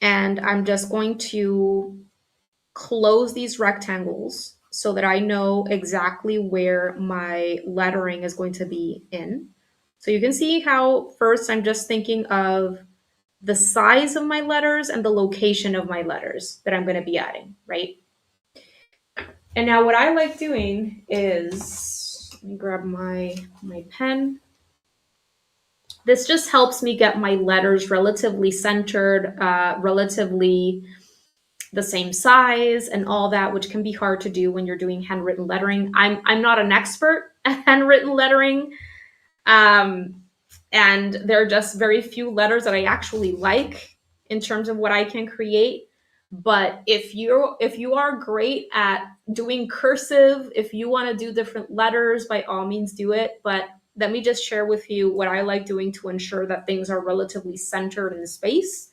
And I'm just going to close these rectangles so that I know exactly where my lettering is going to be in. So you can see how first I'm just thinking of the size of my letters and the location of my letters that I'm going to be adding, right? And now what I like doing is, let me grab my pen. This just helps me get my letters relatively centered, relatively the same size and all that, which can be hard to do when you're doing handwritten lettering. I'm not an expert at handwritten lettering. And there are just very few letters that I actually like in terms of what I can create. But if you are great at doing cursive, if you want to do different letters, by all means do it. But let me just share with you what I like doing to ensure that things are relatively centered in the space.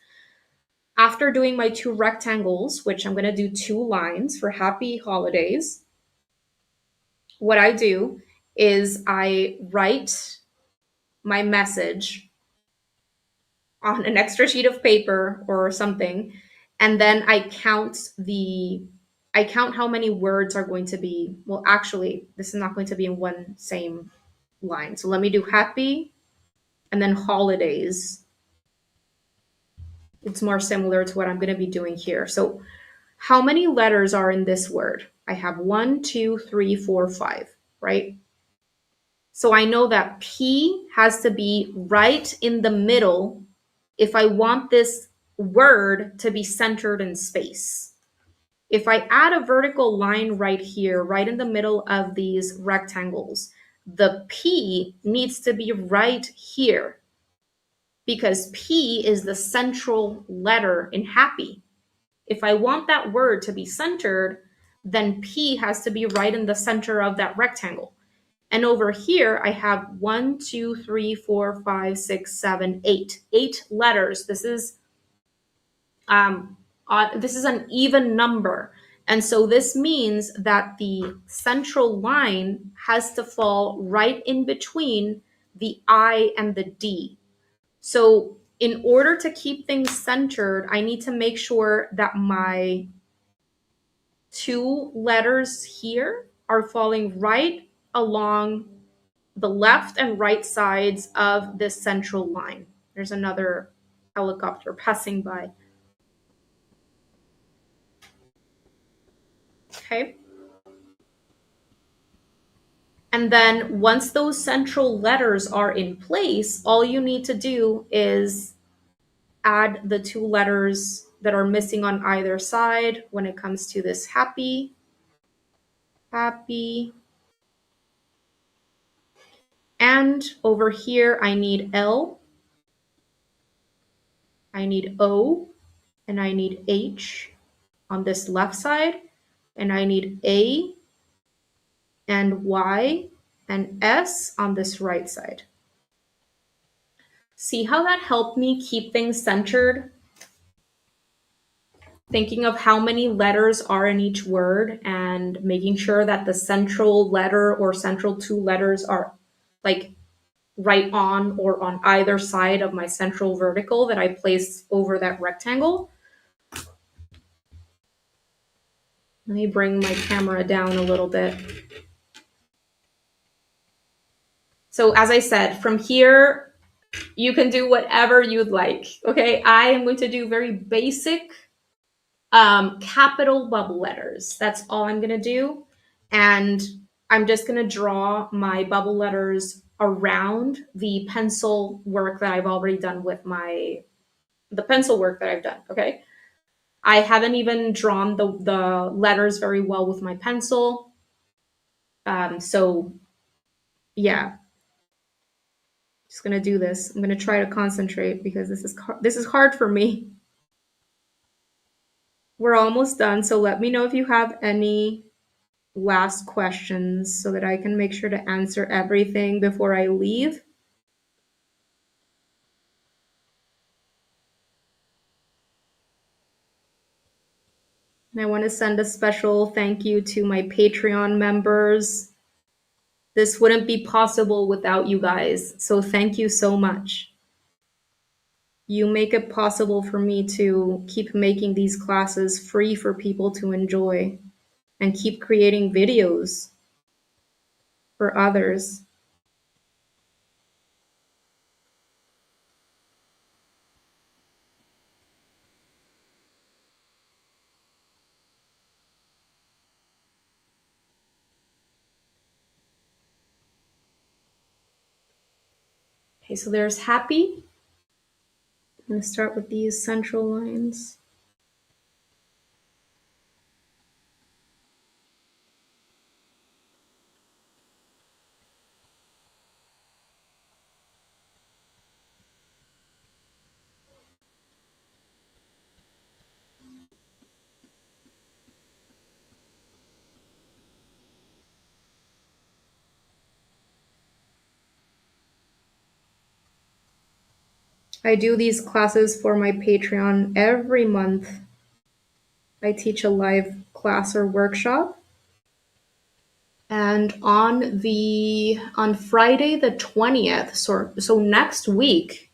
After doing my two rectangles, which I'm going to do two lines for happy holidays, what I do is I write my message on an extra sheet of paper or something, and then I count how many words are going to be, well, actually, this is not going to be in one same line. So let me do happy and then holidays. It's more similar to what I'm going to be doing here. So How many letters are in this word? I have 1, 2, 3, 4, 5, right? So I know that P has to be right in the middle if I want this word to be centered in space. If I add a vertical line right here, right in the middle of these rectangles, the P needs to be right here because P is the central letter in happy. If I want that word to be centered, then P has to be right in the center of that rectangle. And over here, I have 1, 2, 3, 4, 5, 6, 7, 8. 8 letters. This is an even number. And so this means that the central line has to fall right in between the I and the D. So in order to keep things centered, I need to make sure that my 2 letters here are falling right along the left and right sides of this central line. There's another helicopter passing by. Okay. And then once those central letters are in place, all you need to do is add the 2 letters that are missing on either side when it comes to this happy, happy. And over here, I need L, I need O, and I need H on this left side, and I need A and Y and S on this right side. See how that helped me keep things centered? Thinking of how many letters are in each word and making sure that the central letter or central 2 letters are like right on or on either side of my central vertical that I placed over that rectangle. Let me bring my camera down a little bit. So as I said, from here, you can do whatever you'd like, okay? I am going to do very basic capital bubble letters. That's all I'm going to do. And I'm just going to draw my bubble letters around the pencil work that I've already done with the pencil work that I've done, okay? I haven't even drawn the letters very well with my pencil. So yeah, just gonna do this. I'm gonna try to concentrate because this is hard for me. We're almost done, so let me know if you have any last questions so that I can make sure to answer everything before I leave. And I want to send a special thank you to my Patreon members. This wouldn't be possible without you guys, so thank you so much. You make it possible for me to keep making these classes free for people to enjoy and keep creating videos for others. Okay, so there's happy. I'm going to start with these central lines. I do these classes for my Patreon every month. I teach a live class or workshop. And on Friday the 20th, so next week,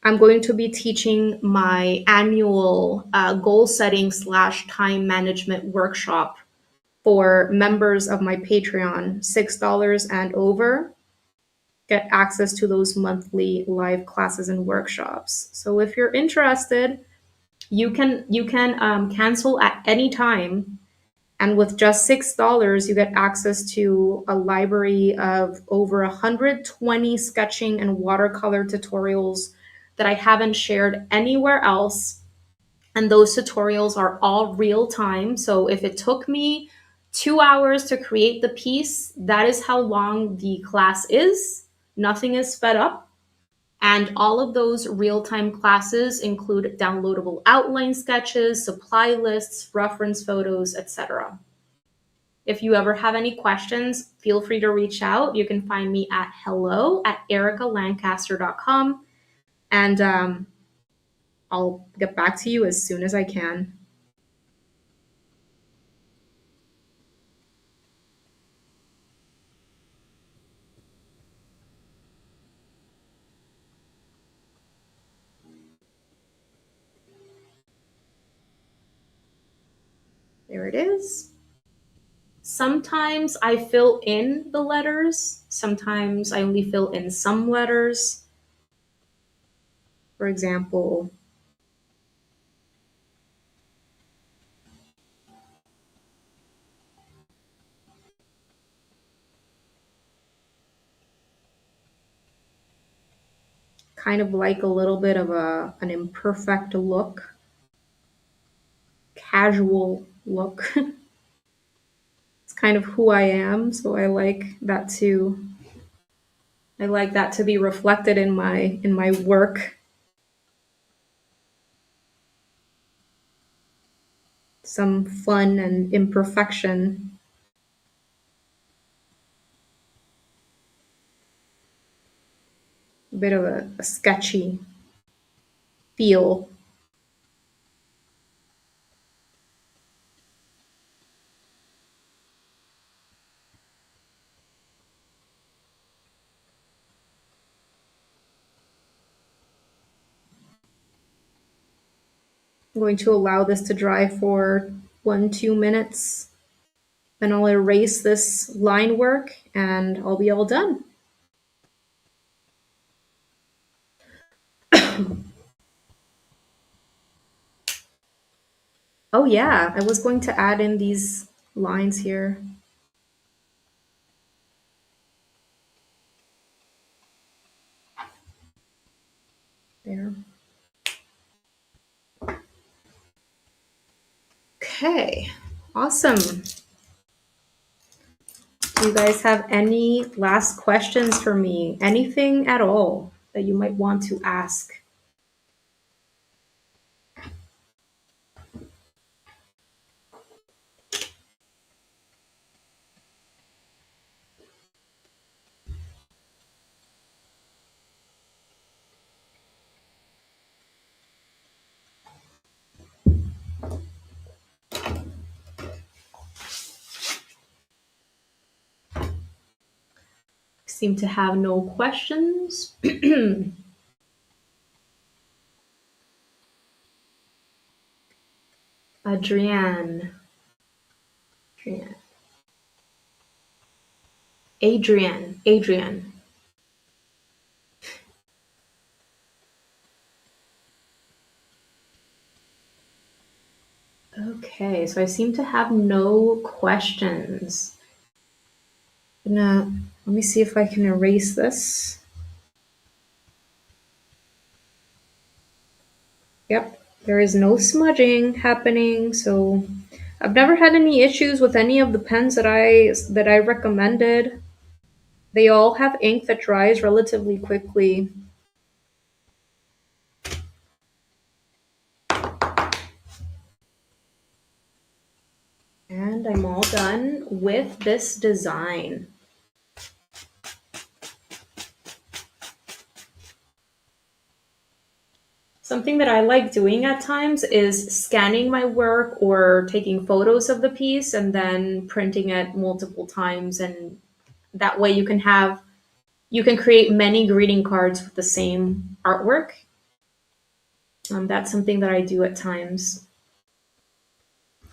I'm going to be teaching my annual goal setting / time management workshop for members of my Patreon, $6 and over. Get access to those monthly live classes and workshops. So if you're interested, You can cancel at any time, and with just $6, you get access to a library of over 120 sketching and watercolor tutorials that I haven't shared anywhere else. And those tutorials are all real time. So if it took me 2 hours to create the piece, that is how long the class is. Nothing is sped up. And all of those real time classes include downloadable outline sketches, supply lists, reference photos, etc. If you ever have any questions, feel free to reach out. You can find me at hello@ericalancaster.com, and I'll get back to you as soon as I can. There it is. Sometimes I fill in the letters. Sometimes I only fill in some letters. For example, kind of like a little bit of an imperfect look, casual look. It's kind of who I am, so I like that to be reflected in my work. Some fun and imperfection. A bit of a sketchy feel. I'm going to allow this to dry for 1-2 minutes. Then I'll erase this line work and I'll be all done. Oh yeah, I was going to add in these lines here. There. Okay, awesome. Do you guys have any last questions for me? Anything at all that you might want to ask? Seem to have no questions. Adrienne. Adrienne. Okay, so I seem to have no questions. Let me see if I can erase this. Yep, there is no smudging happening, so I've never had any issues with any of the pens that I recommended. They all have ink that dries relatively quickly. And I'm all done with this design. Something that I like doing at times is scanning my work or taking photos of the piece and then printing it multiple times, and that way you can create many greeting cards with the same artwork. That's something that I do at times.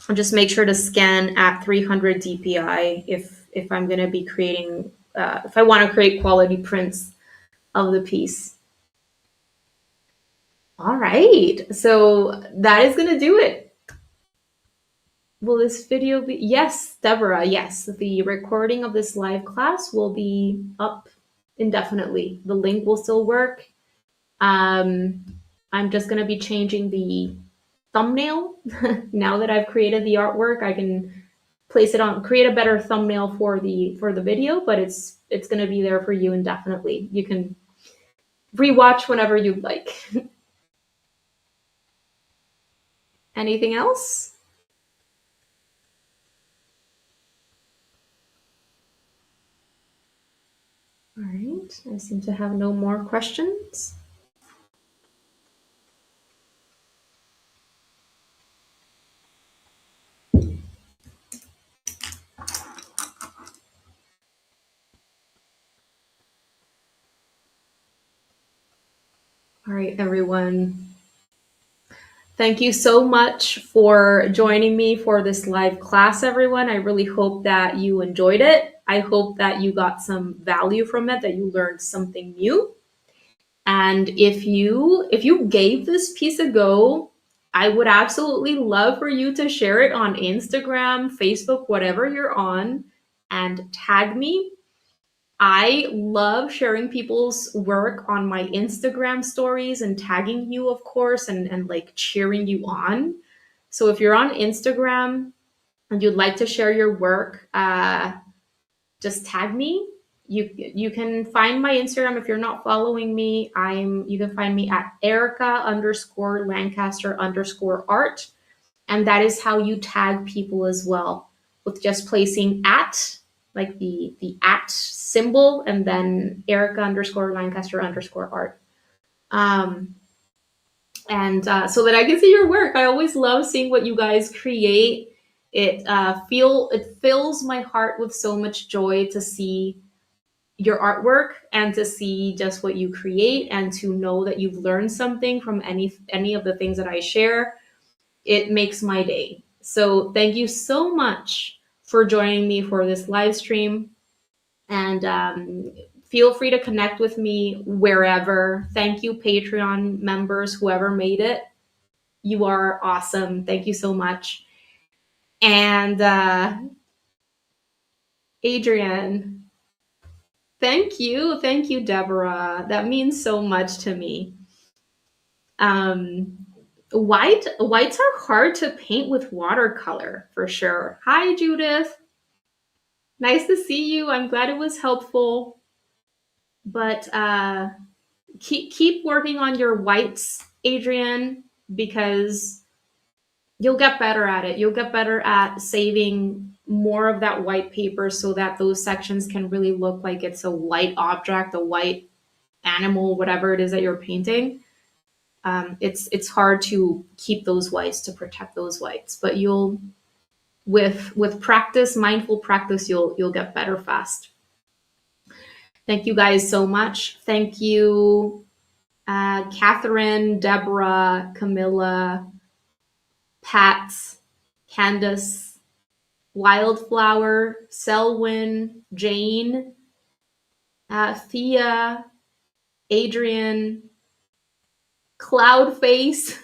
I'll just make sure to scan at 300 DPI if I'm going to be creating, if I want to create quality prints of the piece. All right. So that is going to do it. Will this video be? Yes, Deborah. Yes. The recording of this live class will be up indefinitely. The link will still work. I'm just going to be changing the thumbnail. Now that I've created the artwork, I can place it on, create a better thumbnail for the video, but it's going to be there for you indefinitely. You can rewatch whenever you'd like. Anything else? All right, I seem to have no more questions. All right, everyone. Thank you so much for joining me for this live class, everyone. I really hope that you enjoyed it. I hope that you got some value from it, that you learned something new. And if you gave this piece a go, I would absolutely love for you to share it on Instagram, Facebook, whatever you're on, and tag me. I love sharing people's work on my Instagram stories and tagging you, of course, and like cheering you on. So if you're on Instagram and you'd like to share your work, just tag me. You can find my Instagram if you're not following me. You can find me at Erica_Lancaster_art. And that is how you tag people as well, with just placing at, like the at symbol, and then Erica_Lancaster_art. And so that I can see your work. I always love seeing what you guys create. It fills my heart with so much joy to see your artwork and to see just what you create, and to know that you've learned something from any of the things that I share. It makes my day. So thank you so much for joining me for this live stream. And feel free to connect with me wherever. Thank you, Patreon members, whoever made it. You are awesome. Thank you so much. And Adrienne, thank you. Thank you, Deborah. That means so much to me. Whites are hard to paint with watercolor, for sure. Hi, Judith. Nice to see you. I'm glad it was helpful. But keep working on your whites, Adrienne, because you'll get better at it. You'll get better at saving more of that white paper so that those sections can really look like it's a white object, a white animal, whatever it is that you're painting. It's hard to keep those whites, to protect those whites, but you'll, with practice, mindful practice, you'll get better fast. Thank you guys so much. Thank you, Catherine, Deborah, Camilla, Pat, Candace, Wildflower, Selwyn, Jane, Thea, Adrian, Cloudface,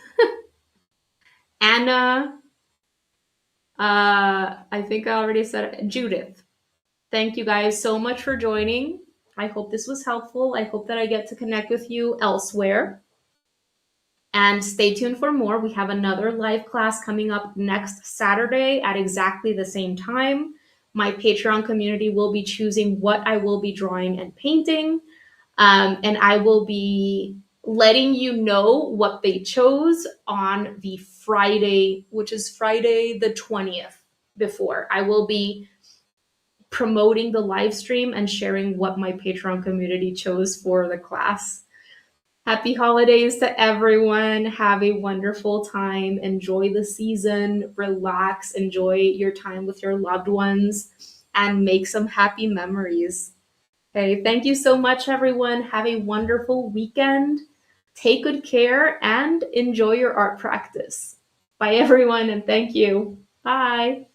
Anna, I think I already said it, Judith. Thank you guys so much for joining. I hope this was helpful. I hope that I get to connect with you elsewhere. And stay tuned for more. We have another live class coming up next Saturday at exactly the same time. My Patreon community will be choosing what I will be drawing and painting. And I will be letting you know what they chose on the Friday, which is Friday the 20th before. I will be promoting the live stream and sharing what my Patreon community chose for the class. Happy holidays to everyone. Have a wonderful time. Enjoy the season, relax, enjoy your time with your loved ones, and make some happy memories. Okay, thank you so much, everyone. Have a wonderful weekend. Take good care and enjoy your art practice. Bye, everyone, and thank you. Bye.